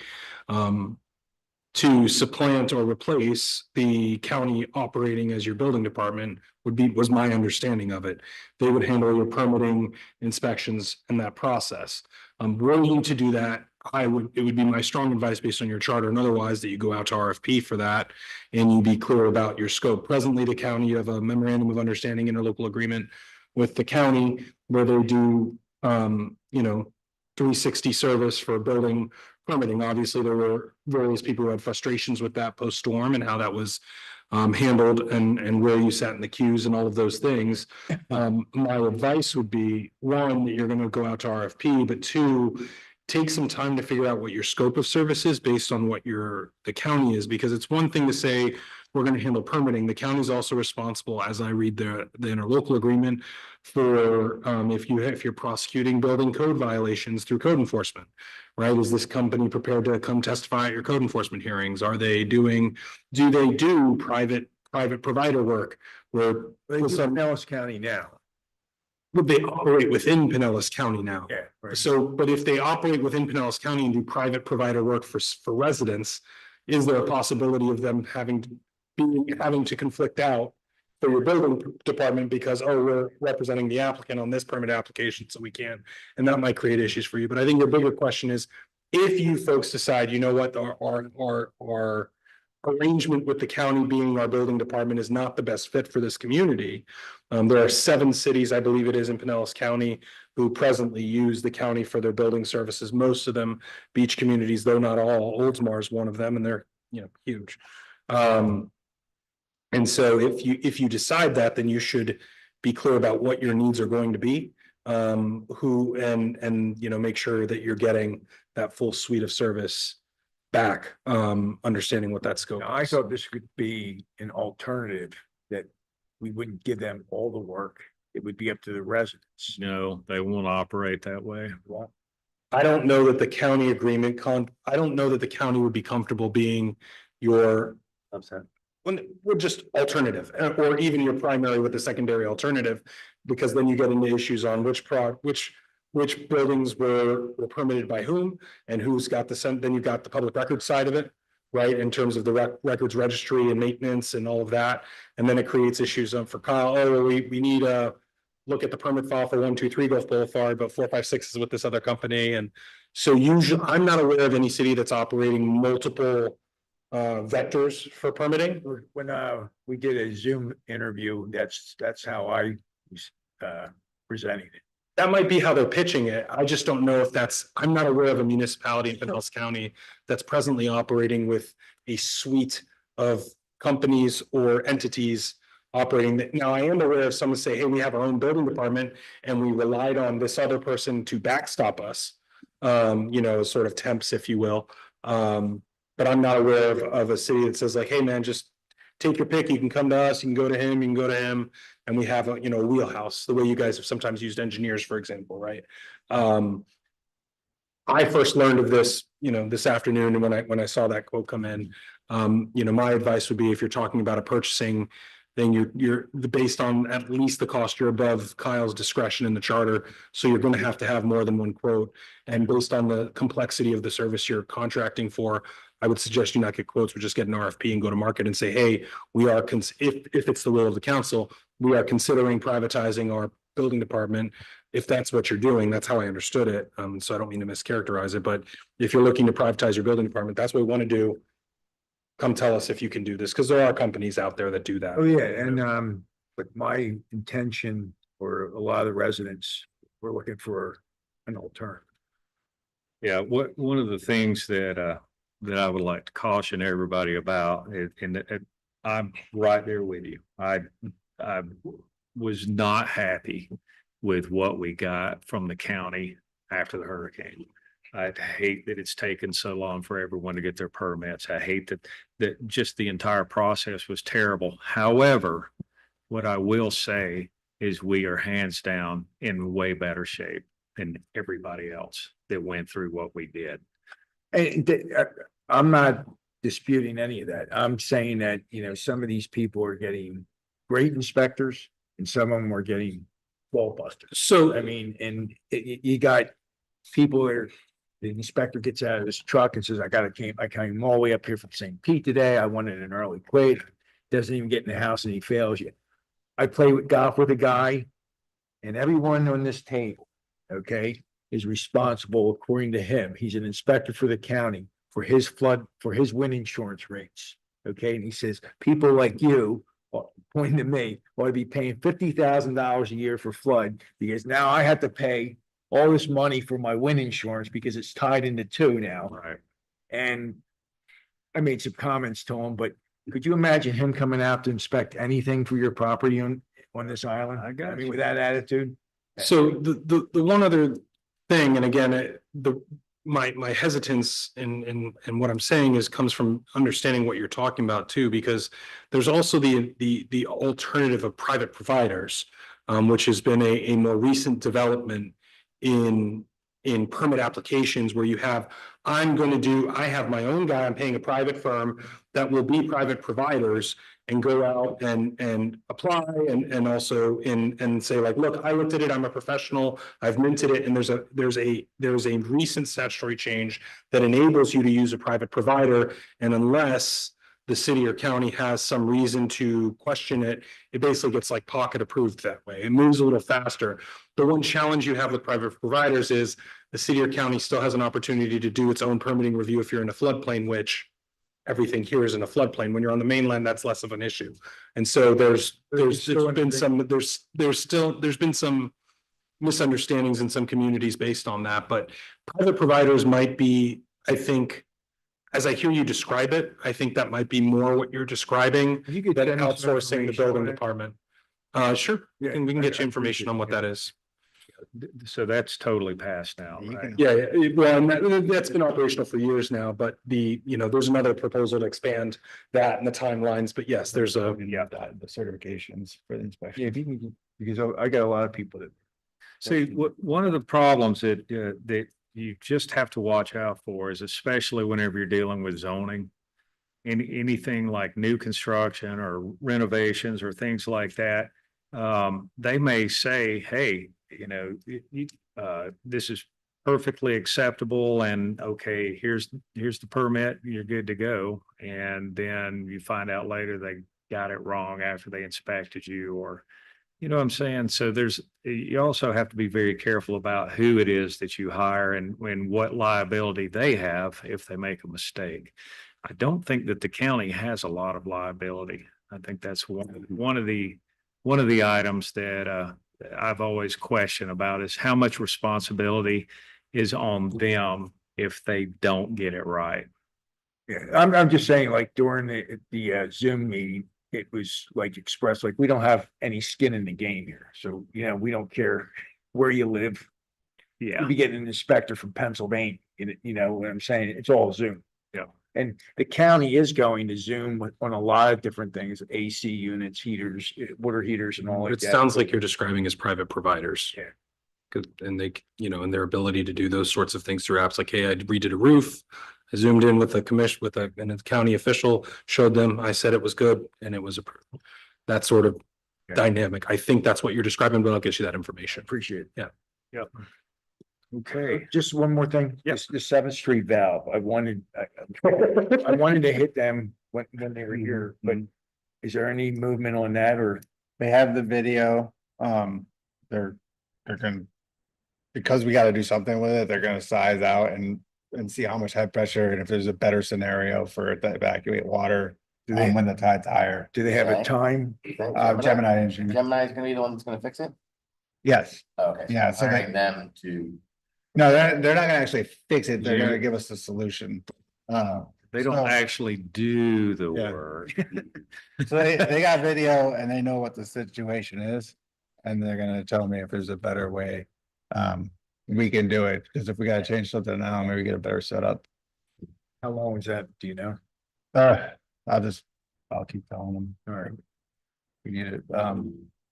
to supplant or replace the county operating as your building department was my understanding of it. They would handle your permitting, inspections, and that process. Were you to do that, it would be my strong advice based on your charter and otherwise that you go out to RFP for that and you be clear about your scope. Presently, the county, you have a memorandum of understanding in a local agreement with the county where they do, 360 service for building permitting. Obviously, there were various people who had frustrations with that post-storm and how that was handled and where you sat in the queues and all of those things. My advice would be, one, that you're going to go out to RFP, but two, take some time to figure out what your scope of service is based on what the county is, because it's one thing to say we're going to handle permitting. The county is also responsible, as I read the interlocal agreement, for if you're prosecuting building code violations through code enforcement, right? Is this company prepared to come testify at your code enforcement hearings? Do they do private provider work where Pinellas County now. would they operate within Pinellas County now? Yeah. right. So, but if they operate within Pinellas County and do private provider work for residents, is there a possibility of them having to conflict out for your building department because, we're representing the applicant on this permit application, so we can't, and that might create issues for you. But I think the bigger question is, if you folks decide, you know what, our arrangement with the county being our building department is not the best fit for this community. There are 7 cities, I believe it is, in Pinellas County who presently use the county for their building services. Most of them beach communities, though not all. Oldsmar is one of them, and they're huge. And so if you decide that, then you should be clear about what your needs are going to be. Make sure that you're getting that full suite of service back, understanding what that scope Now, I is. thought this could be an alternative that we wouldn't give them all the work. It would be up to the residents. No, they won't operate that way. I don't know that the county agreement I don't know that the county would be comfortable being your Upset. we're just alternative, or even your primary with the secondary alternative, because then you get into issues on which buildings were permitted by whom and who's got then you've got the public record side of it, right? In terms of the records registry and maintenance and all of that. And then it creates issues for Kyle. We need a look at the permit file for 123 Gulf Boulevard, but 456 is with this other company. And so usually I'm not aware of any city that's operating multiple vectors for permitting. When we did a Zoom interview, that's how I was presenting it. That might be how they're pitching it. I just don't know if I'm not aware of a municipality in Pinellas County that's presently operating with a suite of companies or entities operating. Now, I am aware of someone say, hey, we have our own building department and we relied on this other person to backstop us, sort of temps, if you will. But I'm not aware of a city that says like, hey, man, just take your pick. You can come to us, you can go to him, you can go to him. And we have a wheelhouse, the way you guys have sometimes used engineers, for example, right? I first learned of this, this afternoon, and when I saw that quote come in, my advice would be, if you're talking about a purchasing then you're based on at least the cost, you're above Kyle's discretion in the charter. So you're going to have more than one quote. And based on the complexity of the service you're contracting for, I would suggest you not get quotes, but just get an RFP and go to market and say, hey, we are, if it's the will of the council, we are considering privatizing our building department. If that's what you're doing, that's how I understood it. So I don't mean to mischaracterize it, but if you're looking to privatize your building department, that's what we want to do. Come tell us if you can do this, because there are companies out there that do that. Oh, yeah, and but my intention for a lot of the residents, we're looking for an alternative. Yeah, one of the things that I would like to caution everybody about, and I'm right there with you. I was not happy with what we got from the county after the hurricane. I hate that it's taken so long for everyone to get their permits. I hate that just the entire process was terrible. However, what I will say is we are hands down in way better shape than everybody else that went through what we did. And I'm not disputing any of that. I'm saying that, some of these people are getting great inspectors and some of them are getting wall busters. So I mean, and you got people that are, the inspector gets out of his truck and says, I came all the way up here from St. Pete today. I wanted an early plate. Doesn't even get in the house and he fails you. I play with golf with a guy and everyone on this table, okay, is responsible according to him. He's an inspector for the county for his wind insurance rates. Okay, and he says, people like you, pointing to me, ought to be paying $50,000 a year for flood because now I have to pay all this money for my wind insurance because it's tied into two now. Right. And I made some comments to him, but could you imagine him coming out to inspect anything for your property on this island? I mean, with that attitude. So the one other thing, and again, my hesitance in what I'm saying comes from understanding what you're talking about too, because there's also the alternative of private providers, which has been a more recent development in permit applications where you have, I have my own guy, I'm paying a private firm that will be private providers and go out and apply and also and say like, look, I looked at it, I'm a professional, I've minted it, and there's a recent statutory change that enables you to use a private provider, and unless the city or county has some reason to question it, it basically gets like pocket approved that way. It moves a little faster. The one challenge you have with private providers is the city or county still has an opportunity to do its own permitting review if you're in a floodplain, which everything here is in a floodplain. When you're on the mainland, that's less of an issue. And so there's been some misunderstandings in some communities based on that, but private providers might be, I think, as I hear you describe it, I think that might be more what you're describing, You could that send us some outsourcing the information building on it. department. Sure, Yeah, and we can get I you information on what that is. So that's totally passed now, right? Yeah, well, and that's been operational for years now, but there's another proposal to expand that and the timelines, but yes, there's a. Yeah. The certifications for the inspection. Yeah, if you can, because I got a lot of people that. See, one of the problems that you just have to watch out for is, especially whenever you're dealing with zoning, anything like new construction or renovations or things like that, they may say, hey, this is perfectly acceptable and okay, here's the permit, you're good to go. And then you find out later they got it wrong after they inspected you, or you know what I'm saying? So you also have to be very careful about who it is that you hire and what liability they have if they make a mistake. I don't think that the county has a lot of liability. I think that's one of the items that I've always questioned about is how much responsibility is on them if they don't get it right. Yeah, I'm just saying, like during the Zoom meeting, it was like expressed, like we don't have any skin in the game here. So, we don't care where you live. Yeah. You'll be getting an inspector from Pennsylvania, you know what I'm saying? It's all Zoom. Yeah. And the county is going to Zoom on a lot of different things, AC units, heaters, water heaters and all But like it that. sounds like you're describing as private providers. Yeah. And they, and their ability to do those sorts of things through apps like, hey, I redid a roof. I zoomed in with a commission, and a county official, showed them, I said it was good and it was approved. that sort of Okay. dynamic. I think that's what you're describing, but I'll get you that information. Appreciate it. Yeah. Okay. Just one more thing. Yep. This the Seventh Street valve. I wanted to hit them when they were here, but is there any movement on that or? They have the video, they're gonna. Because we gotta do something with it, they're gonna size out and see how much head pressure and if there's a better scenario for it to evacuate water. Do they, When the tide's higher. do they have a Okay. time? Gemini engineer, Gemini's gonna be the one that's gonna fix it? yes, Okay. Yeah, so they- hiring them to. no, they're not gonna actually fix it, they're Yeah. gonna give us the solution. They don't So- actually do the Yeah. work. So they got video and they know what the situation is. And they're gonna tell me if there's a better way. We can do it, because if we gotta change something now, maybe get a better setup. How long is that? Do you know? I'll keep telling them. All right, We need it.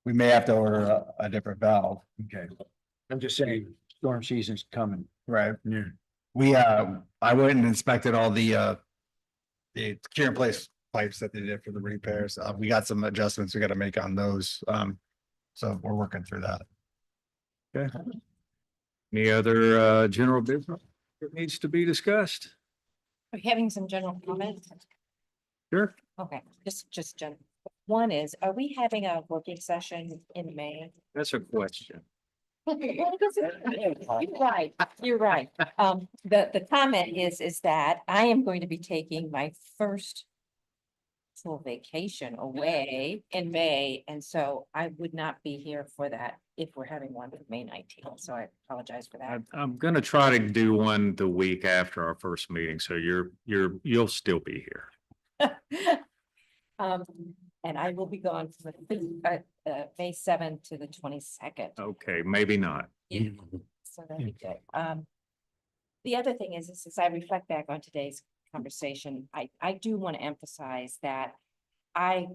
We may have to order a different valve. okay. I'm just saying, storm season's coming. Right. Yeah. We, I went and inspected all the secure in place pipes that they did for the repairs. We got some adjustments we gotta make on those. So we're working through that. Any other general business that needs to be discussed? Are you having some general comments? Sure. Okay, just general. One is, are we having a working session in May? That's a question. You're right, you're right. The comment is that I am going to be taking my first full vacation away in May, and so I would not be here for that if we're having one for May 19th, so I apologize for that. I'm gonna try to do one the week after our first meeting, so you'll still be here. And I will be gone from May 7th to the 22nd. Okay, maybe not. Yeah, so that'd be good. The other thing is, as I reflect back on today's conversation, I do want to emphasize that I,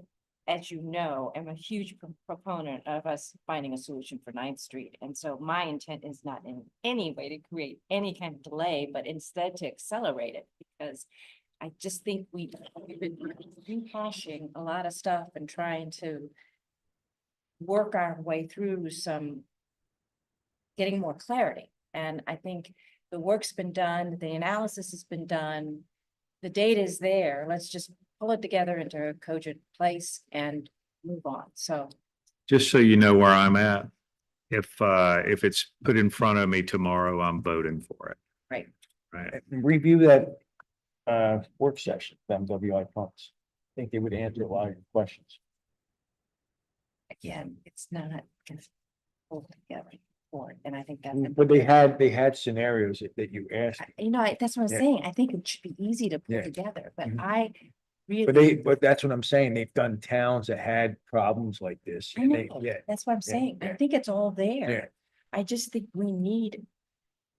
as you know, am a huge proponent of us finding a solution for 9th Street. And so my intent is not in any way to create any kind of delay, but instead to accelerate it, because I just think we've been rehashing a lot of stuff and trying to work our way through getting more clarity. And I think the work's been done, the analysis has been done, the data is there. Let's just pull it together into a cogent place and move on. So Just so you know where I'm at. If it's put in front of me tomorrow, I'm voting for it. Right. Right. Review that work session, MWI pumps. I think they would answer a lot of your questions. again, it's not gonna pull together for it. And I think that's. But they had scenarios that you asked. You know, that's what I'm Yeah. saying. I think it should be easy to pull Yeah. together, but Mhm. I really. But that's what I'm saying. They've done towns that had problems like this. I and they- know, Yeah, that's what I'm yeah, saying. I yeah. think it's all yeah. there. I just think we need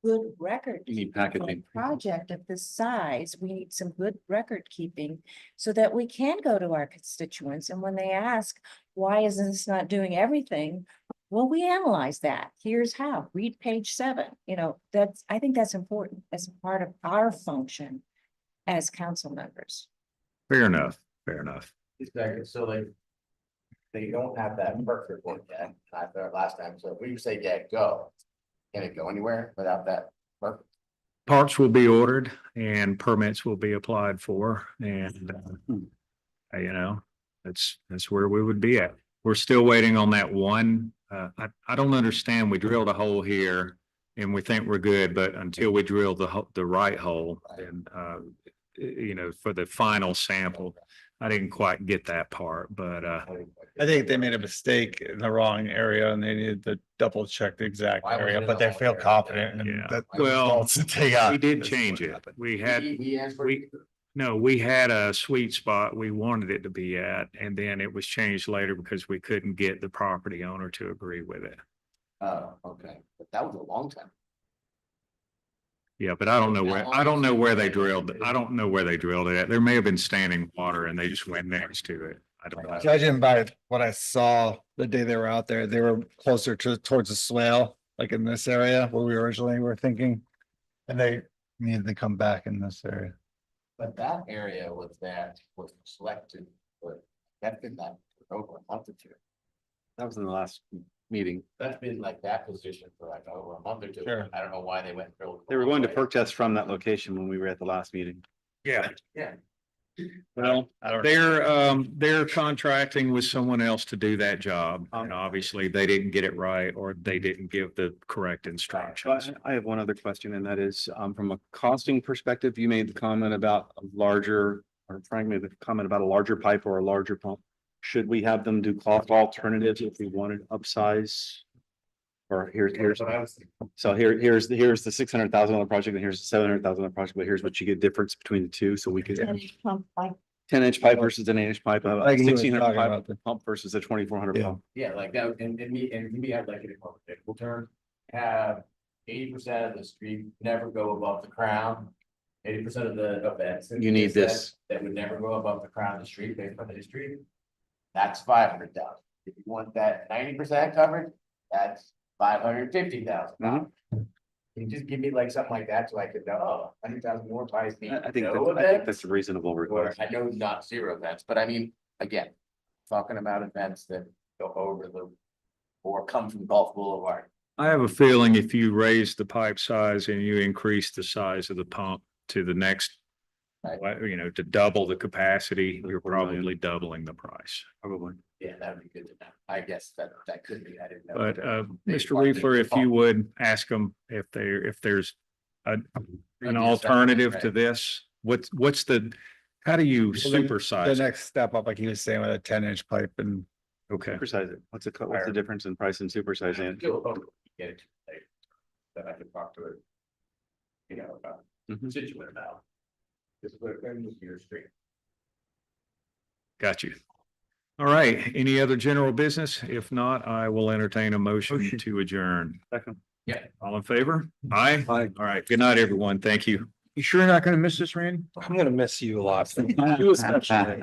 good record. You need keeping for a packaging. Project of this size, we need some good record keeping so that we can go to our constituents, and when they ask, why isn't this not doing everything? Well, we analyze that. Here's how. Read page 7. You know, I think that's important as part of our function as council members. Fair enough, fair enough. Exactly, so they don't have that perk report yet, I thought last time, so if we say, yeah, go. Can it go anywhere without that perk? Parts will be ordered and permits will be applied for, and you know, that's where we would be at. We're still waiting on that one. I don't understand. We drilled a hole here and we think we're good, but until we drill the right hole, and you know, for the final sample, I didn't quite get that part, but I think they made a mistake in the wrong area and they needed to double check the exact Why was area, it but in they the feel wrong area? confident Yeah. and that. Well, results that they got. we did This is change what it. happened. We had, He asked for. no, we had a sweet spot we wanted it to be at, and then it was changed later because we couldn't get the property owner to agree with it. Oh, okay, but that was a long time. Yeah, but I don't know where they drilled it. I don't know where they drilled it at. There may have been standing water and they just went next to it. I don't know. Judging by what I saw the day they were out there, they were closer towards the swale, like in this area where we originally were thinking. And they needed to come back in this area. But that area was selected for, that did not over a month or two. That was in the last meeting. That's been like that position for like over a month or two. Sure. I don't know why they went. and drilled They were going to away. perk test from that location when we were at the last meeting. Yeah. Yeah. Well, they're contracting with someone else to do that job. And obviously they didn't get it right or they didn't give the correct So instructions. I have one other question, and that is, from a costing perspective, you made the comment about a larger, or Frank made the comment about a larger pipe or a larger pump. Should we have them do cost alternatives if we wanted upsize? Or here's, That's what I was thinking. so here's the $600,000 project and here's the $700,000 project, but here's what you get difference between the two, so we could. 10-inch pipe versus an 8-inch pipe, a Like he was 1600 talking pipe about the- pump versus a 2400 Yeah. pump. Yeah, like that, and we have like in a more technical term, have 80% of the street never go above the crown. 80% of the events. You need this. That would never go above the crown of the street based on the history. That's 500,000. If you want that 90% covered, that's 550,000. Mhm. Can you just give me like something like that so I could know, oh, 100,000 more buys me. I think no that's, I think events? that's a reasonable Or request. I know not zero events, but I mean, again, talking about events that go over the. Or come from Gulf Boulevard. I have a feeling if you raise the pipe size and you increase the size of the pump to the next, Right. to double the capacity, you're Quarter million. probably doubling the price. Probably. Yeah, that would be good to know. I guess that could be, I didn't know. But They Mr. want Reefler, the if you pump. would ask them if there's an Previous alternative to right. this, what's how do you Well, The supersize? it? next step up, like he was saying, with a 10-inch pipe and Okay, Supersize it. What's the difference in price and supersizing it? Still, get it later. That I could talk to it. About Mhm. Situate about. This is what it's your street. got you. All right, any other general business? If not, I will entertain a motion Motion. to adjourn. Second. Yeah. All in favor? Aye. Aye. All right, good night, everyone. Thank you. You sure you're not gonna miss this, Randy? I'm gonna miss you a lot. You especially.